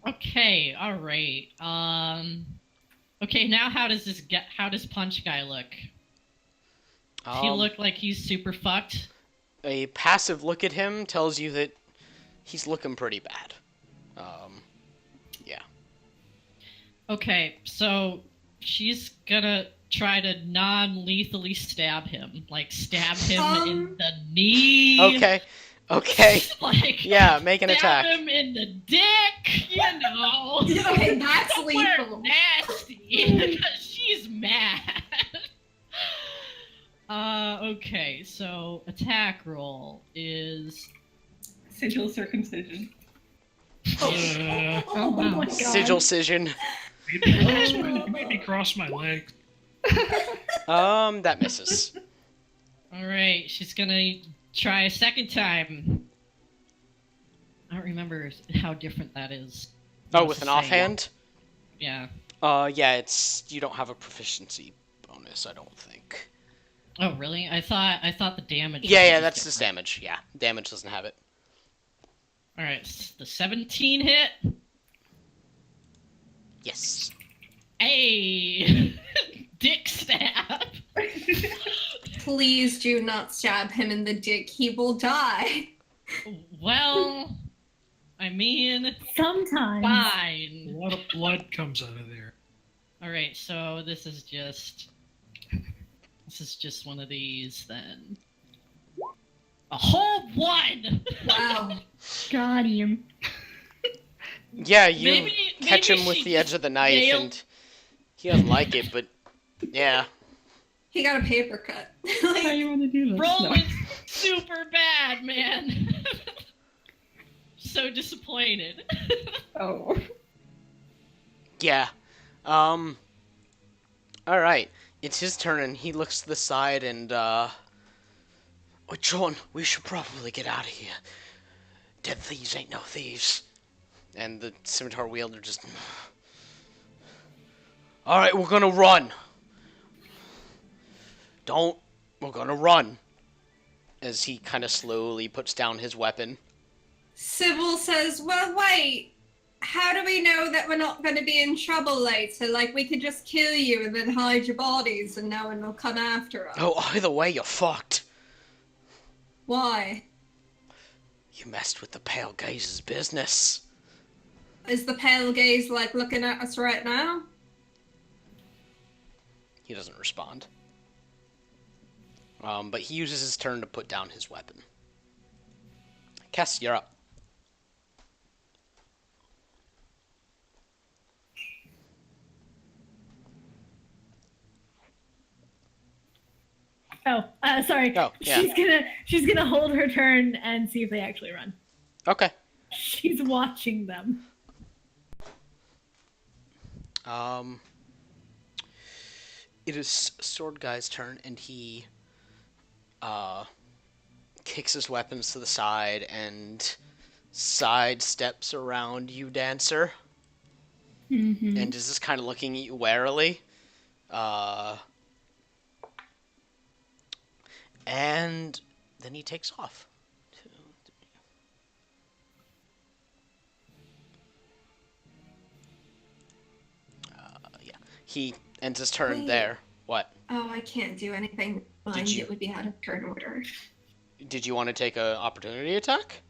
Okay, all right. Okay, now how does Punch Guy look? Does he look like he's super fucked? A passive look at him tells you that he's looking pretty bad. Yeah. Okay, so she's gonna try to non-lethally stab him. Like, stab him in the knee. Okay. Like, yeah, make an stab attack. him in the dick, you know. Okay, that's We're lethal. nasty, because she's mad. Okay, so attack roll is... Sigil circumcision. Oh my god. Sigil scission. Made me cross my legs. That misses. Alright, she's gonna try a second time. I don't remember how different that is. Oh, with an offhand? Yeah. Yeah, you don't have a proficiency bonus, I don't think. Oh, really? I thought the damage... Yeah, that's just damage. Yeah, damage doesn't have it. Alright, the 17 hit. Yes. Hey! Dick stab! Please do not stab him in the dick. He will die. Well, I mean, Sometimes. fine. A lot of blood comes out of there. Alright, so this is just one of these then. A whole 1! Wow. Got him. Yeah, you Maybe catch him with she the edge of the knife, nailed- and he doesn't like it, but yeah. He got a paper cut. How Like, you want to do this? Roll No. is super bad, man. So disappointed. Oh. Yeah. Alright. It's his turn, and he looks to the side, and, Oh, John, we should probably get out of here. Dead thieves ain't no thieves. And the scimitar wielder just... Alright, we're gonna run. We're gonna run. As he kind of slowly puts down his weapon. Sybil says, well, wait. How do we know that we're not going to be in trouble later? Like, we could just kill you and then hide your bodies and no one will come after us. Oh, either way, you're fucked. Why? You messed with the Pale Gaze's business. Is the pale gaze, like, looking at us right now? He doesn't respond. But he uses his turn to put down his weapon. Kess, you're up. Sorry. Oh, yeah. She's gonna hold her turn and see if they actually run. Okay. She's watching them. It is Sword Guy's turn, and he kicks his weapons to the side and sidesteps around you, Dancer, Mm-hmm. and is just kind of looking at you warily. And then he takes off. 2, He ends his turn Wait. there. What? Oh, I can't do anything. Mind you- it would be out of turn order. Did you want to take a opportunity attack?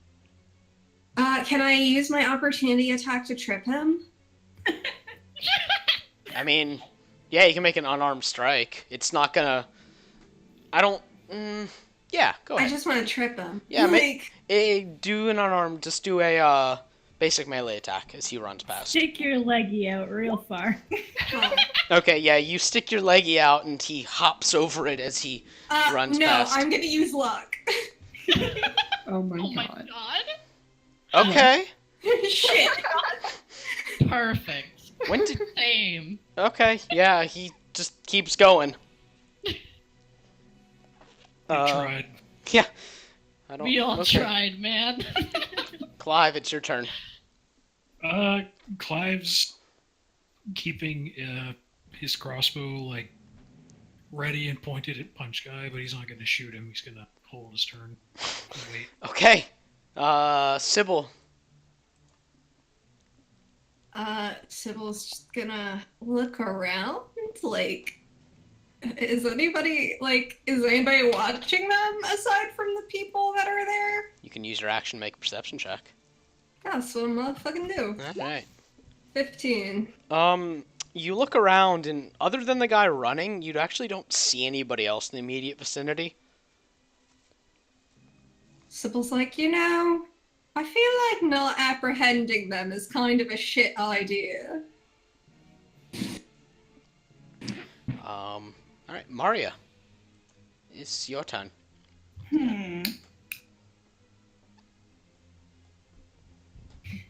Can I use my opportunity attack to trip him? I mean, yeah, you can make an unarmed strike. It's not gonna. I don't. Yeah, go I ahead. just want to trip him. Yeah, like, do an unarmed. Just do a basic melee attack as he runs past. Stick your leggy out real far. oh. Okay, yeah, you stick your leggy out and he hops over it as he runs no, past. I'm gonna use luck. Oh my Oh my god. god. Okay. Shit. Perfect. When did? Same. Okay, yeah, he just keeps going. I tried. Yeah. I don't. We all okay. tried, man. Clive, it's your turn. Clive's keeping his crossbow like ready and pointed at Punch Guy, but he's not going to shoot him. He's going to hold his turn. And wait. Okay. Sybil. Sybil's just gonna look around, like, is anybody watching them aside from the people that are there? You can use your action to make a perception check. That's what I'm gonna fucking do. Alright. 15. You look around, and other than the guy running, you actually don't see anybody else in the immediate vicinity. Sybil's like, I feel like not apprehending them is kind of a shit idea. Alright, Maria. It's your turn.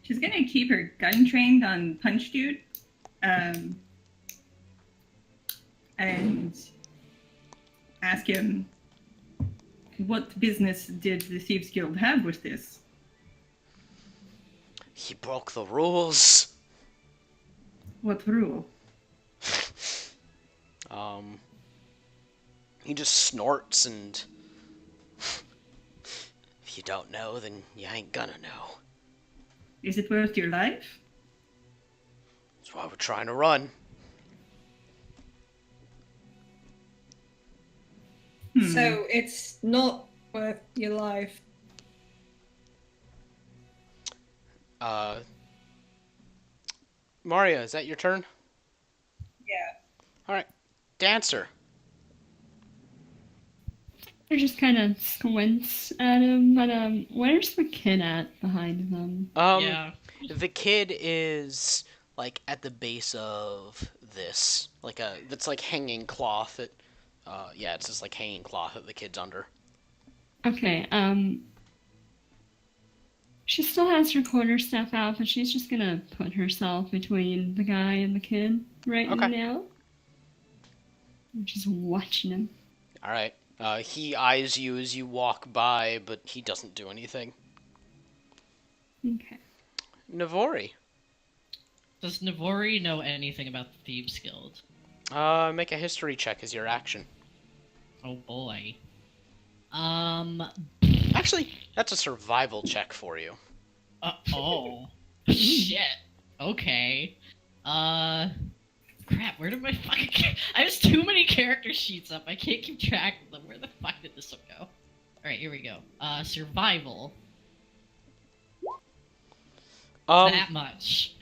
She's gonna keep her gun trained on Punch Dude. And ask him, what business did the Thieves Guild have with this? He broke the rules. What rule? He just snorts and... If you don't know, then you ain't gonna know. Is it worth your life? That's why we're trying to run. So it's not worth your life. Maria, is that your turn? Yeah. Alright. Dancer. I just kind of squints at him, but where's the kid at behind them? Yeah. The kid is like at the base of this, that's like hanging cloth. It's just like hanging cloth that the kid's under. Okay, she still has her quarterstaff out, but she's just gonna put herself between the guy and the kid right Okay. now. I'm just watching him. All right. He eyes you as you walk by, but he doesn't do anything. Okay. Navori. Does Navori know anything about the Thieves Guild? Make a history check as your action. Oh boy. Actually, that's a survival check for you. Oh. Shit. Okay. Crap, where did my fucking... I have too many character sheets up. I can't keep track of them. Where the fuck did this one go? Alright, here we go. Survival. That much.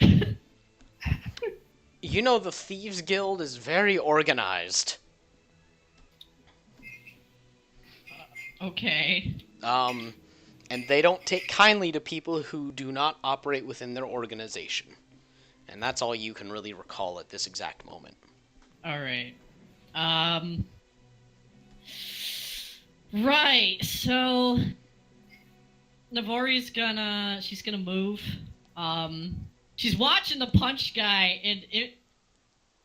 You know the Thieves Guild is very organized. Okay. And they don't take kindly to people who do not operate within their organization. And that's all you can really recall at this exact moment. Alright. Right, so... Navori's she's gonna move. She's watching the punch guy, and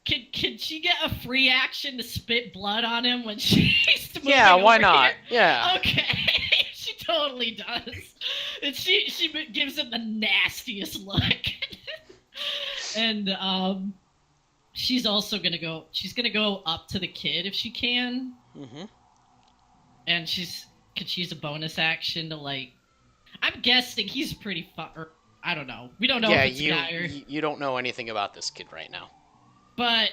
can she get a free action to spit blood on him when she's moving Yeah, why over not? here? Yeah. Okay, she totally does. And she gives him the nastiest look. And she's also gonna go. She's gonna go up to the kid if she can. Mm-hmm. And could she use a bonus action to like? I'm guessing he's pretty or I don't know. We don't know Yeah, if it's a guy or. you don't know anything about this kid right now. But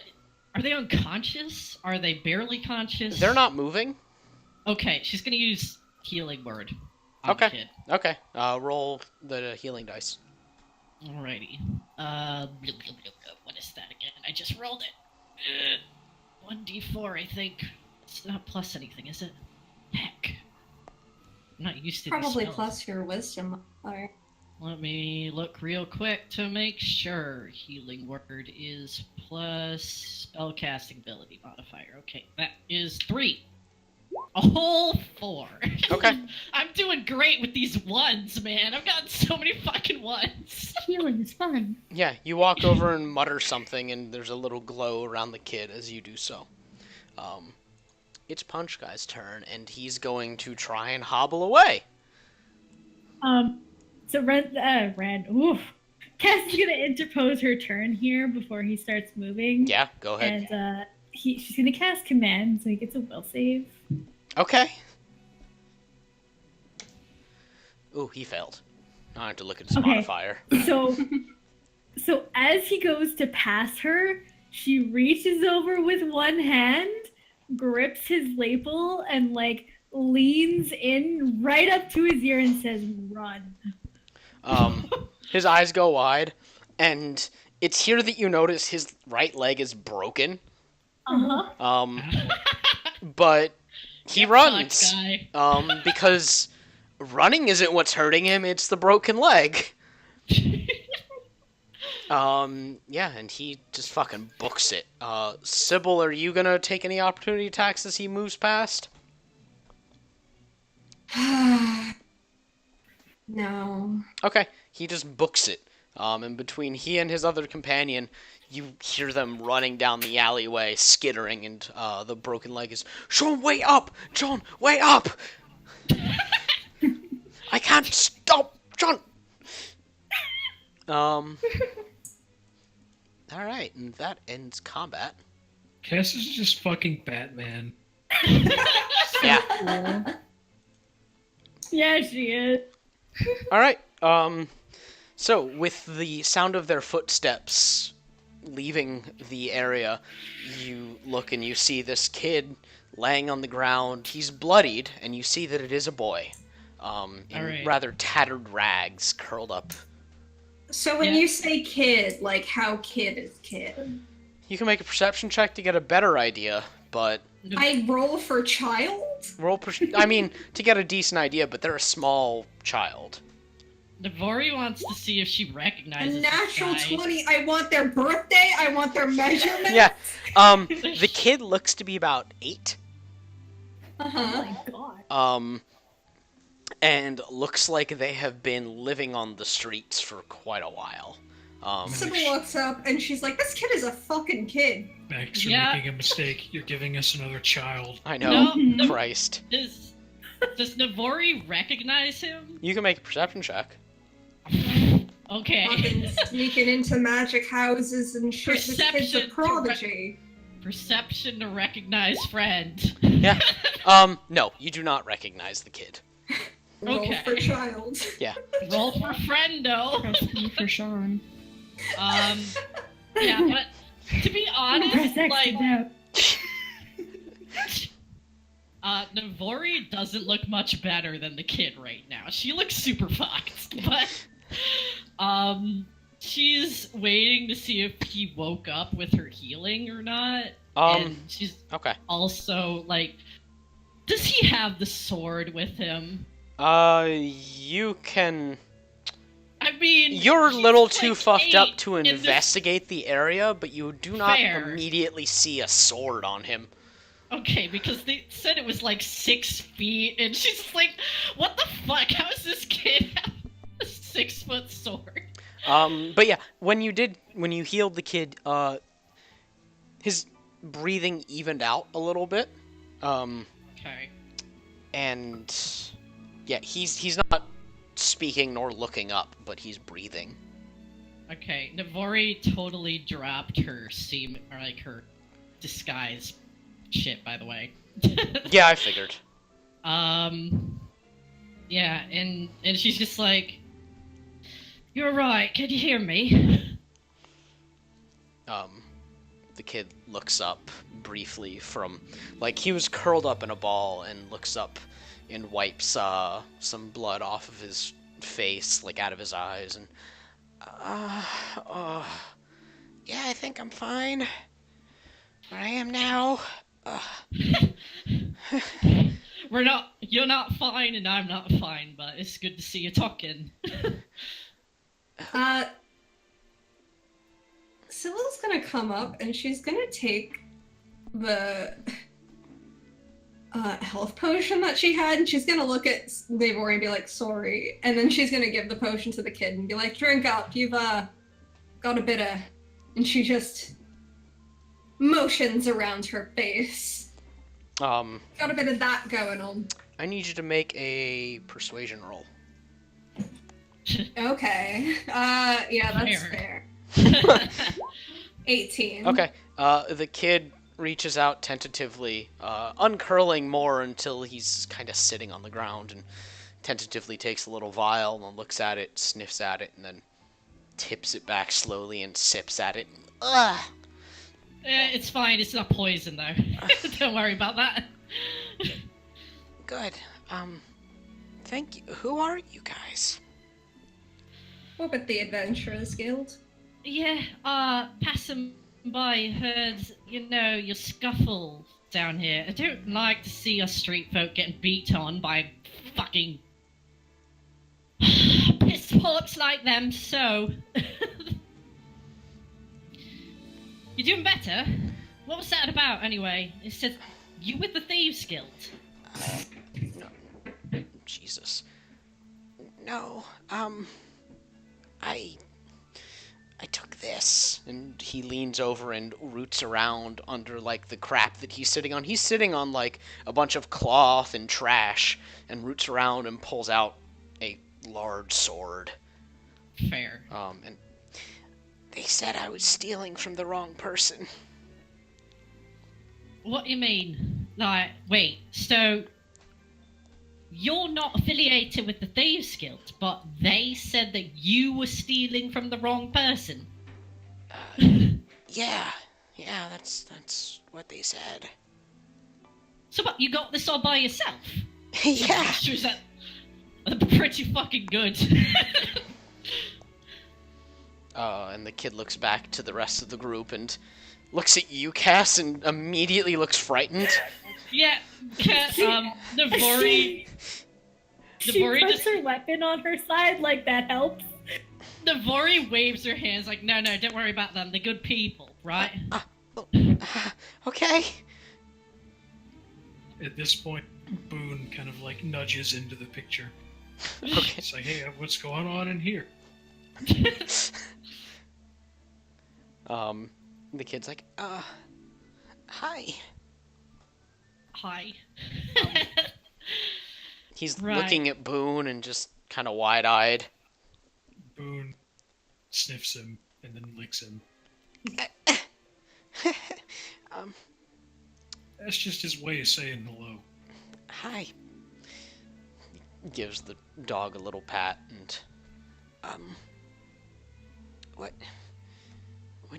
Are they unconscious? Are they barely conscious? They're not moving. Okay, she's gonna use healing word on the Okay. kid. Okay. Roll the healing dice. Alrighty. What is that again? I just rolled it. 1d4, I think. It's not plus anything, is it? Heck. I'm not used to these Probably spells. plus your wisdom. Or... Let me look real quick to make sure. Healing word is plus spellcasting ability modifier. Okay, that is 3. A whole 4. Okay. I'm doing great with these ones, man. I've gotten so many fucking ones. Healing is fun. Yeah, you walk over and mutter something, and there's a little glow around the kid as you do so. It's Punch Guy's turn, and he's going to try and hobble away. So Red, oof. Cass is gonna interpose her turn here before he starts moving. Yeah, go ahead. And she's gonna cast command, so he gets a will save. Okay. Ooh, he failed. I have to look at his Okay. modifier. So as he goes to pass her, she reaches over with one hand, grips his lapel, and like leans in right up to his ear and says, "Run." His eyes go wide, and it's here that you notice his right leg is broken. But he Get runs. fucked, guy. Because running isn't what's hurting him, it's the broken leg. Yeah, and he just fucking books it. Sybil, are you gonna take any opportunity attacks as he moves past? No. Okay, he just books it. And between he and his other companion, you hear them running down the alleyway, skittering, and the broken leg is, Sean, wait up! John, wait up! I can't stop, John! Alright, and that ends combat. Cass is just fucking Batman. Yeah. Yeah, she is. Alright, so with the sound of their footsteps leaving the area, you look and you see this kid laying on the ground. He's bloodied, and you see that it is a boy. In Alright. rather tattered rags, curled up. So when Yeah. you say kid, like how kid is kid? You can make a perception check to get a better idea, but I roll for child? I mean, to get a decent idea, but they're a small child. Navori wants to see if she A recognizes natural this guy. 20. I want their birthday. I want their measurement. Yeah, the kid looks to be about 8. Oh Uh-huh. my god. And looks like they have been living on the streets for quite a while. Sybil looks up and she's like, this kid is a fucking kid. Max, you're Yeah. making a mistake. You're giving us another child. I know, No. Christ. Does Navori recognize him? You can make a perception check. Okay. Fucking sneaking into magic houses and shit. This kid's a Perception to prodigy. Perception to recognize friend. Yeah. No, you do not recognize the kid. Roll Okay. for child. Yeah. Roll for friendo. Press B for Sean. Yeah, but to be Press honest, X like, to doubt. Navori doesn't look much better than the kid right now. She looks super fucked, but she's waiting to see if he woke up with her healing or not. And she's Okay. also like, does he have the sword with him? You can... I mean, You're a he's little like too fucked up 8 to in this- investigate the area, but you do not Fair. immediately see a sword on him. Okay, because they said it was like 6 feet, and she's like, what the fuck? How does this kid have a 6-foot sword? But yeah, when you healed the kid, his breathing evened out a little bit. Okay. And yeah, he's not speaking nor looking up, but he's breathing. Okay, Navori totally dropped her her disguise shit, by the way. Yeah, I figured. Yeah, and she's just like, you're right, can you hear me? the kid looks up briefly from, like, he was curled up in a ball and looks up and wipes some blood off of his face, like out of his eyes, and yeah, I think I'm fine where I am now. You're not fine and I'm not fine, but it's good to see you talking. Sybil's gonna come up and she's gonna take the health potion that she had, and she's gonna look at Leivor and be like, sorry, and then she's gonna give the potion to the kid and be like, drink up, you've got a bit of, and she just motions around her face. Got a bit of that going on. I need you to make a persuasion roll. Okay. Yeah, that's fair. 18. Okay. The kid reaches out tentatively, uncurling more until he's kind of sitting on the ground, and tentatively takes a little vial and looks at it, sniffs at it, and then tips it back slowly and sips at it. Ugh. It's fine. It's not poison, though. Don't worry about that. Good. Thank you. Who are you guys? What about the Adventurers Guild? Yeah, passing by, heard, your scuffle down here. I don't like to see us street folk getting beat on by fucking piss pots like them, so... You're doing better? What was that about, anyway? It said, you with the Thieves Guild? No. Jesus. No, I took this. And he leans over and roots around under, like, the crap that he's sitting on. He's sitting on, like, a bunch of cloth and trash, and roots around and pulls out a large sword. Fair. And they said I was stealing from the wrong person. What do you mean? Like, wait, so... You're not affiliated with the Thieves Guild, but they said that you were stealing from the wrong person. Yeah, that's what they said. So what, you got this all by yourself? Yeah. Was that pretty fucking good. And the kid looks back to the rest of the group and looks at you, Cass, and immediately looks frightened. Yeah, Navori... She puts her weapon on her side, like that helps. Navori waves her hands like, no, don't worry about them. They're good people, right? Okay. At this point, Boone kind of like nudges into the picture. Okay. It's like, hey, what's going on in here? The kid's like, hi. Hi. He's Right. looking at Boone and just kind of wide-eyed. Boone sniffs him and then licks him. That's just his way of saying hello. Hi. He gives the dog a little pat and, what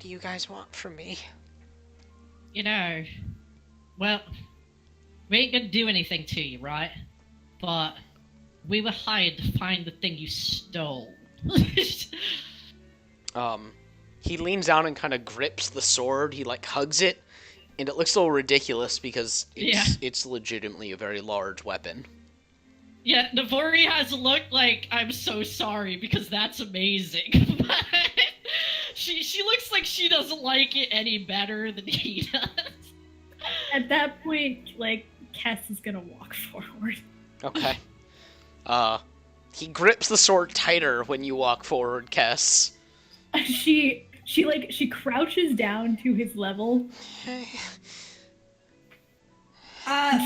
do you guys want from me? Well, we ain't gonna do anything to you, right? But we were hired to find the thing you stole. He leans down and kind of grips the sword. He, like, hugs it, and it looks a little ridiculous because it's legitimately a very large weapon. Yeah, Navori has a look like, I'm so sorry, because that's amazing. But she looks like she doesn't like it any better than he does. At that point, like, Cass is gonna walk forward. Okay. He grips the sword tighter when you walk forward, Kess. She crouches down to his level.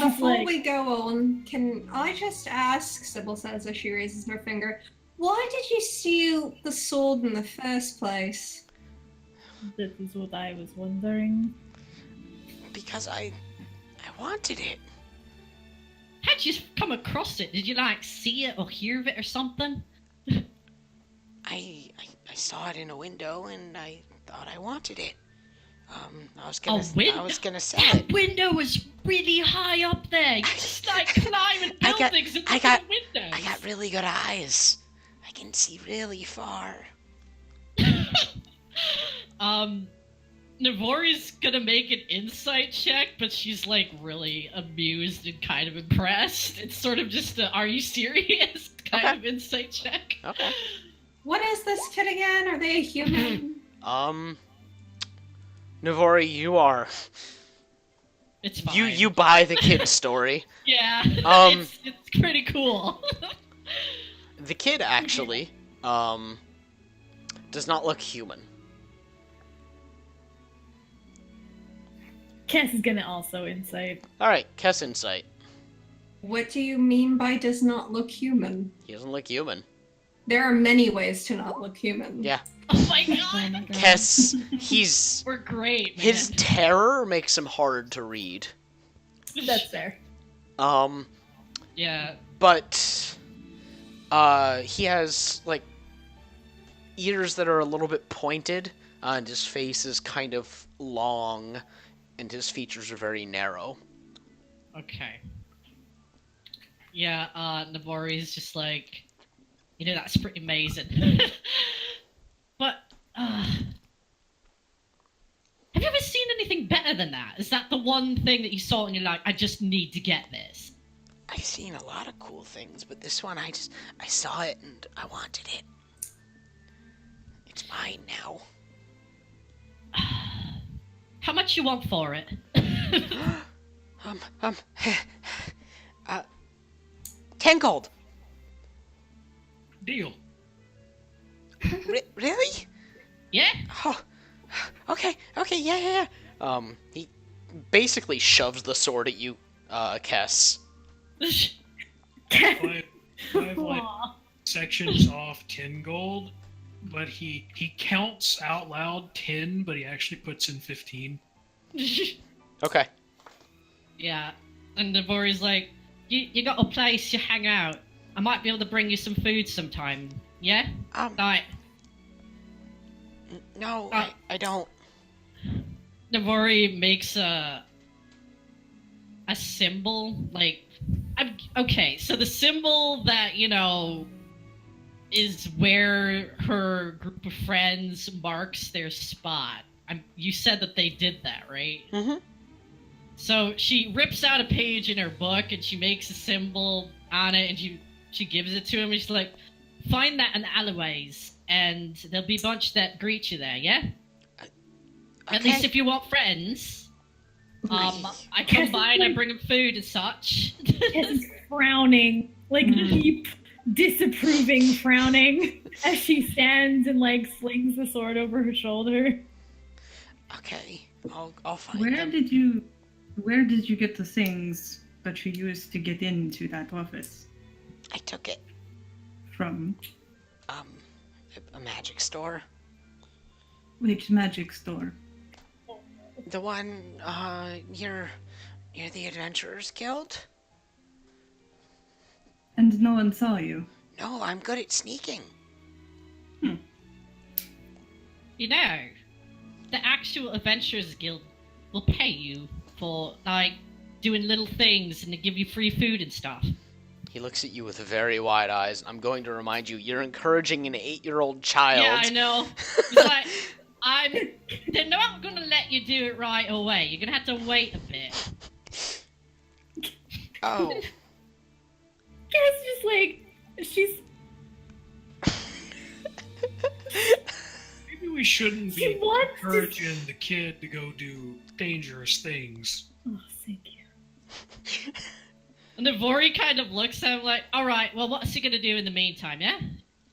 Before we go on, can I just ask, Sybil says as she raises her finger, why did you steal the sword in the first place? This is what I was wondering. Because I wanted it. How'd you come across it? Did you, see it or hear of it or something? I saw it in a window and I thought I wanted it. I was gonna sell That it. window was really high up there. You just like climbing buildings and looking at windows. I got really good eyes. I can see really far. Navori's gonna make an insight check, but she's like really amused and kind of impressed. It's sort of just a "Are you serious?" kind of insight check. Okay. What is this kid again? Are they a human? Navori, you are. It's fine. You buy the kid's story. Yeah. It's pretty cool. The kid actually, does not look human. Cass is gonna also insight. Alright, Kess insight. What do you mean by does not look human? He doesn't look human. There are many ways to not look human. Yeah. Oh my Oh god. my god. Kess, he's... We're great, man. His terror makes him hard to read. That's fair. Yeah. But, he has, like, ears that are a little bit pointed, and his face is kind of long, and his features are very narrow. Okay. Yeah, Navori's just like, you know, that's pretty amazing. But, have you ever seen anything better than that? Is that the one thing that you saw and you're like, I just need to get this? I've seen a lot of cool things, but this one I saw it and I wanted it. It's mine now. How much you want for it? 10 gold. Deal. Really? Yeah? Oh, okay, yeah. He basically shoves the sword at you, Kess. Five like Aw. sections off 10 gold, but he counts out loud 10, but he actually puts in 15. Okay. Yeah. And Navori's like, you got a place to hang out. I might be able to bring you some food sometime. Yeah? Like, No, I don't. Navori makes a symbol, like, okay, so the symbol that, you know, is where her group of friends marks their spot. You said that they did that, right? Mm-hmm. So she rips out a page in her book and she makes a symbol on it and she gives it to him and she's like, find that in the alleyways and there'll be a bunch that greet you there, yeah? Okay. At least if you want friends. I come by and I bring them food and such. Cass is frowning, like deep, disapproving frowning, as she stands and like slings the sword over her shoulder. Okay, I'll find Where them. did you get the things that you used to get into that office? I took it. From A magic store. which magic store? The one, near the Adventurers Guild? And no one saw you. No, I'm good at sneaking. You know, the actual Adventurers Guild will pay you for, like, doing little things and to give you free food and stuff. He looks at you with very wide eyes. I'm going to remind you, you're encouraging an 8-year-old child. Yeah, I know. He's like, they're not going to let you do it right away. You're going to have to wait a bit. Oh. Cass just like, she's Maybe we shouldn't She be wants to- encouraging the kid to go do dangerous things. oh, thank you. And Navori kind of looks at him like, alright, well, what's he going to do in the meantime, yeah?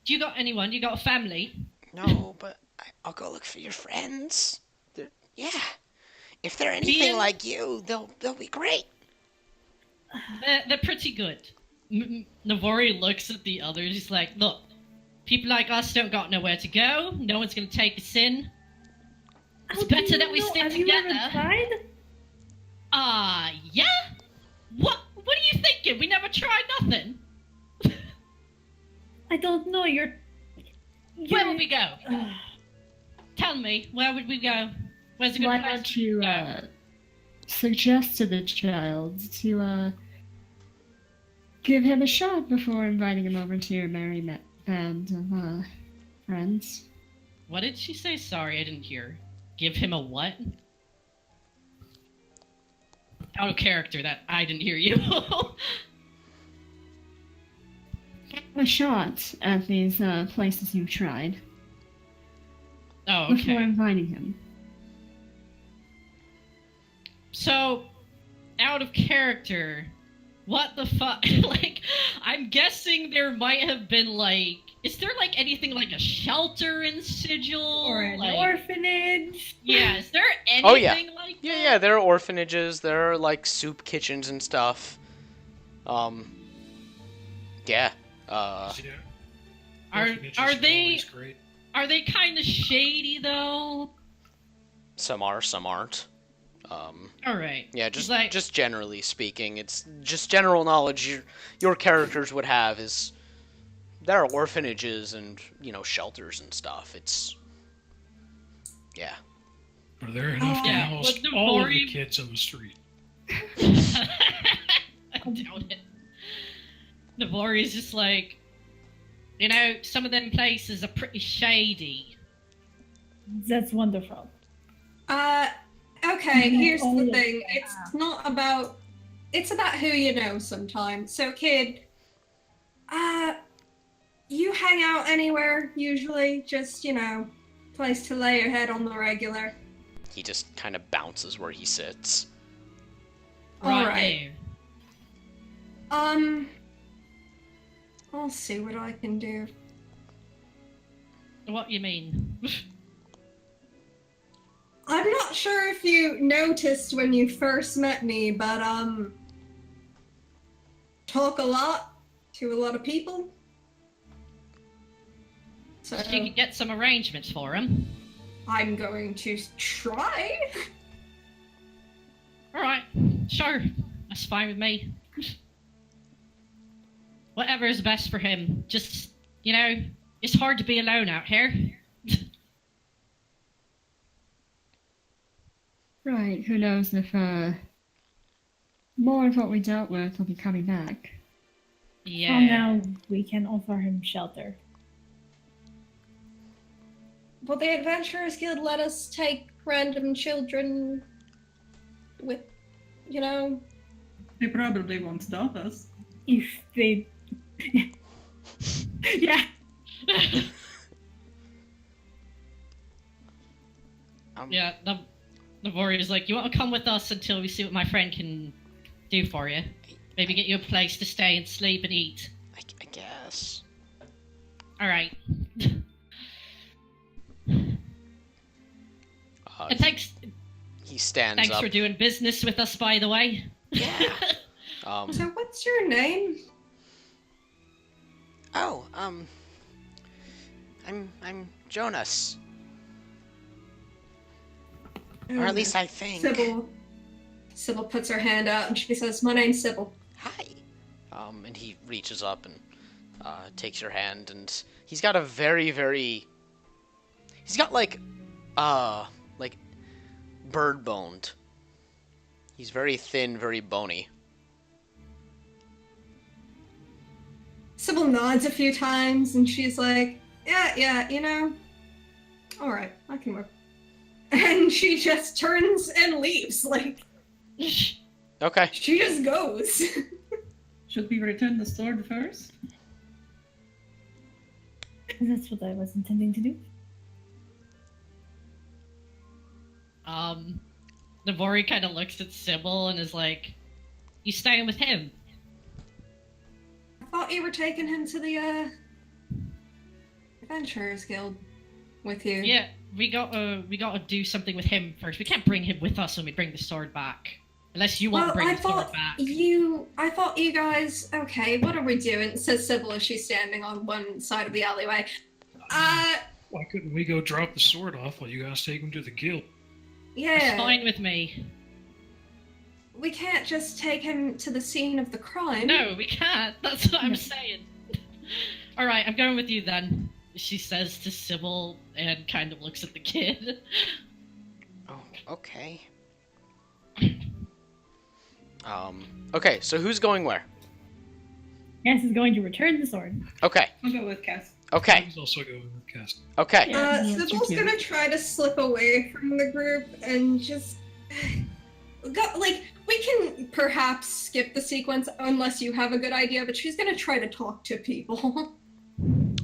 Do you got anyone? You got a family? No, but I'll go look for your friends. Yeah. If they're anything like you, they'll be great. They're pretty good. Navori looks at the others. He's like, look, people like us don't got nowhere to go. No one's going to take us in. It's better that we stick Have together. you ever tried? Yeah? What are you thinking? We never tried nothing. I don't know. Where would we go? Tell me, where would we go? Where's a good why place don't to you go? suggest to the child to give him a shot before inviting him over to your merry band of friends? What did she say? Sorry, I didn't hear. Give him a what? Out of character, that I didn't hear you. A shot at these places you've tried Oh, before okay. inviting him. So, out of character, what the fuck? Like, I'm guessing there might have been, like... Is there, like, anything like a shelter in Sigil? Or an like, orphanage. Yeah, is there anything Oh, yeah. like that? Yeah, there are orphanages, there are like soup kitchens and stuff. Yeah. Yeah. Are, Orphanages are they... always great. Are they kind of shady, though? Some are, some aren't. Alright. Yeah, It's just like, just generally speaking, it's just general knowledge your characters would have is there are orphanages and, shelters and stuff. It's yeah. Are there enough to Yeah, house with the all of the boring- kids on the street? I doubt it. Navori's just like, some of them places are pretty shady. That's wonderful. Okay, here's Oh, the yeah. thing. It's about who you know sometimes. So, kid, you hang out anywhere usually? Just, place to lay your head on the regular. He just kind of bounces where he sits. Right Alright. I'll see what I can do. there. What you mean? I'm not sure if you noticed when you first met me, but, talk a lot to a lot of people. So, She could get some arrangements for him. I'm going to try. Alright, sure. That's fine with me. Whatever is best for him. Just, it's hard to be alone out here. Right, who knows if more of what we dealt with will be coming back. Yeah. Well, now we can offer him shelter. Will the Adventurers Guild let us take random children with, They probably won't stop us. If they. Yeah. Yeah, Navori's like, you want to come with us until we see what my friend can do for you? Maybe get you a place to stay and sleep and eat. I guess. Alright. Uh, And thanks he stands thanks up. for doing business with us, by the way. Yeah. So what's your name? Oh, I'm Jonas. Or at least I think. Sybil puts her hand out and she says, "My name's Sybil." Hi. And he reaches up and takes your hand, and he's got a very, very. He's got like bird boned. He's very thin, very bony. Sybil nods a few times and she's like, yeah, alright, I can work. And she just turns and leaves, Okay. she just goes. Should we return the sword first? That's what I was intending to do. Navori kind of looks at Sybil and is like, you staying with him? I thought you were taking him to the, Adventurers Guild with you. Yeah, we gotta do something with him first. We can't bring him with us when we bring the sword back. Unless you want to bring I the sword thought back. I thought you guys, okay, what are we doing? Says Sybil as she's standing on one side of the alleyway. Why couldn't we go drop the sword off while you guys take him to the guild? It's Yeah, fine with me. we can't just take him to the scene of the crime. No, we can't. That's what I'm saying. Alright, I'm going with you then. She says to Sybil and kind of looks at the kid. Okay. Okay, so who's going where? Cass is going to return the sword. Okay, I'll go with Cass. okay, He's also going with Cast. okay. Yeah. Sybil's too gonna try to slip away from the group and just go, like, we can perhaps skip the sequence unless you have a good idea, but she's gonna try to talk to people.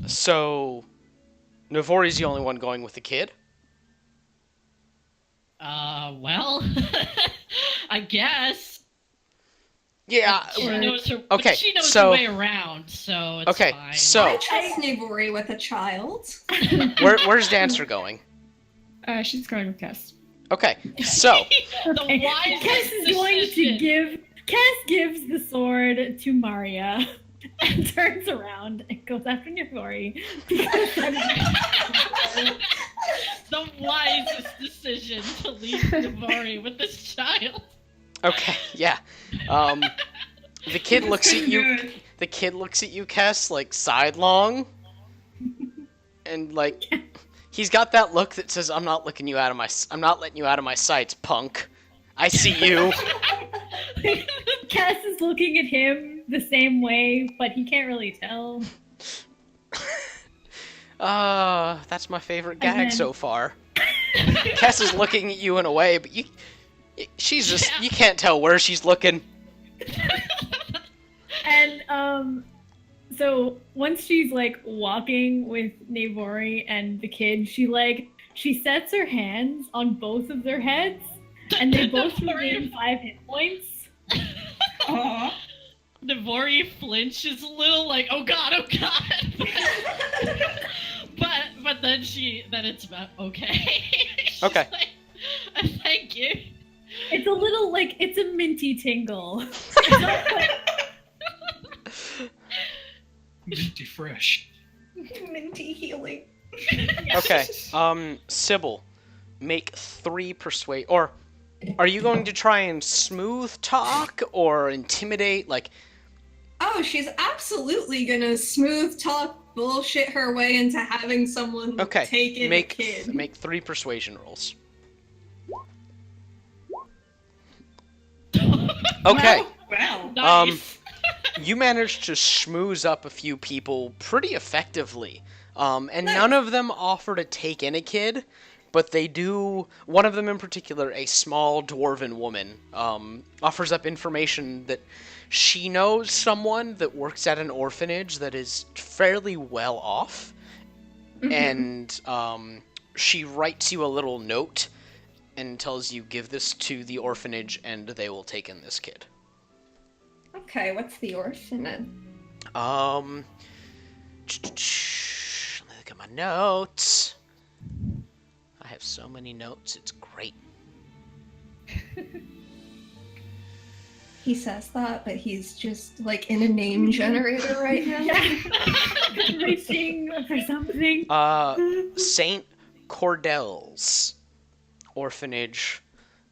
So, Navori's the only one going with the kid? Well, I guess. Yeah. She knows her. Okay, But she knows so- her way around, so it's Okay, fine. so- I trust Navori with a child. Where's Dancer going? She's going with Cass. Okay, so, the Okay. wisest Cass is going to decision. give. Cass gives the sword to Maria and turns around and goes after Navori. because that the wisest decision to leave Navari with this child. okay, yeah. The kid It's looks at gonna you. do it. The kid looks at you, Cass, like sidelong, and like he's got that look that says, I'm not letting you out of my sights, punk. I see you." is- Cass is looking at him the same way, but he can't really tell. That's my favorite gag then- so far. Cass is looking at you in a way, but she's just, Yeah. you can't tell where she's looking. And so once she's like walking with Navori and the kid, she sets her hands on both of their heads, and they both regain 5 hit points. Aw. Navari flinches a little, like, oh god, but then it's about okay. She's Okay. like, thank you. It's a little like it's a minty tingle. It's not quite- Minty fresh. Minty healing. Okay, Sybil, make 3 persuade, or are you going to try and smooth talk or intimidate? Like, Oh, she's absolutely gonna smooth talk bullshit her way into having someone okay, take in a kid. make 3 persuasion rolls. Okay. Wow. Nice. You managed to schmooze up a few people pretty effectively. And Nice. none of them offer to take in a kid, but they do. One of them in particular, a small dwarven woman, offers up information that she knows someone that works at an orphanage that is fairly well off. And she writes you a little note and tells you, give this to the orphanage and they will take in this kid. Okay, what's the orphanage? Let me look at my notes. I have so many notes, it's great. He says that, but he's just like in a name generator right now. Yeah. Reaching for something. Saint Cordell's orphanage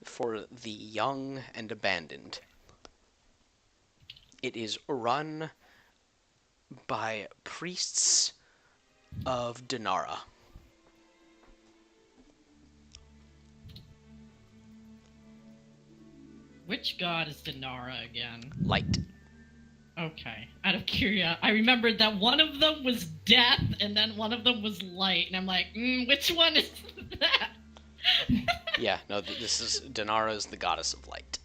for the young and abandoned. It is run by priests of Dinara. Which god is Dinara again? Light. Okay. Out of curiosity, I remembered that one of them was death and then one of them was light, and I'm like, which one is that? Yeah, no, this is Dinara is the goddess of light.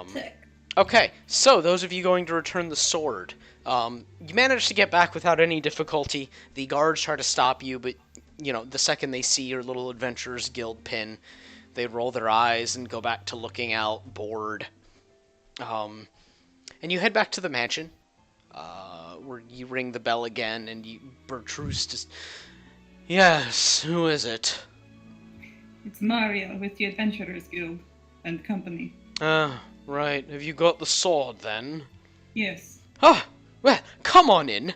Sick. Okay, so those of you going to return the sword, you managed to get back without any difficulty. The guards try to stop you, but you know, the second they see your little Adventurers Guild pin, they roll their eyes and go back to looking out, bored. And you head back to the mansion, where you ring the bell again, and Bertruce just, yes, who is it? It's Mario with the Adventurers Guild and Company. Right. Have you got the sword then? Yes. Ah, well, come on in.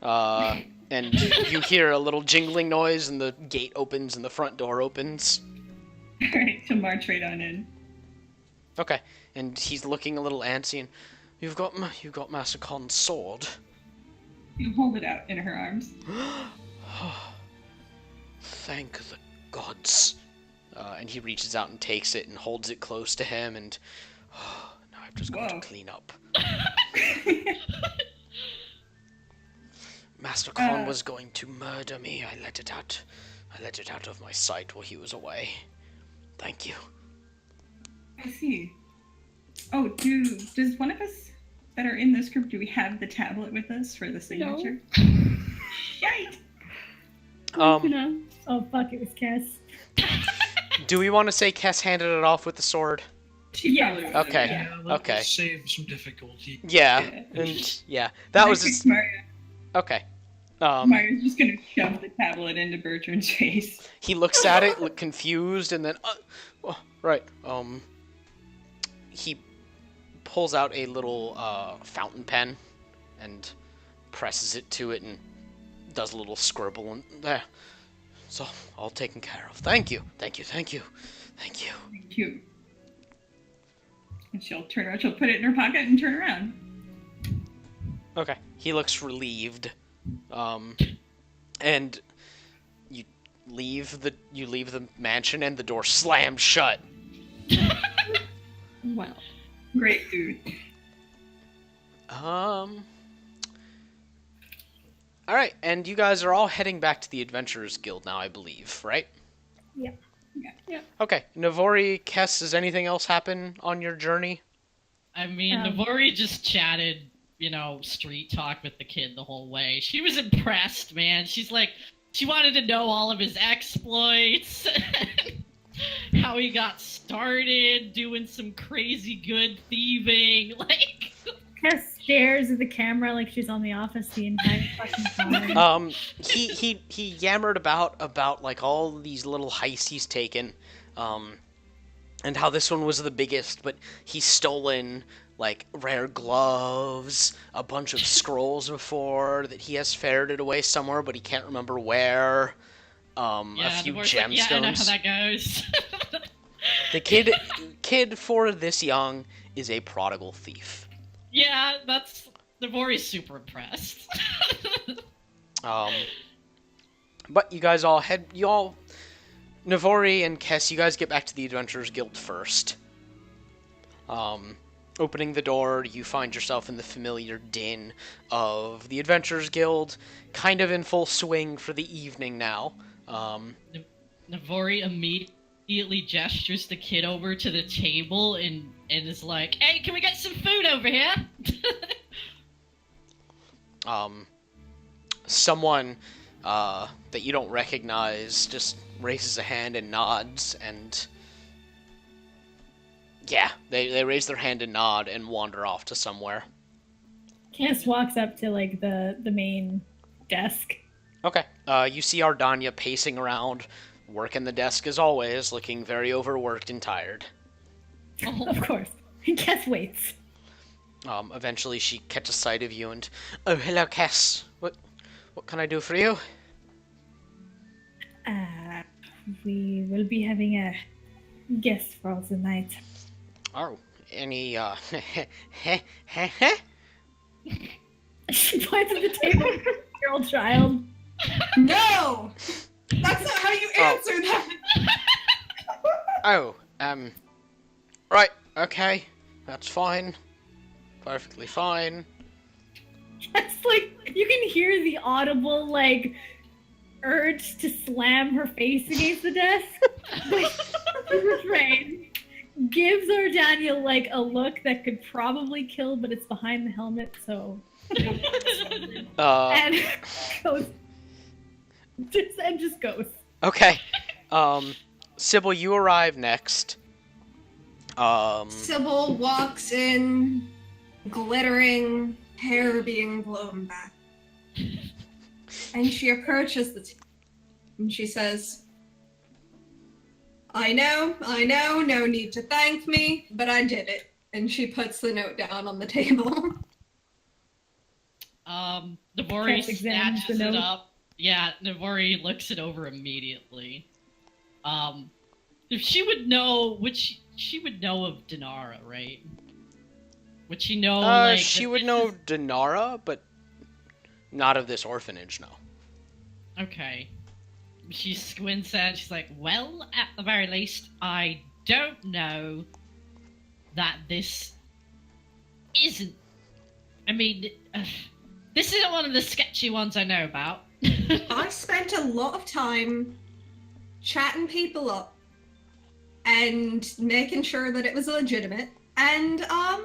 And you hear a little jingling noise, and the gate opens, and the front door opens. Alright, to march right on in. Okay, and he's looking a little antsy, and you've got Master Khan's sword. You hold it out in her arms. thank the gods. And he reaches out and takes it and holds it close to him, and now I've just got Whoa. to clean up. Master Khan was going to murder me. I let it out. I let it out of my sight while he was away. Thank you. I see. Oh, does one of us that are in this group, do we have the tablet with us for the signature? Shite! You know. Oh fuck! It was Cass. Do we want to say Kess handed it off with the sword? She Yeah. probably would. Okay. Yeah, let's Okay. save some difficulty. Yeah. Yeah. And that was Next his... Mario. Okay. Mario's just gonna shove the tablet into Bertrand's face. He looks at it, look confused, and then, right. He pulls out a little fountain pen and presses it to it and does a little scribble, and there. It's all taken care of. Thank you. Thank you. Thank you. Thank you. Thank you. And she'll turn around. She'll put it in her pocket and turn around. Okay. He looks relieved. And you leave the mansion and the door slams shut. Wow. Great dude. Alright, and you guys are all heading back to the Adventurers Guild now, I believe, right? Yep. Yeah. Okay. Navori, Kess, does anything else happen on your journey? I mean, Navori just chatted, street talk with the kid the whole way. She was impressed, man. She's like, she wanted to know all of his exploits, how he got started, doing some crazy good thieving, like... Cass stares at the camera like she's on The Office the entire fucking time. He yammered about like all these little heists he's taken, and how this one was the biggest, but he's stolen like rare gloves, a bunch of scrolls before that he has ferreted away somewhere, but he can't remember where. A few Navori's gemstones. like, yeah, I know how that goes. The kid for this young is a prodigal thief. Yeah, Navori's super impressed. But you guys Navori and Kess, you guys get back to the Adventurers Guild first. Opening the door, you find yourself in the familiar din of the Adventurers Guild, kind of in full swing for the evening now. Navori immediately gestures the kid over to the table and is like, "Hey, can we get some food over here?" Someone that you don't recognize just raises a hand and nods, and yeah, they raise their hand and nod and wander off to somewhere. Cass walks up to like the main desk. Okay. You see Ardania pacing around, working the desk as always, looking very overworked and tired. Of course. Cass waits. Eventually she catches sight of you and, "Oh, hello, Cass. What can I do for you?" We will be having a guest for the night. Oh, any, She points at the table, girl child. No! That's not how you answer that! Oh, right, okay. That's fine. Perfectly fine. It's like, you can hear the audible, like, urge to slam her face against the desk. But she refrains. Gives Ardania, like, a look that could probably kill, but it's behind the helmet, so... and goes... just goes. Okay. Sybil, you arrive next. Sybil walks in, glittering, hair being blown back. And she approaches the table. And she says, I know, no need to thank me, but I did it. And she puts the note down on the table. Navori Cass examines the snatches it note. up. Yeah, Navori looks it over immediately. If she would know, she would know of Dinara, right? Would she know, she would know Dinara, but not of this orphanage, no. Okay. She squints at. She's like, "Well, at the very least, I don't know that this isn't. I mean, this isn't one of the sketchy ones I know about." I spent a lot of time chatting people up and making sure that it was legitimate. And Well,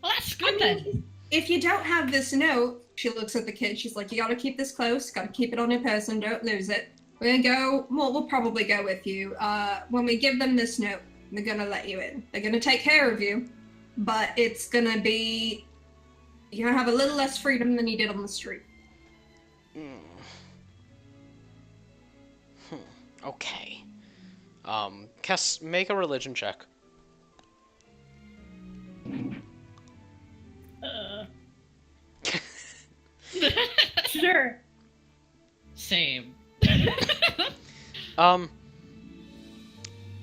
that's good then. if you don't have this note, she looks at the kid. She's like, "You gotta keep this close. Gotta keep it on your person. Don't lose it. We're gonna go. Well, we'll probably go with you. When we give them this note, they're gonna let you in. They're gonna take care of you, but it's gonna be you're gonna have a little less freedom than you did on the street." Okay. Kess, make a religion check. Sure. Same.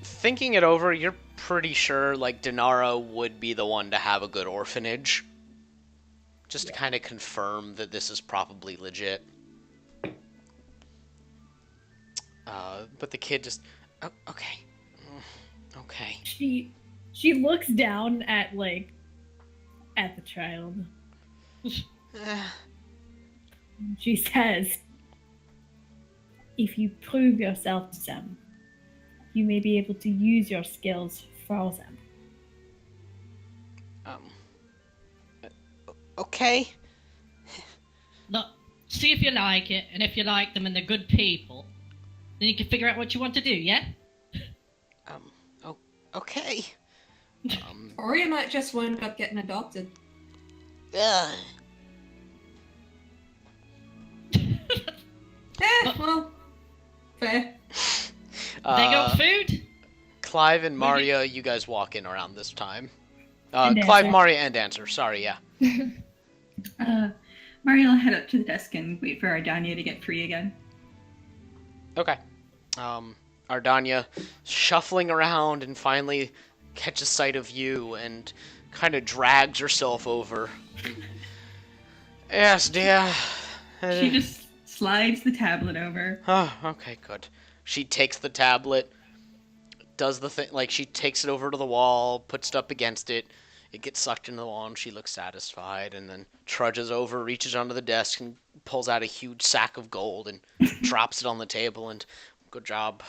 Thinking it over, you're pretty sure, like, Denaro would be the one to have a good orphanage. Just to kind of confirm that this is probably legit. But the kid just... Oh, okay. Okay. She looks down at the child. She says, "If you prove yourself to them, you may be able to use your skills for them." Okay. Look, see if you like it, and if you like them and they're good people, then you can figure out what you want to do, yeah? Okay. Or you might just wind up getting adopted. Well, fair. They got food? Clive and Maria, you guys walk in around this time. And Clive, Dancer. Maria, and Dancer. Sorry, yeah. Mario will head up to the desk and wait for Ardania to get free again. Okay. Ardania shuffling around and finally catches sight of you and kind of drags herself over. Yes, dear. She just slides the tablet over. Oh, okay, good. She takes the tablet, does the thing, like, she takes it over to the wall, puts it up against it, it gets sucked into the wall, and she looks satisfied, and then trudges over, reaches under the desk, and pulls out a huge sack of gold, and drops it on the table, and good job.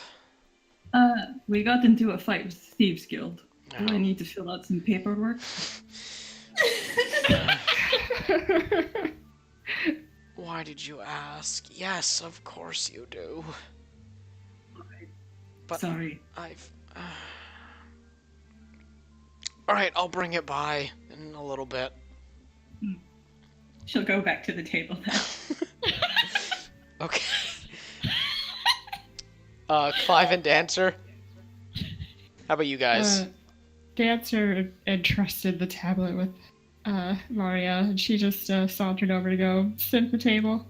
We got into a fight with the Thieves Guild. Do Oh. I need to fill out some paperwork? Why did you ask? Yes, of course you do. But Sorry. I've... Alright, I'll bring it by in a little bit. She'll go back to the table then. Okay. Clive and Dancer? How about you guys? Dancer entrusted the tablet with Maria, and she just sauntered over to go sit at the table.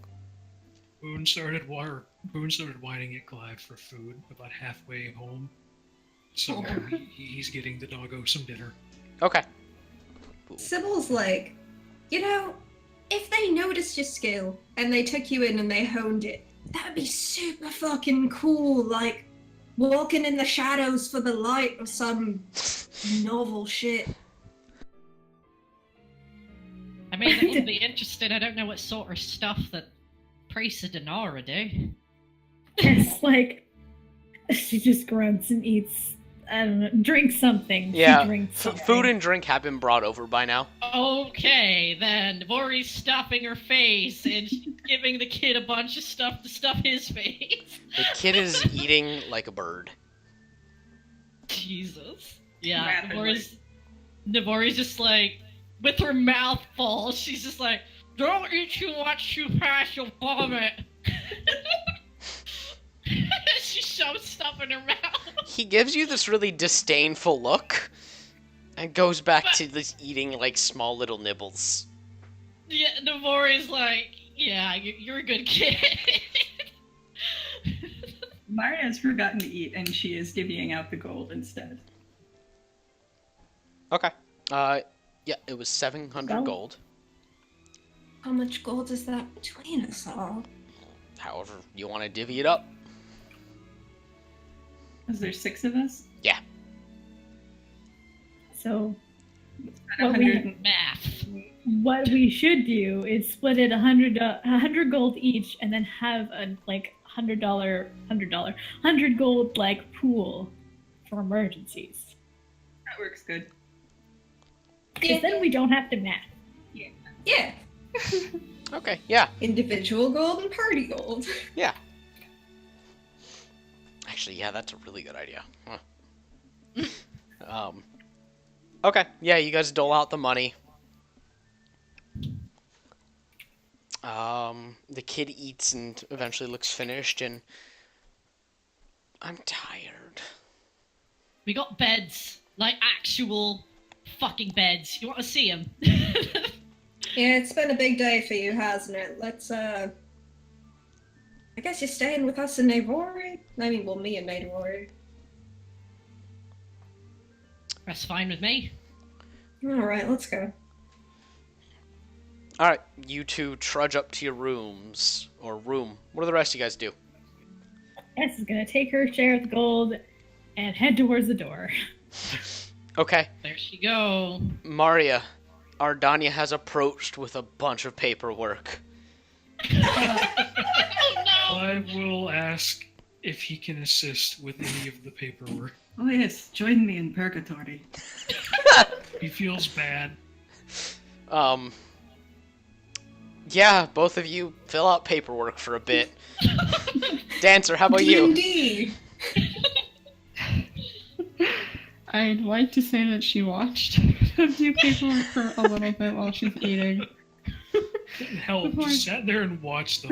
Boone started whining at Clive for food about halfway home. So he's getting the doggo some dinner. Okay. Sybil's like, if they noticed your skill and they took you in and they honed it, that would be super fucking cool. Like, walking in the shadows for the light or some novel shit. I mean, it would be interesting. I don't know what sort of stuff that priests of Denara do. It's she just grunts and eats, I don't know, drinks something. Yeah, She drinks something. food and drink have been brought over by now. Okay, then. Vori's stuffing her face and giving the kid a bunch of stuff to stuff his face. The kid is eating like a bird. Jesus. Yeah, Rapidly. Navori's just like, with her mouth full, she's just like, "Don't eat too much too fast, you'll vomit." She shoves stuff in her mouth. He gives you this really disdainful look and goes back to this eating like small little nibbles. Yeah, Navori's like, "Yeah, you're a good kid." Maria has forgotten to eat, and she is divvying out the gold instead. Okay. Yeah, it was 700 Gold. gold. How much gold is that between us all? However, you want to divvy it up. Is there 6 of us? Yeah. So What what we, Math. what we should do is split it 100 gold each, and then have a like $100 gold like pool for emergencies. That works good. Because then we don't have to math. Yeah. Okay, yeah. Individual gold and party gold. Yeah. Actually, yeah, that's a really good idea. Huh. Okay, yeah, you guys dole out the money. The kid eats and eventually looks finished, and I'm tired. We got beds, like actual fucking beds. You want to see them? Yeah, it's been a big day for you, hasn't it? Let's, I guess you're staying with us in Navori? I mean, well, me and Navori. That's fine with me. Alright, let's go. Alright, you two trudge up to your rooms. Or room. What do the rest of you guys do? Tess is gonna take her share of the gold and head towards the door. Okay, There she go. Maria. Ardania has approached with a bunch of paperwork. I will ask if he can assist with any of the paperwork. Oh yes, join me in purgatory. He feels bad. Yeah, both of you fill out paperwork for a bit. Dancer, how about you? D&D! I'd like to say that she watched them do paperwork for a little bit while she's eating. Didn't help. Just sat there and watched them.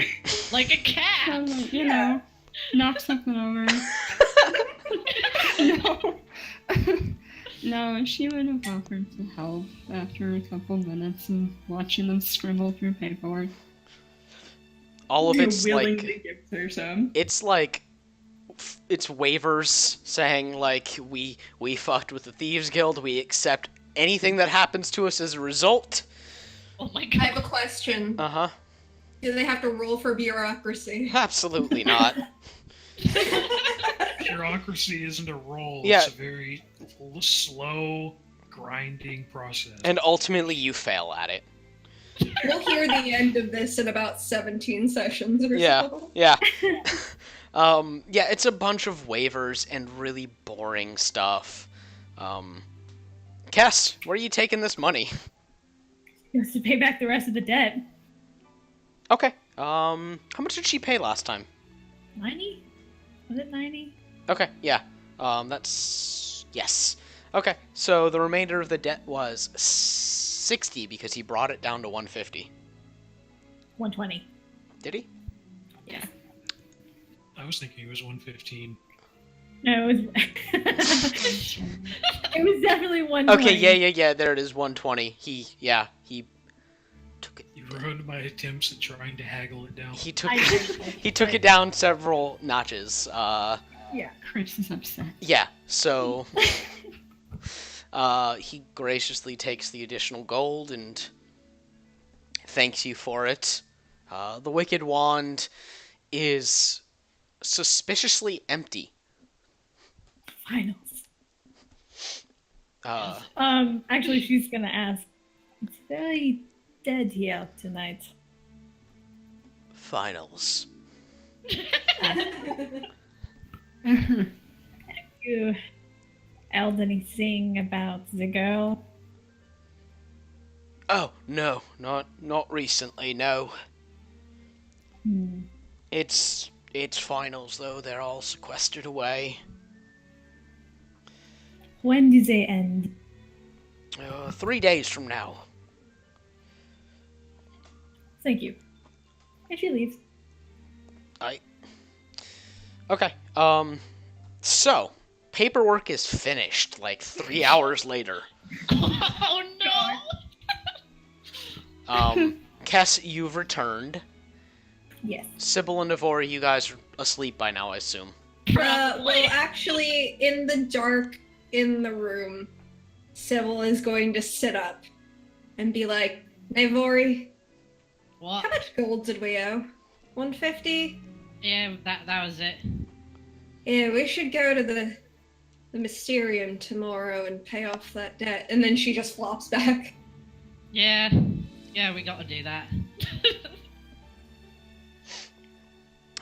Like a cat. So, like, you know, knock something over. No. No, she would have offered to help after a couple minutes of watching them scribble through paperwork. All of You it's willingly like... give her some. It's like... It's waivers saying, like, we fucked with the Thieves Guild, we accept anything that happens to us as a result. Oh my I have god. a question. Uh-huh. Do they have to roll for bureaucracy? Absolutely not. Bureaucracy isn't a roll. Yeah. It's a very slow, grinding process. And ultimately you fail at it. We'll hear the end of this in about 17 sessions or Yeah. so. Yeah. Yeah, it's a bunch of waivers and really boring stuff. Cass, where are you taking this money? He has to pay back the rest of the debt. Okay. How much did she pay last time? 90? Was it 90? Okay, yeah. That's... Yes. Okay, so the remainder of the debt was 60 because he brought it down to 150. 120. Did he? Yeah. I was thinking it was 115. No, it was. It was definitely 120. Okay, yeah, there it is, 120. He took it. You ruined my attempts at trying to haggle it down. He took it down several notches. Yeah. Chris is upset. Yeah, so he graciously takes the additional gold and thanks you for it. The Wicked Wand is suspiciously empty. Finals. Uh, Actually, she's gonna ask. It's very dead here tonight. finals. You held anything about the girl? Oh, no, not recently, no. Hmm. It's finals though, they're all sequestered away. When do they end? 3 days from now. Thank you. And she leaves. Okay, so, paperwork is finished, like 3 hours later. Oh no! Kess, you've returned. Yes. Sybil and Navori, you guys are asleep by now, I assume. Well, actually, in the dark, in the room, Sybil is going to sit up and be like, Navori, What? how much gold did we owe? 150? Yeah, that was it. Yeah, we should go to the Mysterium tomorrow and pay off that debt. And then she just flops back. Yeah, we gotta do that.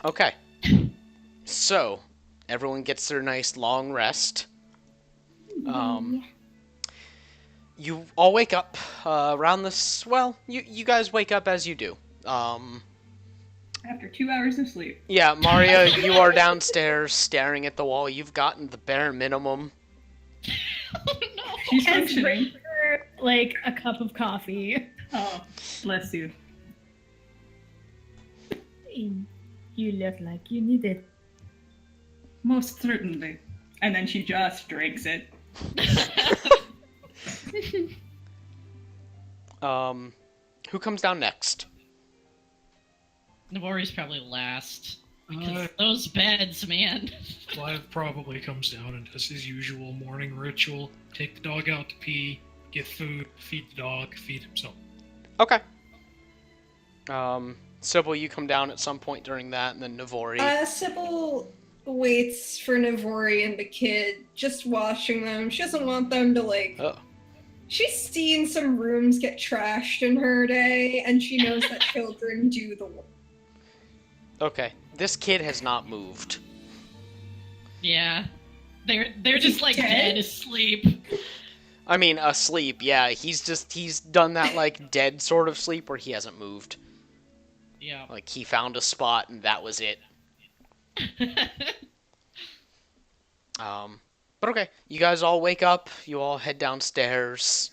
Okay. So, everyone gets their nice long rest. You all wake up around this. Well, you guys wake up as you do. After 2 hours of sleep. Yeah, Maria, you are downstairs staring at the wall. You've gotten the bare minimum. Oh no! She's And functioning. bring her, like, a cup of coffee. Oh, bless you. You look like you need it. Most certainly. And then she just drinks it. Who comes down next? Navori's probably last. Because Uh, those beds, man. Clive probably comes down and does his usual morning ritual. Take the dog out to pee, get food, feed the dog, feed himself. Okay. Sybil, you come down at some point during that, and then Navori. Sybil waits for Navori and the kid, just watching them. She doesn't want them to, like... Oh. She's seen some rooms get trashed in her day, and she knows that children do the work. Okay. This kid has not moved. Yeah. They're just like dead? dead asleep. I mean, asleep, yeah. He's done that, like, dead sort of sleep where he hasn't moved. Yeah. Like, he found a spot, and that was it. But okay. You guys all wake up. You all head downstairs.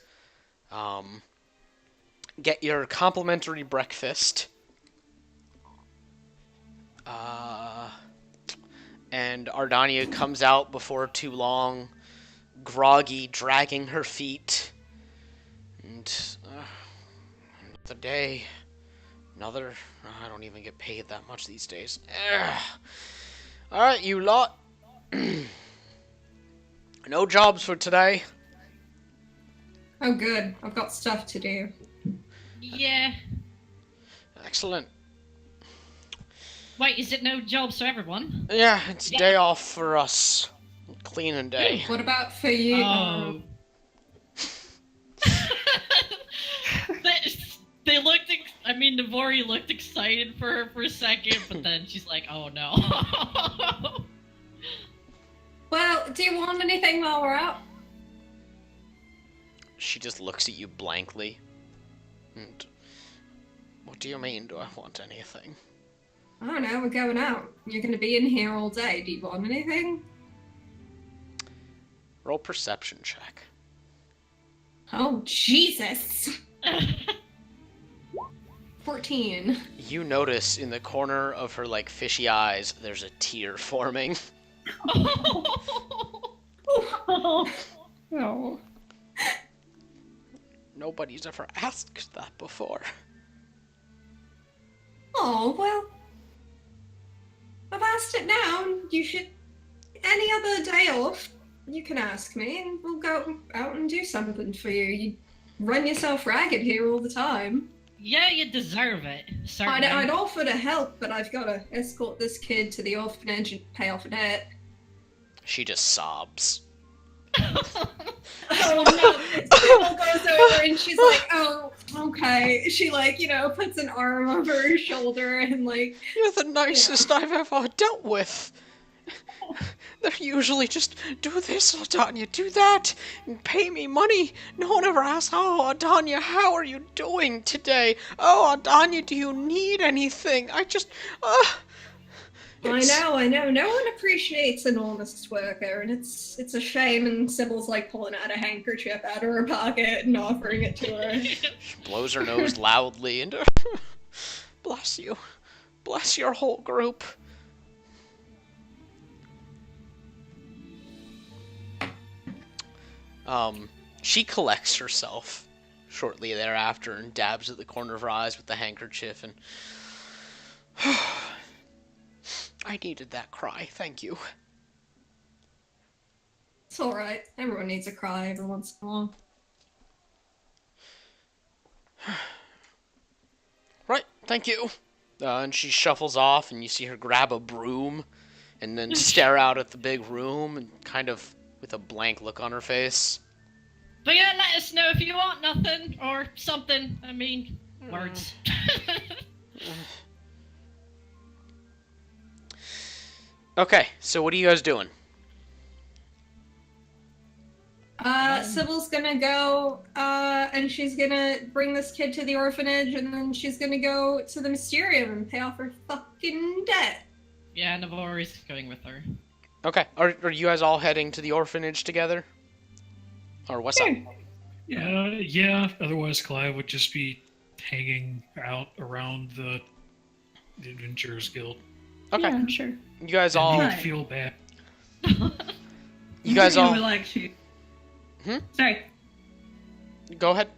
Get your complimentary breakfast. And Ardania comes out before too long, groggy, dragging her feet. And the day, another. I don't even get paid that much these days. All right, you lot. No jobs for today. Oh, good. I've got stuff to do. Yeah. Excellent. Wait, is it no jobs for everyone? Yeah, it's a day off for us. Cleaning day. What about for you? Oh. they looked. I mean, Navori looked excited for her for a second, but then she's like, "Oh no." Well, do you want anything while we're out? She just looks at you blankly. And what do you mean, do I want anything? I don't know, we're going out. You're gonna be in here all day. Do you want anything? Roll perception check. Oh, Jesus! 14. You notice in the corner of her, like, fishy eyes, there's a tear forming. Oh. Nobody's ever asked that before. Oh, well. I've asked it now, and you should. Any other day off, you can ask me, and we'll go out and do something for you. You run yourself ragged here all the time. Yeah, you deserve it. Certainly. I'd offer to help, but I've got to escort this kid to the orphanage and pay off a debt. She just sobs. Oh no! Sybil goes over and she's like, "Oh, okay." She, like, puts an arm over her shoulder and, like, You're the nicest I've ever dealt with. They're usually just, do this, Adanya, do that, and pay me money. No one ever asks, oh, Adanya, how are you doing today? Oh, Adanya, do you need anything? I know. No one appreciates an honest worker, and it's a shame. And Sybil's, like, pulling out a handkerchief out of her pocket and offering it to her. She blows her nose loudly and, bless you. Bless your whole group. She collects herself shortly thereafter and dabs at the corner of her eyes with the handkerchief and... I needed that cry, thank you. It's alright. Everyone needs a cry every once in a while. Right, thank you. And she shuffles off and you see her grab a broom and then stare out at the big room and kind of with a blank look on her face. But yeah, let us know if you want nothing or something. I mean, words. Okay, so what are you guys doing? Sybil's gonna go, and she's gonna bring this kid to the orphanage, and then she's gonna go to the Mysterium and pay off her fucking debt. Yeah, Navori's going with her. Okay, are you guys all heading to the orphanage together? Or what's up? Yeah. Otherwise, Clive would just be hanging out around the Adventurers Guild. Okay, Yeah, sure. you guys And all, he would Right. feel bad. you guys Mario all, would like she. Hmm? Sorry. go ahead.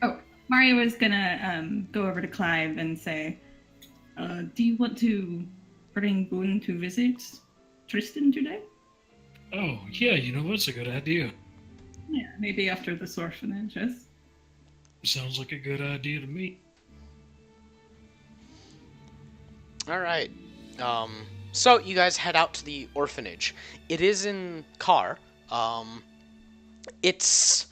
Oh, Mario was gonna go over to Clive and say, "Do you want to bring Boone to visit Tristan today? Oh, yeah, what's a good idea. Yeah, maybe after this orphanage. Yes. Sounds like a good idea to me. All right. So you guys head out to the orphanage. It is in car. It's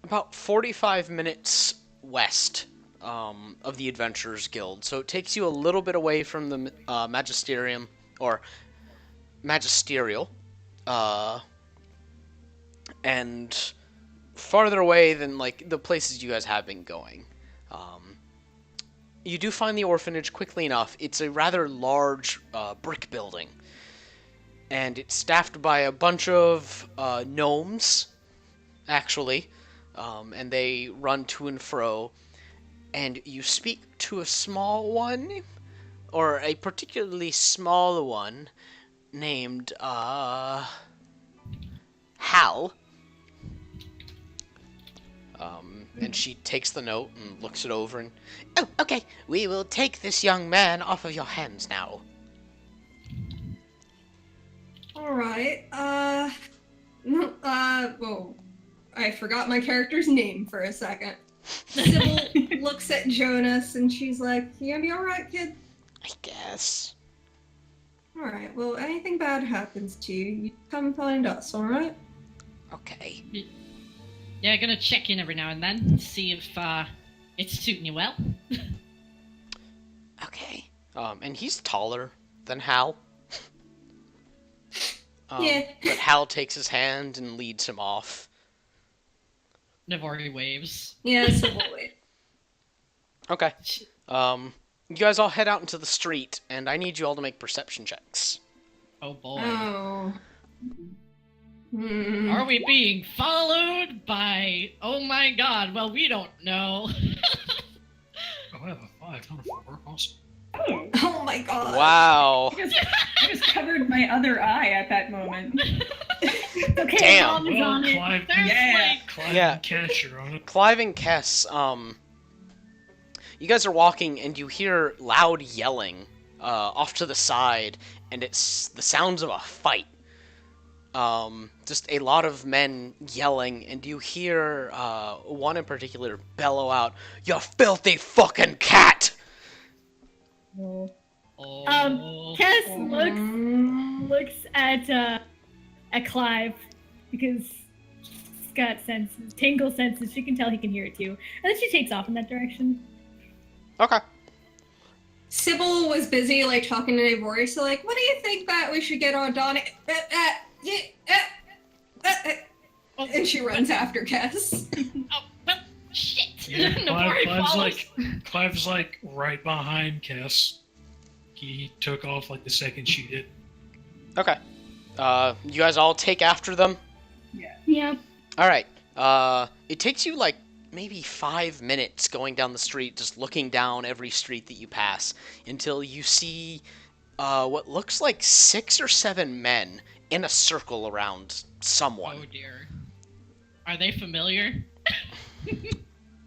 about 45 minutes west of the Adventurers Guild, so it takes you a little bit away from the Magisterium or Magisterial, and farther away than like the places you guys have been going. You do find the orphanage quickly enough. It's a rather large brick building, and it's staffed by a bunch of gnomes, actually, and they run to and fro. And you speak to a small one, or a particularly small one, named Hal. And she takes the note and looks it over and, oh, okay, we will take this young man off of your hands now. Alright, well, I forgot my character's name for a second. Sybil looks at Jonas and she's like, you gonna be alright, kid? I guess. Alright, well, anything bad happens to you, you come find us, alright? Okay. Yeah, gonna check in every now and then, see if it's suiting you well. Okay. And he's taller than Hal. Yeah. But Hal takes his hand and leads him off. Navori waves. Yeah, Sybil, wait. Okay. You guys all head out into the street, and I need you all to make perception checks. Oh boy. Oh. Hmm. Are we being followed by... Oh my god, well, we don't know. Oh, I have a 5, not a 4. Awesome. Oh, Oh my god. Wow. I just covered my other eye at that moment. Okay, Damn. Mom is Well, on it. Clive, There's Yeah. Clive Yeah. and Cash are on it. Clive and Kess, you guys are walking and you hear loud yelling off to the side, and it's the sounds of a fight. Just a lot of men yelling, and you hear one in particular bellow out, "You filthy fucking cat!" Oh. Kess looks at Clive because she's got senses, tingle senses. She can tell he can hear it too, and then she takes off in that direction. Okay. Sybil was busy, like, talking to Navori, so, like, what do you think that we should get on Donnie? And she runs after Kess. Oh, well, shit. Yeah, Navori follows. Clive's like right behind Cass. He took off like the second she did. Okay. You guys all take after them? Yeah. Alright. It takes you, like, maybe 5 minutes going down the street, just looking down every street that you pass, until you see what looks like 6 or 7 men in a circle around someone. Oh dear. Are they familiar?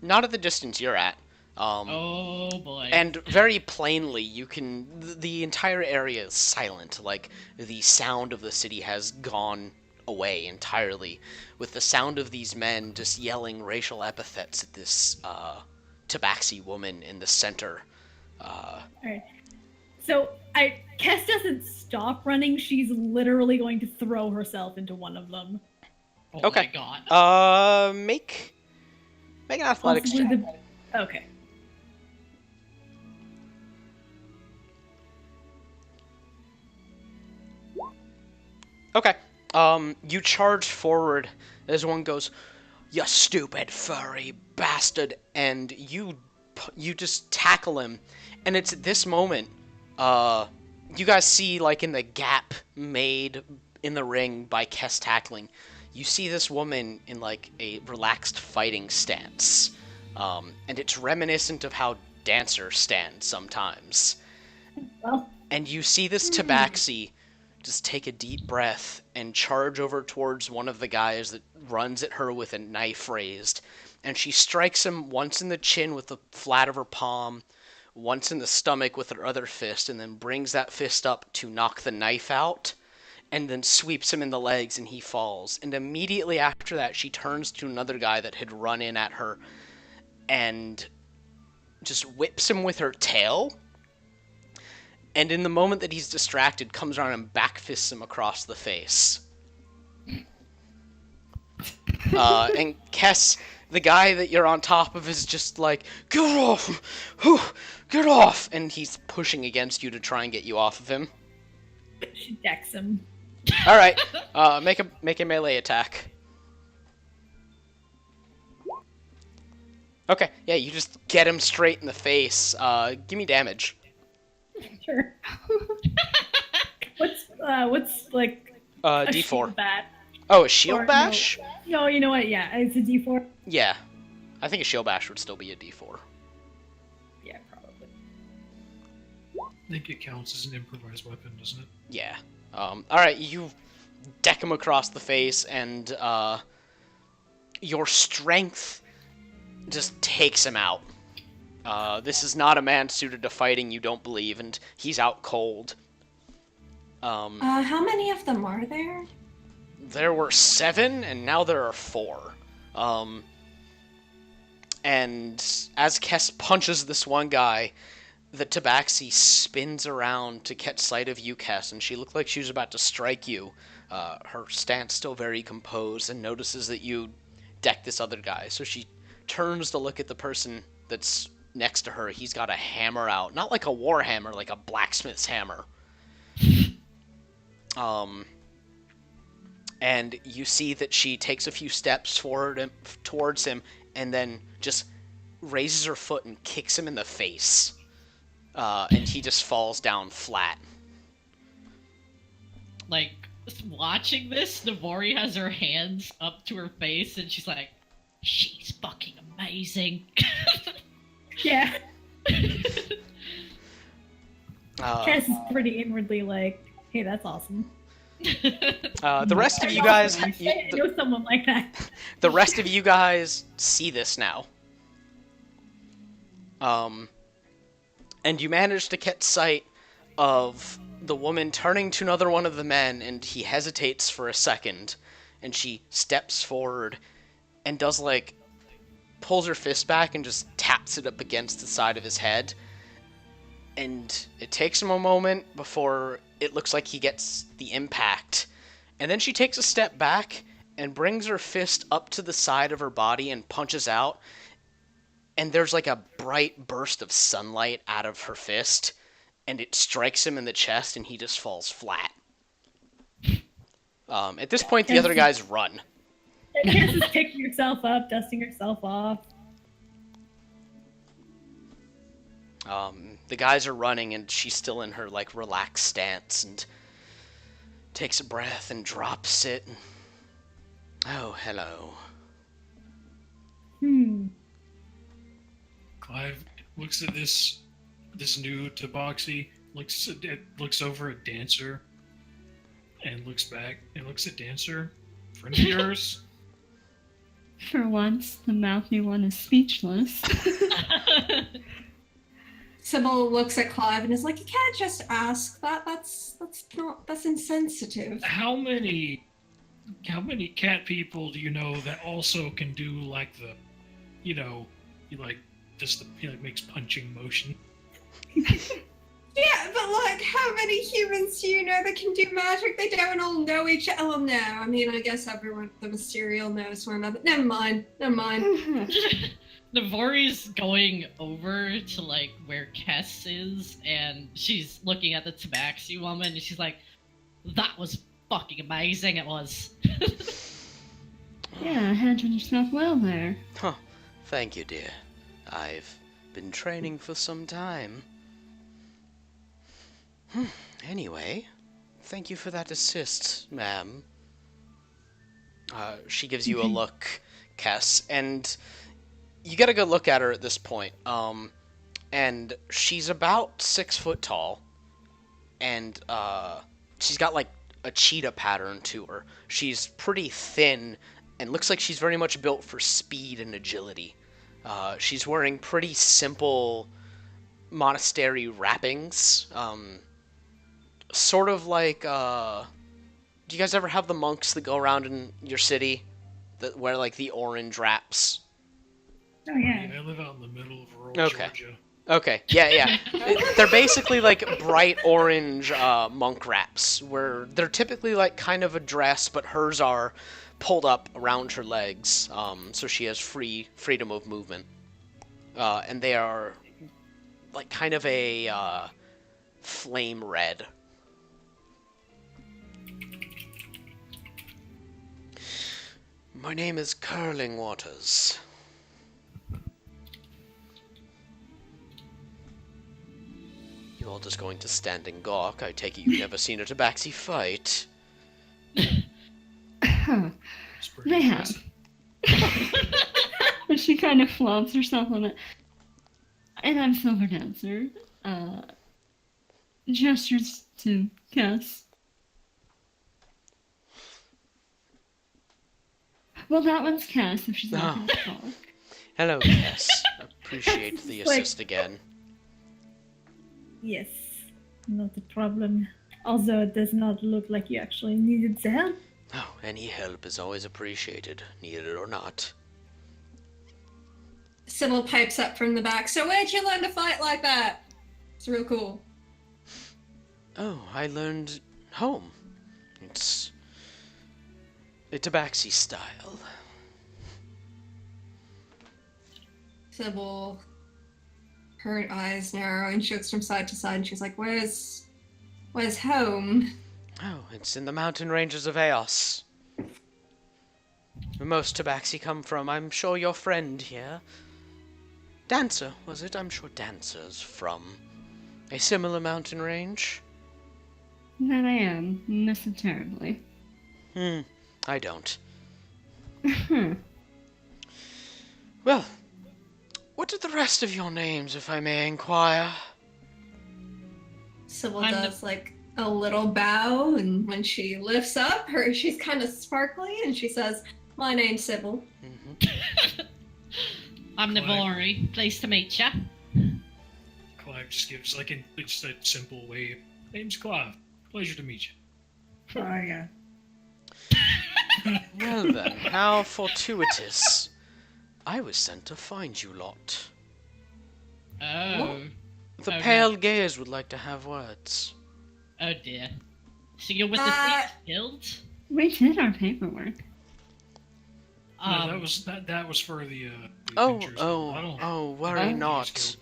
Not at the distance you're at. Oh boy. And very plainly, you can... The entire area is silent. Like, the sound of the city has gone away entirely, with the sound of these men just yelling racial epithets at this Uh, tabaxi woman in the center. Alright. So Kess doesn't stop running. She's literally going to throw herself into one of them. Oh Okay. my god. Make an athletics check. Possibly Okay. Okay. You charge forward as one goes, "You stupid furry bastard," and you just tackle him. And it's at this moment, you guys see, like, in the gap made in the ring by Kess tackling, you see this woman in, like, a relaxed fighting stance. And it's reminiscent of how dancers stand sometimes. Well, And you see this tabaxi just take a deep breath and charge over towards one of the guys that runs at her with a knife raised. And she strikes him once in the chin with the flat of her palm, once in the stomach with her other fist, and then brings that fist up to knock the knife out, and then sweeps him in the legs and he falls. And immediately after that, she turns to another guy that had run in at her and just whips him with her tail. And in the moment that he's distracted, comes around and backfists him across the face. And Kess, the guy that you're on top of, is just like, "Get off! Get off!" And he's pushing against you to try and get you off of him. she decks him. Alright, make a melee attack. Okay, yeah, you just get him straight in the face. Give me damage. Sure. What's like a D4. shield bat? Oh, a shield Or, bash? No, you know what? Yeah, it's a D4. Yeah. I think a shield bash would still be a D4. Yeah, probably. I think it counts as an improvised weapon, doesn't it? Yeah. Alright, you deck him across the face, and your strength just takes him out. This is not a man suited to fighting, you don't believe, and he's out cold. How many of them are there? There were 7, and now there are 4. And as Kess punches this one guy, the tabaxi spins around to catch sight of you, Kess, and she looked like she was about to strike you. Her stance still very composed, and notices that you deck this other guy. So she turns to look at the person that's next to her. He's got a hammer out. Not like a war hammer, like a blacksmith's hammer. And you see that she takes a few steps forward towards him, and then just raises her foot and kicks him in the face. And he just falls down flat. Like, watching this, Navori has her hands up to her face, and she's like, "She's fucking amazing." Yeah. Uh, Kess is pretty inwardly like, "Hey, that's awesome." the rest of you guys, I know someone like that. the rest of you guys see this now. And you manage to catch sight of the woman turning to another one of the men, and he hesitates for a second, and she steps forward and does, like, pulls her fist back and just taps it up against the side of his head. And it takes him a moment before it looks like he gets the impact. And then she takes a step back and brings her fist up to the side of her body and punches out. And there's like a bright burst of sunlight out of her fist, and it strikes him in the chest, and he just falls flat. At this point, the other guys run. Kess is picking herself up, dusting herself off. The guys are running, and she's still in her, like, relaxed stance, and takes a breath and drops it. And, oh, hello. Clive looks at this new tabaxi, looks over at Dancer, and looks back and looks at Dancer. Friend of yours? For once, the mouthy one is speechless. Sybil looks at Clive and is like, "You can't just ask that. That's insensitive." How many cat people do you know that also can do like the, you know, he like just the he like makes punching motion? Yeah, but like, how many humans do you know that can do magic? They don't all know each other. Oh no, I mean, I guess everyone, the Mysterio knows one another. Never mind, never mind. Navori's going over to like where Kess is, and she's looking at the Tabaxi woman, and she's like, "That was fucking amazing. It was." Yeah, handled yourself well there. Huh. Thank you, dear. I've been training for some time. Anyway, thank you for that assist, ma'am. She gives you a look, Kess, and you get a good look at her at this point. And she's about 6 foot tall, and she's got like a cheetah pattern to her. She's pretty thin and looks like she's very much built for speed and agility. She's wearing pretty simple monastery wrappings. Sort of like, do you guys ever have the monks that go around in your city that wear like the orange wraps? Oh yeah. I live out in the middle of rural Okay. Georgia. Okay, yeah. They're basically like bright orange monk wraps, where they're typically like kind of a dress, but hers are pulled up around her legs, so she has freedom of movement. And they are like kind of a flame red. My name is Curling Waters. You all just going to stand and gawk? I take it you've never seen a Tabaxi fight. It's pretty They have. impressive. And she kind of flops herself on it. And I'm Silver Dancer. Gestures to Cass. Well, that one's Cass if she's not going to talk. Hello, Cass. Appreciate the Like- assist again. Yes, not a problem. Although it does not look like you actually needed the help. Oh, any help is always appreciated, needed or not. Sybil pipes up from the back. So where'd you learn to fight like that? It's real cool. Oh, I learned home. It's a Tabaxi style. Sybil, her eyes narrow and she looks from side to side and she's like, where's home? Oh, it's in the mountain ranges of Eos. Where most Tabaxi come from. I'm sure your friend here, Dancer, was it? I'm sure Dancer's from a similar mountain range. That I am. Miss it terribly. I don't. Hmm. Well, what are the rest of your names, if I may inquire? Sybil I'm does like a little bow, and when she lifts up, she's kind of sparkly, and she says, "My name's Sybil." I'm Navori. Pleased to meet ya. Clive just gives like just a simple way. Name's Clive. Pleasure to meet you. Oh yeah. Well then, how fortuitous. I was sent to find you lot. Oh. The Okay. Pale Gaze would like to have words. Oh dear. So you're with the Thief Guild? We did our paperwork. No, that was for the Oh, adventures. I don't- worry I don't not. think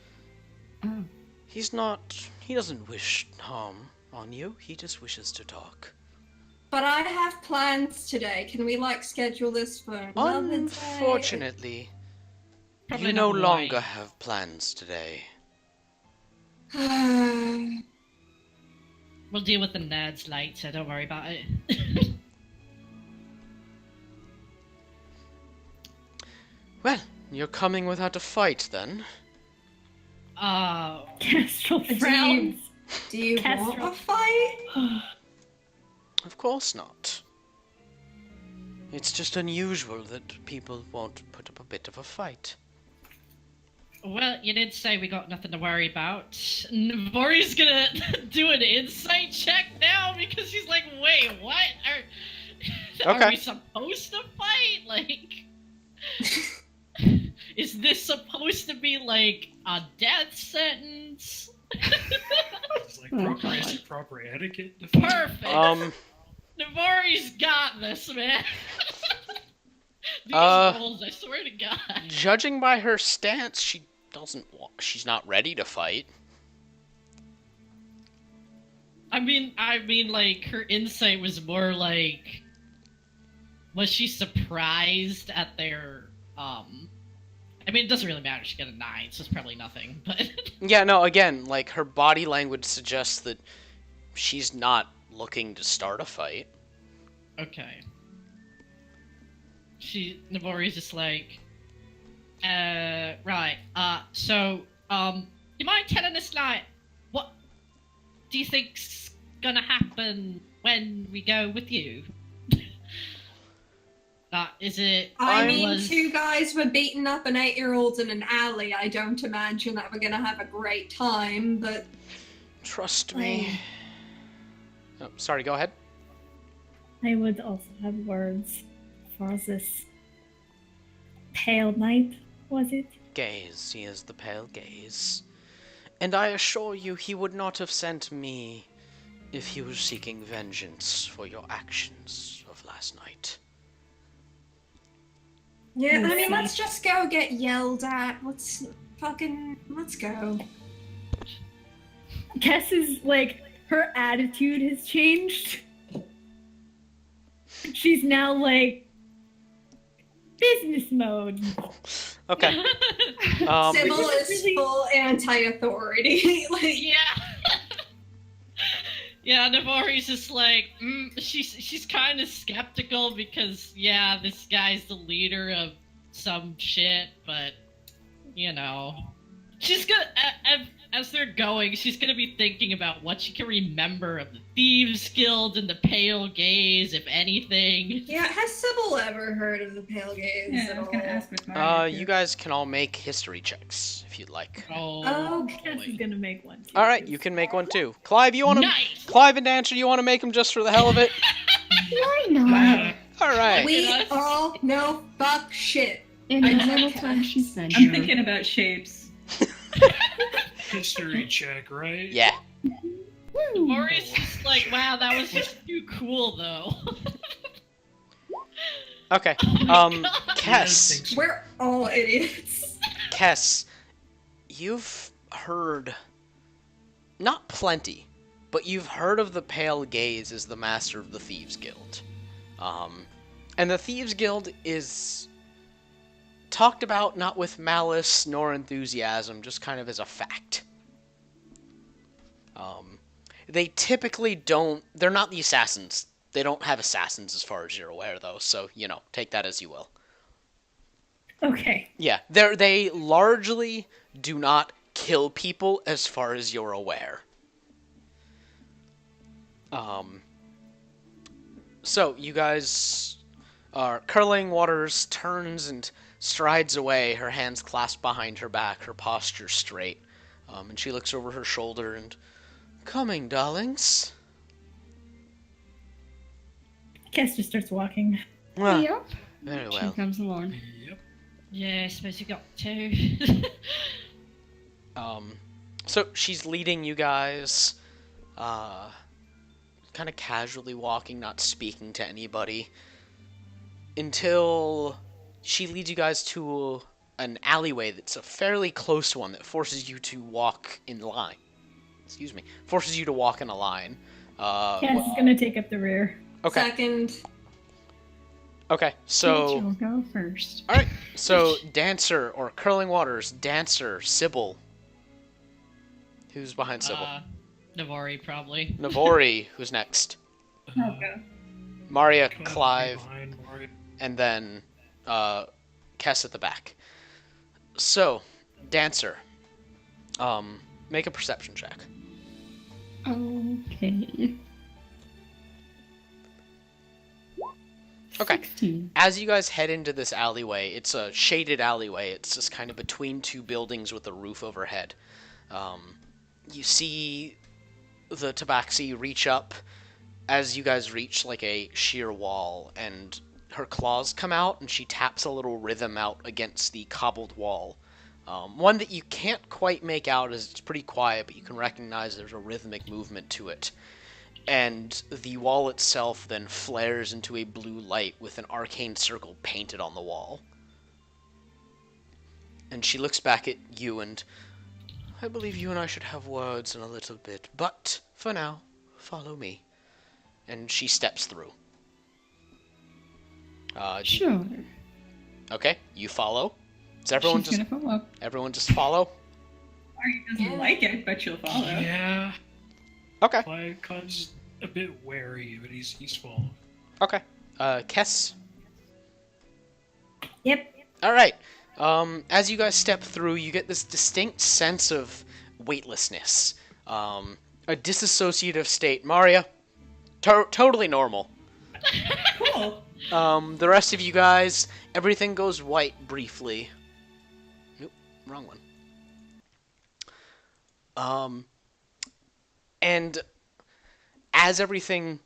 Oh. He doesn't wish harm on you, he just wishes to talk. But I have plans today. Can we like schedule this for another day? Unfortunately, Probably you no not longer right. have plans today. We'll deal with the nerds later, don't worry about it. Well, you're coming without a fight then? Kestrel Do you, frowns. do you want Kestrel. a fight? Of course not. It's just unusual that people won't put up a bit of a fight. Well, you did say we got nothing to worry about. Navori's gonna do an insight check now because she's like, wait, what? Are Okay. we supposed to fight? Like, is this supposed to be like a death sentence? It's like Oh, proper, God. proper etiquette. To fight. Perfect. Navari's got this, man. These Uh, rolls, I swear to God. judging by her stance, she's not ready to fight. I mean, like her insight was more like, was she surprised at their I mean, it doesn't really matter. She got a 9, so it's probably nothing. But Yeah, no, again, like, her body language suggests that she's not looking to start a fight. okay. Navori's just like, right. So, you mind telling us, like, what do you think's gonna happen when we go with you? Is it? I mean, was- 2 guys were beating up an 8-year-old in an alley. I don't imagine that we're gonna have a great time, but Trust me. Oh, sorry, go ahead. I would also have words for this pale knight, was it? Gaze, he is the pale gaze. And I assure you he would not have sent me if he was seeking vengeance for your actions of last night. yeah, I mean, see. let's just go get yelled at. Let's go. Kess's, like, her attitude has changed. She's now, like, business mode. Okay. Sybil is really- full anti-authority. Like, Yeah. Yeah, Navari's just like, she's kind of skeptical because, yeah, this guy's the leader of some shit, but, you know. She's gonna, as they're going, she's gonna be thinking about what she can remember of the Thieves Guild and the Pale Gaze, if anything. yeah, has Sybil ever heard of the Pale Gaze Yeah, at I was all? gonna ask with Mario. You guys can all make history checks if you'd like. Oh, Kess is gonna make one too. All right, you can make one too. Clive, you want to? Nice! Clive and Dancer, you want to make them just for the hell of it? Why not? Wow. All right. We Yes. all know fuck shit. In I a know little Cass. time, she said. I'm thinking about shapes. History check, right? Yeah. Navari's just like, wow, that was just too cool, though. Okay. Oh my God. Yeah, I Kess. think so. We're all idiots. Kess, you've heard, not plenty, but you've heard of the Pale Gaze as the master of the Thieves Guild. And the Thieves Guild is talked about not with malice nor enthusiasm, just kind of as a fact. They typically don't, they're not the assassins. They don't have assassins as far as you're aware, though, so, you know, take that as you will. Okay. Yeah, they largely do not kill people as far as you're aware. So you guys are Curling Waters turns and strides away, her hands clasped behind her back, her posture straight. And she looks over her shoulder and, coming, darlings. Kess just starts walking. Well, Yep. very She well. comes along. Yep. Yeah, I suppose you got two. So she's leading you guys, kind of casually walking, not speaking to anybody, until she leads you guys to an alleyway that's a fairly close one that forces you to walk in line. Excuse me. Forces you to walk in a line. Kess is gonna take up the rear. Okay. Second. Okay. So, Rachel, go first. all right. So, Dancer or Curling Waters, Dancer, Sybil. Who's behind Sybil? Navari, probably. Navori, who's next? Oh, God. Maria, Kind of Clive, behind Mario. and then Kess at the back. So, Dancer, make a perception check. Okay. Okay. 16. As you guys head into this alleyway, it's a shaded alleyway. It's just kind of between two buildings with a roof overhead. You see the tabaxi reach up as you guys reach like a sheer wall, and her claws come out, and she taps a little rhythm out against the cobbled wall. One that you can't quite make out as it's pretty quiet, but you can recognize there's a rhythmic movement to it. And the wall itself then flares into a blue light with an arcane circle painted on the wall. And she looks back at you and, I believe you and I should have words in a little bit, but for now, follow me. And she steps through. Sure. Okay, you follow. Does everyone She's just gonna follow. everyone just follow? Ari doesn't like it, but she'll follow. Yeah. Okay. Clive's a bit wary, but he's following. Okay. Kess. Yep. All right. As you guys step through, you get this distinct sense of weightlessness, a disassociative state. Maria, totally normal. Cool. The rest of you guys, everything goes white briefly. Nope, wrong one. And as everything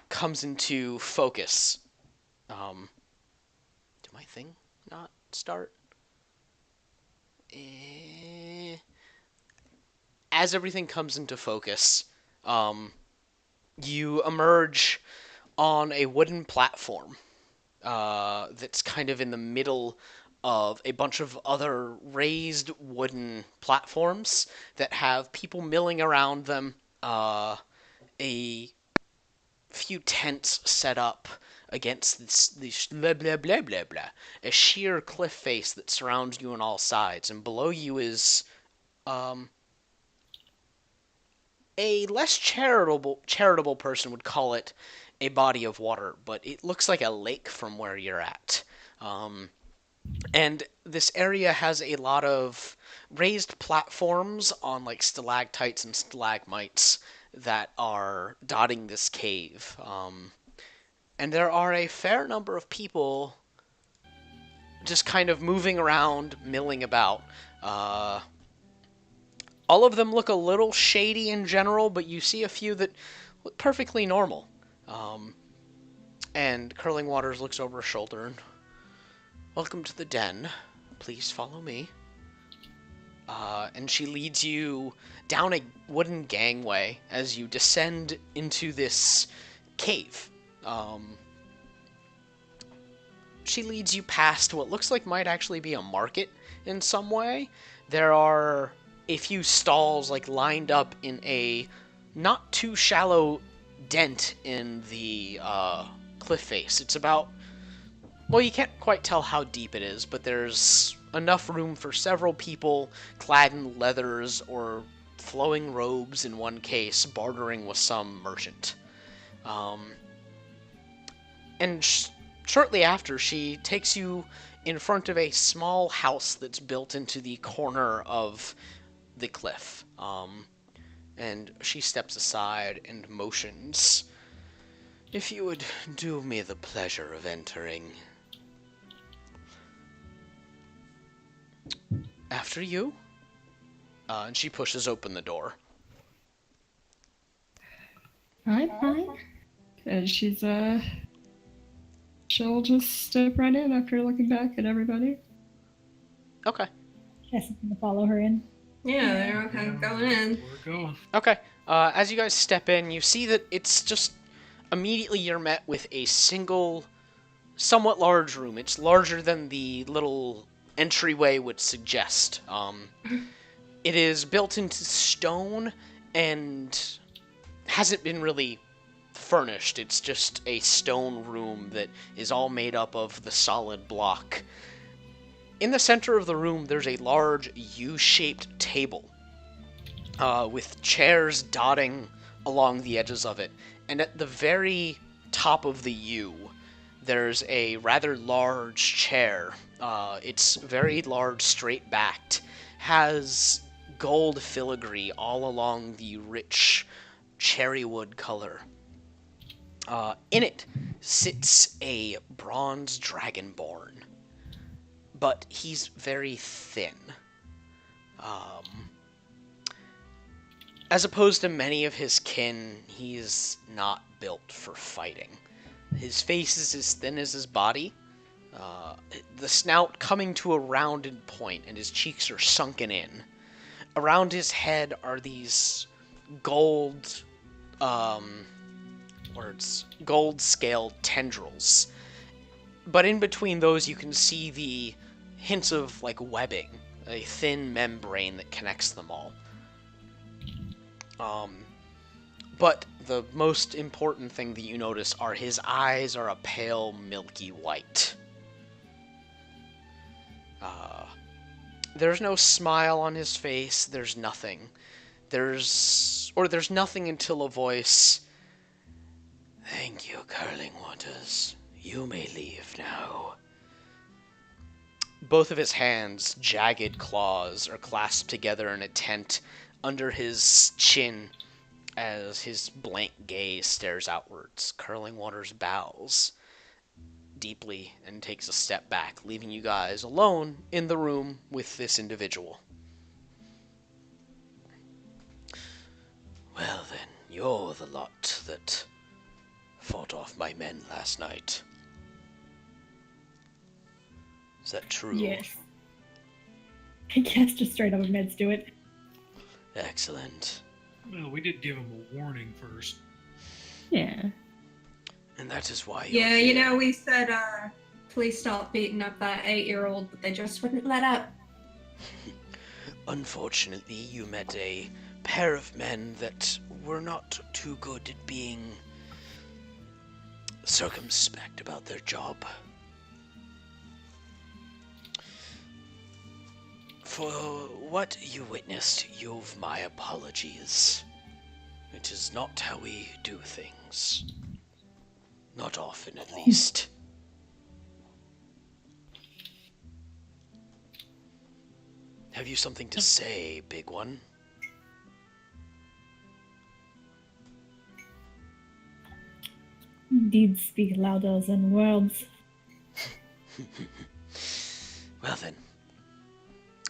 comes into focus, did my thing not start? As everything comes into focus, you emerge on a wooden platform that's kind of in the middle of a bunch of other raised wooden platforms that have people milling around them, a few tents set up against this blah blah blah blah blah, a sheer cliff face that surrounds you on all sides, and below you is a less charitable person would call it a body of water, but it looks like a lake from where you're at. And this area has a lot of raised platforms on like stalactites and stalagmites that are dotting this cave. And there are a fair number of people just kind of moving around, milling about. All of them look a little shady in general, but you see a few that look perfectly normal. And Curling Waters looks over her shoulder and, welcome to the den. Please follow me. And she leads you down a wooden gangway as you descend into this cave. She leads you past what looks like might actually be a market in some way. There are a few stalls like lined up in a not too shallow dent in the cliff face. It's about, well, you can't quite tell how deep it is, but there's enough room for several people clad in leathers or flowing robes in one case, bartering with some merchant. And shortly after, she takes you in front of a small house that's built into the corner of the cliff. And she steps aside and motions. If you would do me the pleasure of entering. After you. And she pushes open the door. Fine. And she'll just step right in after looking back at everybody. Okay. Jess is gonna follow her in. Yeah, they're okay going in. We're going. Okay. As you guys step in, you see that it's just immediately you're met with a single, somewhat large room. It's larger than the little entryway would suggest. It is built into stone and hasn't been really furnished. It's just a stone room that is all made up of the solid block. In the center of the room, there's a large U-shaped table with chairs dotting along the edges of it. And at the very top of the U, there's a rather large chair. It's very large, straight-backed, has gold filigree all along the rich cherry wood color. In it sits a bronze dragonborn, but he's very thin. As opposed to many of his kin, he's not built for fighting. His face is as thin as his body, the snout coming to a rounded point, and his cheeks are sunken in. Around his head are these gold, gold scaled tendrils. But in between those, you can see the hints of like webbing, a thin membrane that connects them all. But the most important thing that you notice are his eyes are a pale, milky white. There's no smile on his face. There's nothing. There's nothing until a voice. Thank you, Curling Waters. You may leave now. Both of his hands, jagged claws, are clasped together in a tent under his chin as his blank gaze stares outwards. Curling Waters bows deeply and takes a step back, leaving you guys alone in the room with this individual. Well then, you're the lot that fought off my men last night. Is that true? Yes. I guess just straight up admits to it. Excellent. Well, we did give him a warning first. Yeah. And that is why you're Yeah, here. you know, we said, please stop beating up that 8-year-old, but they just wouldn't let up. Unfortunately, you met a pair of men that were not too good at being circumspect about their job. For what you witnessed, you've my apologies. It is not how we do things. Not often, at least. Have you something to say, big one? Deeds speak louder than words. Well then,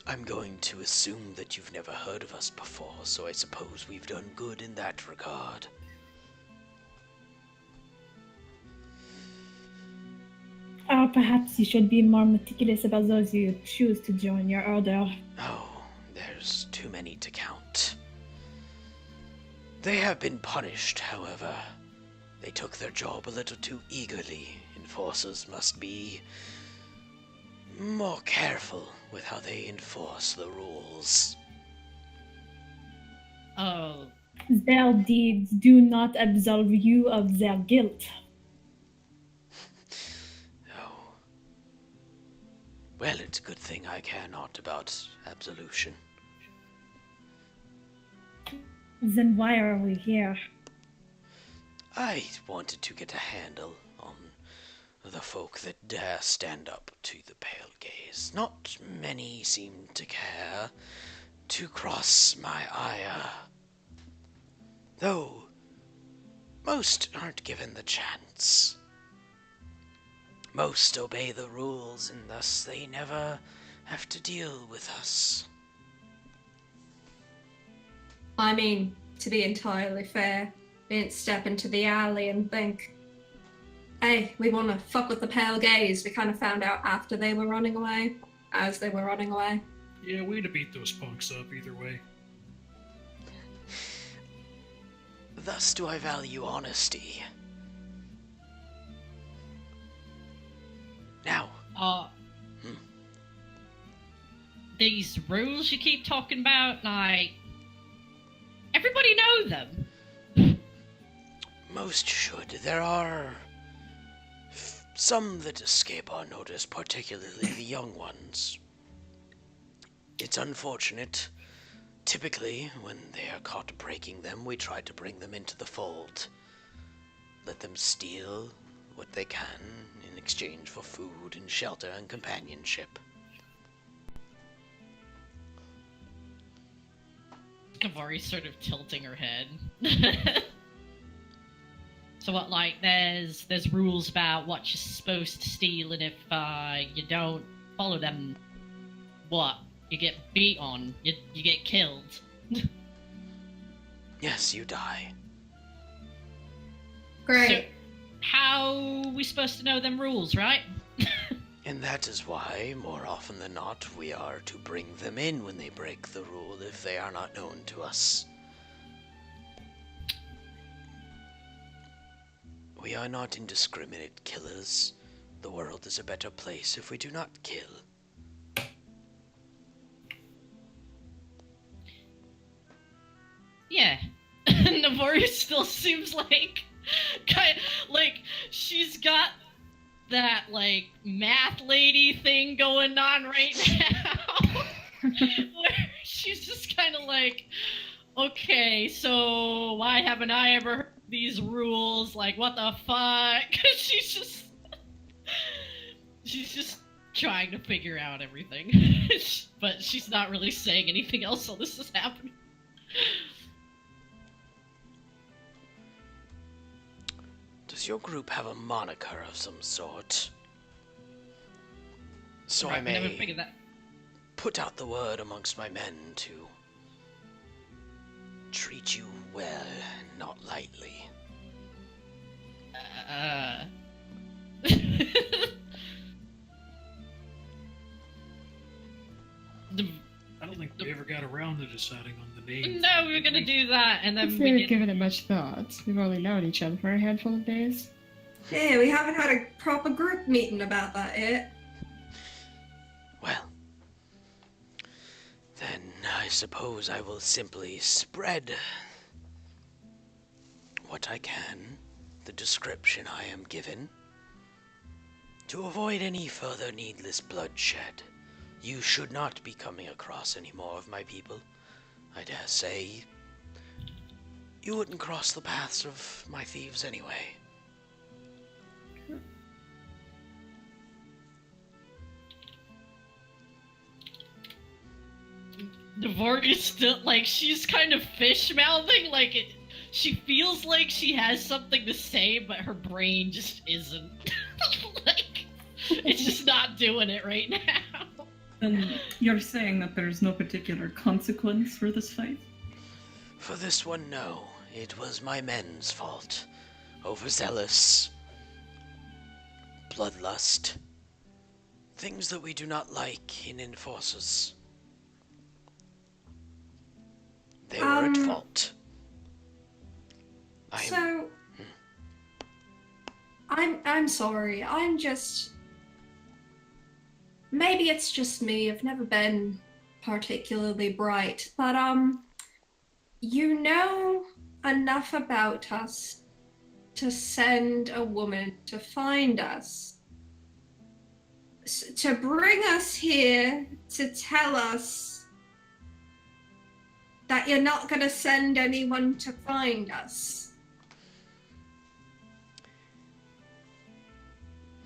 I'm going to assume that you've never heard of us before, so I suppose we've done good in that regard. Or perhaps you should be more meticulous about those you choose to join your order. Oh, there's too many to count. They have been punished, however. They took their job a little too eagerly. Enforcers must be more careful with how they enforce the rules. Oh, Their deeds do not absolve you of their guilt. Oh. Well, it's a good thing I care not about absolution. Then why are we here? I wanted to get a handle on the folk that dare stand up to the pale gaze. Not many seem to care to cross my ire. Though most aren't given the chance. Most obey the rules, and thus they never have to deal with us. I mean, to be entirely fair, we didn't step into the alley and think, hey, we want to fuck with the pale gaze. We kind of found out after they were running away, as they were running away. Yeah, we'd have beat those punks up either way. Thus do I value honesty. Now, these rules you keep talking about, like, everybody know them. most should. There are some that escape our notice, particularly the young ones. It's unfortunate. Typically, when they are caught breaking them, we try to bring them into the fold. Let them steal what they can in exchange for food and shelter and companionship. Kavari's sort of tilting her head. So what, like, there's rules about what you're supposed to steal, and if you don't follow them, what? You get beat on. You get killed. Yes, you die. Great. So, how we supposed to know them rules, right? And that is why, more often than not, we are to bring them in when they break the rule if they are not known to us. We are not indiscriminate killers. The world is a better place if we do not kill. Yeah. Navori still seems like she's got that like math lady thing going on right now. Where she's just kind of like, okay, so why haven't I ever heard these rules? Like, what the fuck? she's just trying to figure out everything. But she's not really saying anything else while this is happening. Does your group have a moniker of some sort? So Right, I we never may figured that. put out the word amongst my men to treat you well and not lightly. I don't think we ever got around to deciding on the name. No, we were gonna do that, and then If we they've did. given it much thought, we've only known each other for a handful of days. Yeah, we haven't had a proper group meeting about that yet. Well, then I suppose I will simply spread what I can, the description I am given, to avoid any further needless bloodshed. You should not be coming across any more of my people. I dare say you wouldn't cross the paths of my thieves anyway. Navori still like she's kind of fish mouthing, like it. She feels like she has something to say, but her brain just isn't. Like it's just not doing it right now. And you're saying that there's no particular consequence for this fight? For this one, no. It was my men's fault. Overzealous. Bloodlust. Things that we do not like in enforcers. They were at fault. I'm sorry. I'm just. Maybe it's just me. I've never been particularly bright, but you know enough about us to send a woman to find us, to bring us here to tell us that you're not going to send anyone to find us.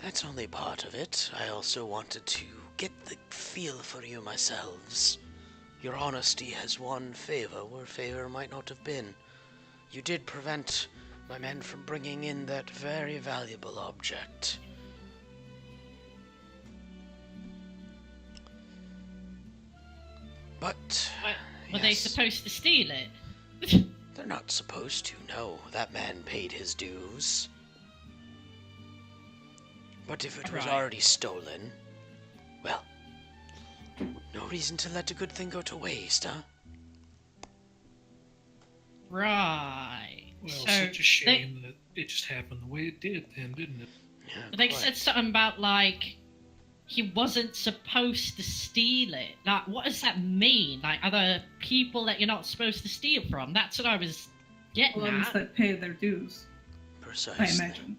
That's only part of it. I also wanted to get the feel for you myself. Your honesty has won favor where favor might not have been. You did prevent my men from bringing in that very valuable object. But Were they supposed to steal it? They're not supposed to, no. That man paid his dues. But if it was already stolen, well, no reason to let a good thing go to waste, huh? Right. Well, So such a shame that it just happened the way it did then, didn't it? Yeah, they quite. said something about like he wasn't supposed to steal it. Like, what does that mean? Like, are there people that you're not supposed to steal from? That's what I was getting Ones at. that pay their dues, Precisely. I imagine.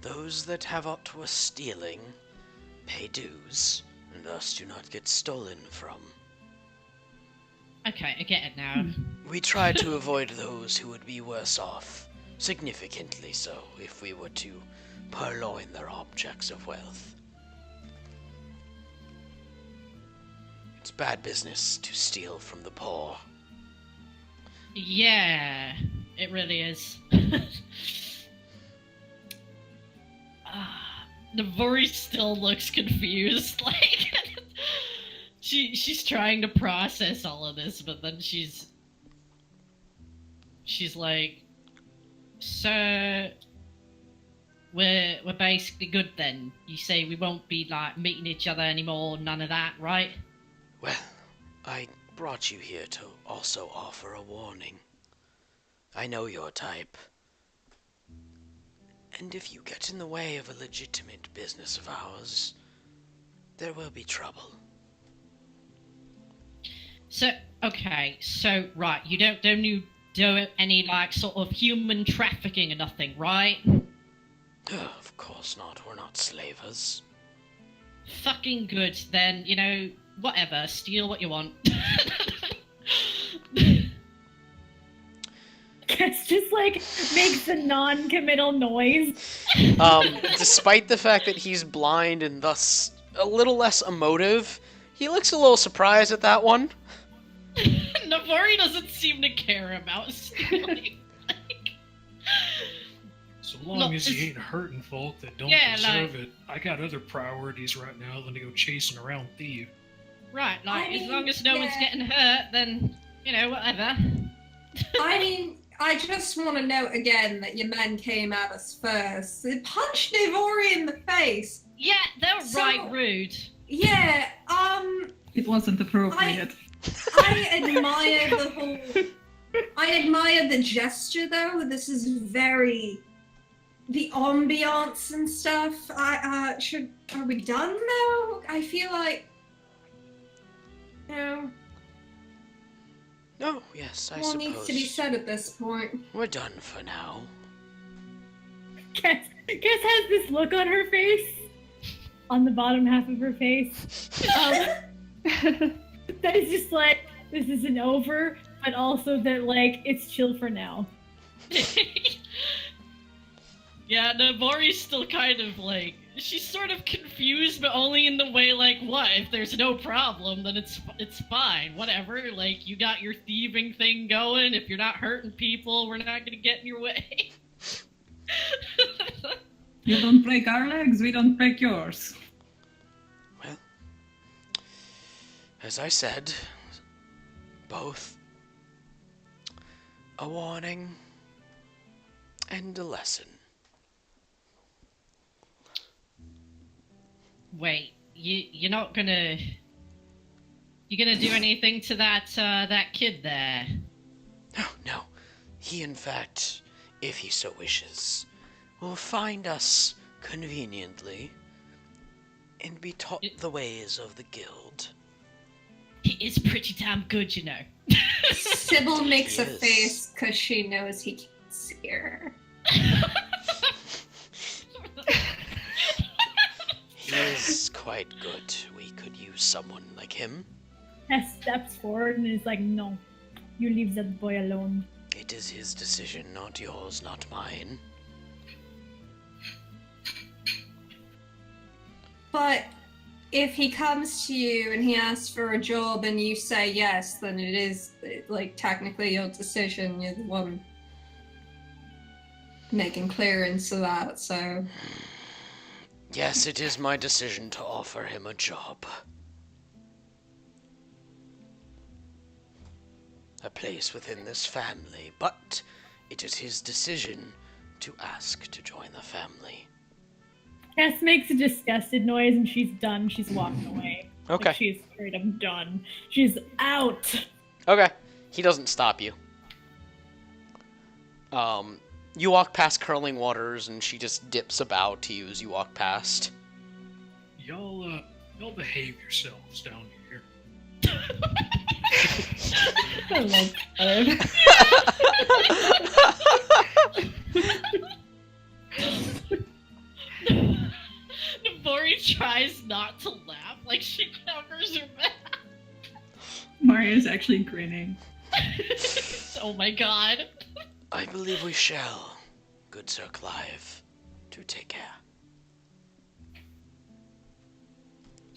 Those that have aught was stealing pay dues, and thus do not get stolen from. Okay, I get it now. We try to avoid those who would be worse off, significantly so, if we were to purloin their objects of wealth. It's bad business to steal from the poor. Yeah, it really is. Navori still looks confused. Like she's trying to process all of this, but then she's like, "So we're basically good then. You say we won't be like meeting each other anymore, none of that, right? Well, I brought you here to also offer a warning. I know your type. And if you get in the way of a legitimate business of ours, there will be trouble. So right, you don't do any like sort of human trafficking or nothing, right? Of course not, we're not slavers. Fucking good, then, whatever, steal what you want. Cass just like makes a non-committal noise. Despite the fact that he's blind and thus a little less emotive, he looks a little surprised at that one. Navari doesn't seem to care about stealing. So long as you ain't hurting folk that don't deserve it, I got other priorities right now than to go chasing around thieves. Right, as long as no one's getting hurt, then, whatever. I mean, I just want to note again that your men came at us first. They punched Nivori in the face. Yeah, they're right rude. Yeah, It wasn't appropriate. I admire the gesture, though. This is very... The ambiance and stuff. Are we done, though? I feel like... No, yes, I More suppose. needs to be said at this point. We're done for now. Cass has this look on her face, on the bottom half of her face. That is just like, this isn't over, but also that, like, it's chill for now. Yeah, Navori's still kind of like, she's sort of confused, but only in the way like, what? If there's no problem, then it's fine. Whatever. Like, you got your thieving thing going. If you're not hurting people, we're not gonna get in your way. You don't break our legs, we don't break yours. Well, as I said, both a warning and a lesson. Wait, you're not gonna... You're gonna do anything to that kid there? No. He, in fact, if he so wishes, will find us conveniently and be taught the ways of the guild. He is pretty damn good, Sybil makes He a is. face because she knows he can't see her. He is quite good. We could use someone like him. Cass steps forward and is like, no, you leave that boy alone. It is his decision, not yours, not mine. But if he comes to you and he asks for a job and you say yes, then it is, like, technically your decision. You're the one making clearance of that, so... Yes, it is my decision to offer him a job. A place within this family, but it is his decision to ask to join the family. Cass makes a disgusted noise and she's done. She's walking away. Okay. Like, she's straight up done. She's out. Okay. He doesn't stop you. You walk past Curling Waters and she just dips about to you as you walk past. Y'all behave yourselves down here. I love that. Navori tries not to laugh, like she covers her mouth. Maria's actually grinning. Oh my god. I believe we shall, good Sir Clive. Do take care.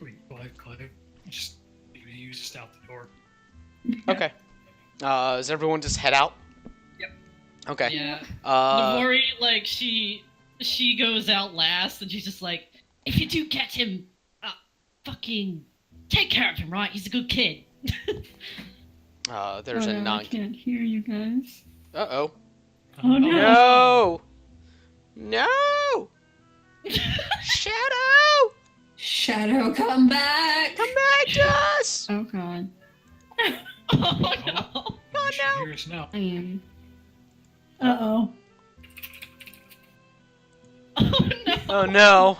Wait, Clive, just you just out the door. Okay. Does everyone just head out? Yep. Okay. Yeah. Uh, Navori, like, she goes out last, and she's just like, if you do catch him, fucking take care of him, right? He's a good kid. there's a no, I non. can't hear you guys. Uh-oh. Oh no. No! No! Shadow, come back! Come back to us! Oh god. Oh no! You should hear us now. I am. Uh-oh. Oh no! Oh no.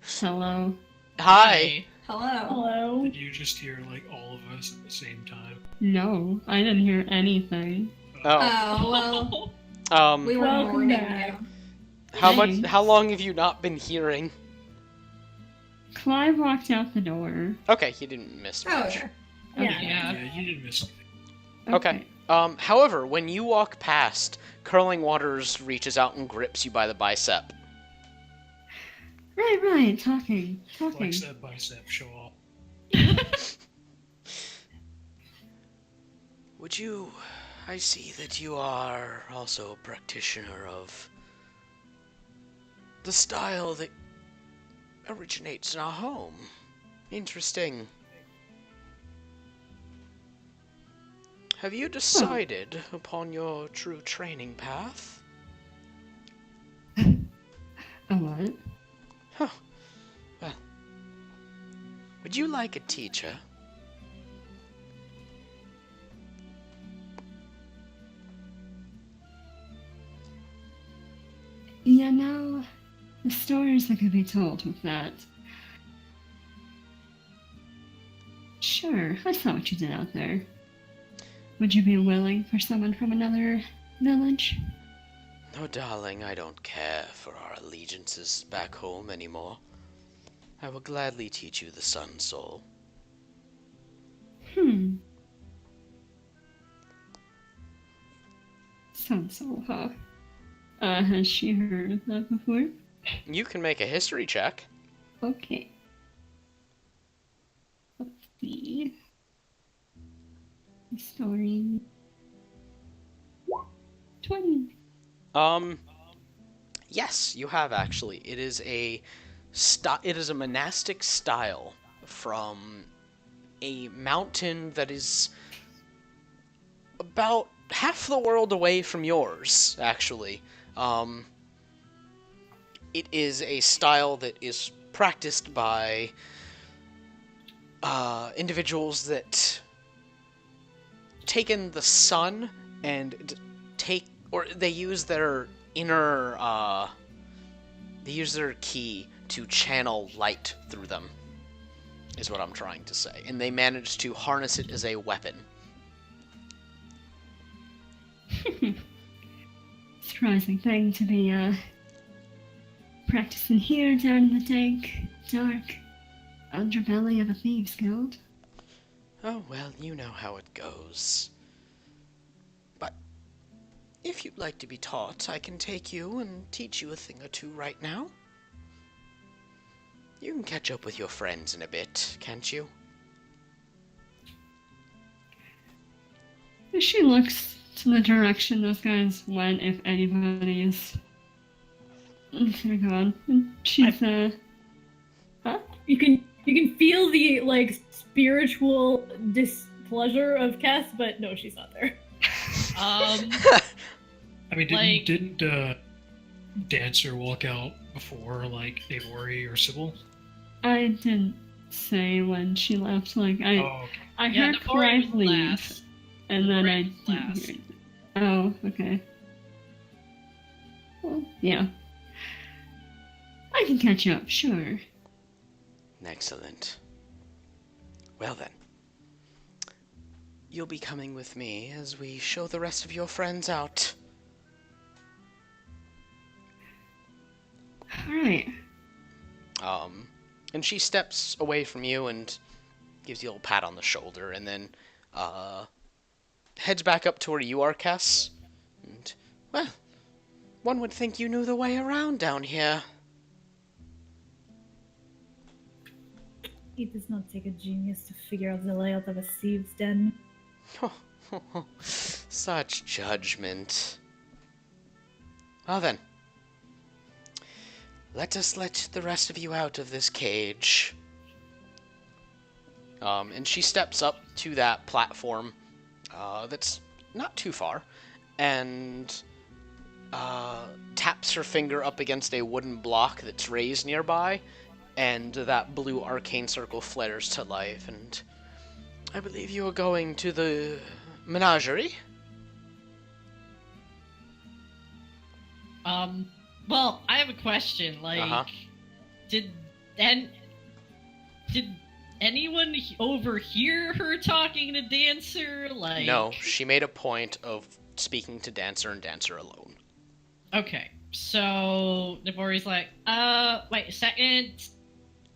Hello. Hi. Hello. Hello. Did you just hear like all of us at the same time? No, I didn't hear anything. Oh. Oh, well, we were Welcome mourning back. you. Thanks. How long have you not been hearing? Clive walked out the door. Okay, you didn't miss Oh, much. yeah. Yeah. Yeah. You didn't miss anything. Okay. However, when you walk past, Curling Waters reaches out and grips you by the bicep. Right, talking. Flex that bicep, show off. Would you... I see that you are also a practitioner of the style that originates in our home. Interesting. Have you decided upon your true training path? A what? Huh. Well, would you like a teacher? Yeah, no. The stories that could be told with that. Sure, I saw what you did out there. Would you be willing for someone from another village? No, darling, I don't care for our allegiances back home anymore. I will gladly teach you the Sun Soul. Sounds so, huh? Has she heard of that before? You can make a history check. Okay. Let's see. Story. 20. Yes, you have actually. It is a monastic style from a mountain that is about half the world away from yours, actually. It is a style that is practiced by individuals that take in the sun and they use their inner they use their ki to channel light through them, is what I'm trying to say, and they manage to harness it as a weapon. Surprising thing to be practicing here down in the dank, dark underbelly of a thieves' guild. Oh, well, you know how it goes. But if you'd like to be taught, I can take you and teach you a thing or two right now. You can catch up with your friends in a bit, can't you? She looks to the direction those guys went, if anybody is gone. She's huh? You can feel the like spiritual displeasure of Cass, but no, she's not there. I mean, Like- didn't Dancer walk out before like Avery or Sybil? I didn't say when she left. Like Oh, okay. I Yeah, heard the Ori Clive was leave, last. and then I Ori was didn't last. hear it. Oh, okay. Well, yeah. I can catch up, sure. Excellent. Well then. You'll be coming with me as we show the rest of your friends out. Alright. And she steps away from you and gives you a little pat on the shoulder, and then, heads back up to where you are, Cass. And, well, one would think you knew the way around down here. It does not take a genius to figure out the layout of a thieves' den. Such judgment. Well then. Let us let the rest of you out of this cage. And she steps up to that platform that's not too far, and taps her finger up against a wooden block that's raised nearby, and that blue arcane circle flares to life, and I believe you are going to the menagerie? Well, I have a question. Like, Uh-huh. did anyone overhear her talking to Dancer? Like, No, she made a point of speaking to Dancer and Dancer alone. Okay, so Nabori's like, wait a second.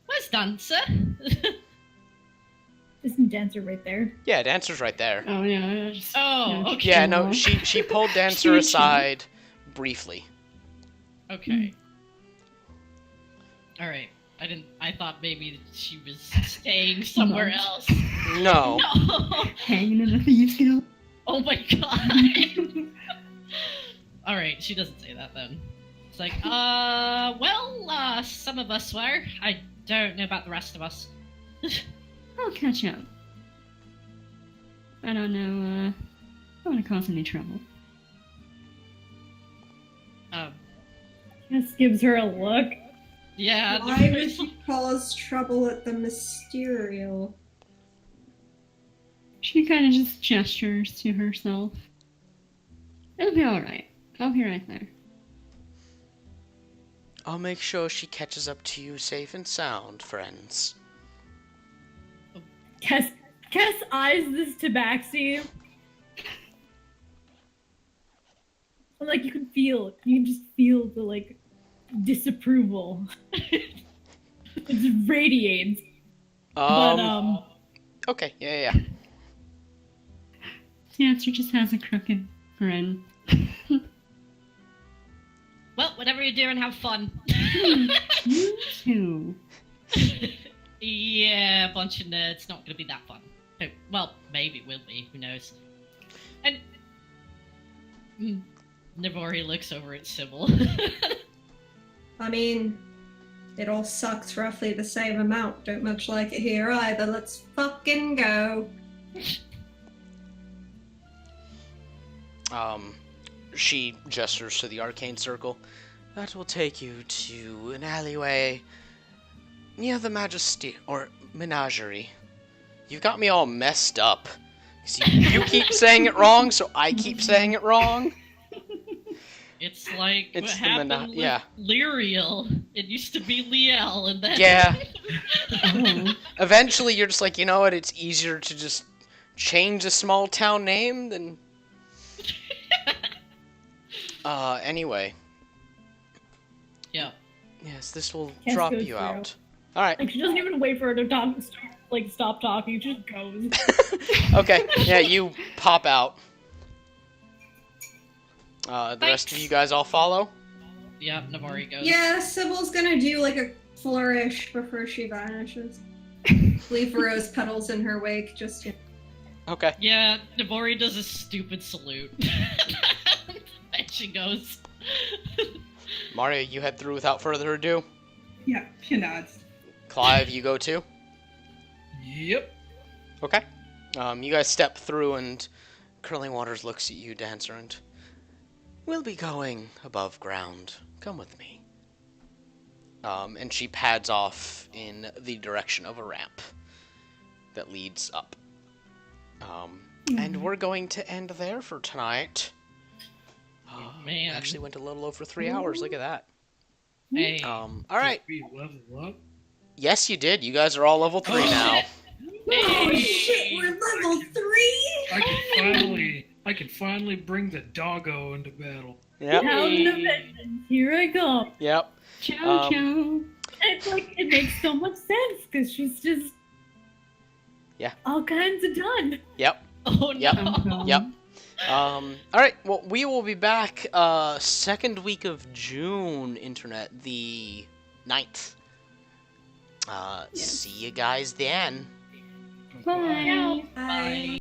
Where's Dancer? Isn't Dancer right there? Yeah, Dancer's right there. Oh yeah. I just, Oh, okay. Yeah, no, she pulled Dancer aside briefly. Okay. Alright. I thought maybe she was staying somewhere else. No. No! Hanging in the thieves guild. Oh my god! Alright, she doesn't say that then. It's like, well, some of us were. I don't know about the rest of us. I'll catch up. I don't know, I don't want to cause any trouble. Just gives her a look. Yeah, Why would you cause trouble at the Mysterio? She kind of just gestures to herself. It'll be alright. I'll be right there. I'll make sure she catches up to you safe and sound, friends. Cass eyes this tabaxi. And, like, you can just feel the, like, disapproval. It just radiates. Okay, yeah. Dancer just has a crooked grin. Well, whatever you're doing, have fun. You too. Yeah, a bunch of nerds, not gonna be that fun. Oh, well, maybe it will be, who knows. And Navori looks over at Sybil. I mean, it all sucks roughly the same amount. Don't much like it here either. Let's fucking go. She gestures to the arcane circle. That will take you to an alleyway near the menagerie. You've got me all messed up. 'Cause you keep saying it wrong, so I keep saying it wrong. It's like It's what the happened with yeah. Lyriel. It used to be Liel, and then Yeah. Oh. Eventually, you're just like, you know what? It's easier to just change a small town name than. Anyway. Yeah. Yes, this will Cass drop goes you through. out. All right. Like, she doesn't even wait for her to stop talking. She just goes. Okay. Yeah, you pop out. The rest of you guys all follow? Yeah, Navori goes. Yeah, Sybil's gonna do like a flourish before she vanishes. Leave rose petals in her wake, just Okay. Yeah, Navori does a stupid salute. And she goes. Mario, you head through without further ado. Yeah, she nods. Clive, you go too? Yep. Okay. You guys step through and Curling Waters looks at you, Dancer, and we'll be going above ground. Come with me. And she pads off in the direction of a ramp that leads up. And we're going to end there for tonight. Oh, man. Actually went a little over 3 hours. Look at that. Hey. All right. Did we level up? Yes, you did. You guys are all level 3 now. oh shit, we're level 3! I can finally bring the doggo into battle. Yep. Pound of vengeance. Here I go. Yep. Ciao, ciao. It's like, it makes so much sense because she's just. Yeah. All kinds of done. Yep. Oh no. Yep. Yep. All right. Well, we will be back second week of June, internet, the 9th. See you guys then. Bye. Bye.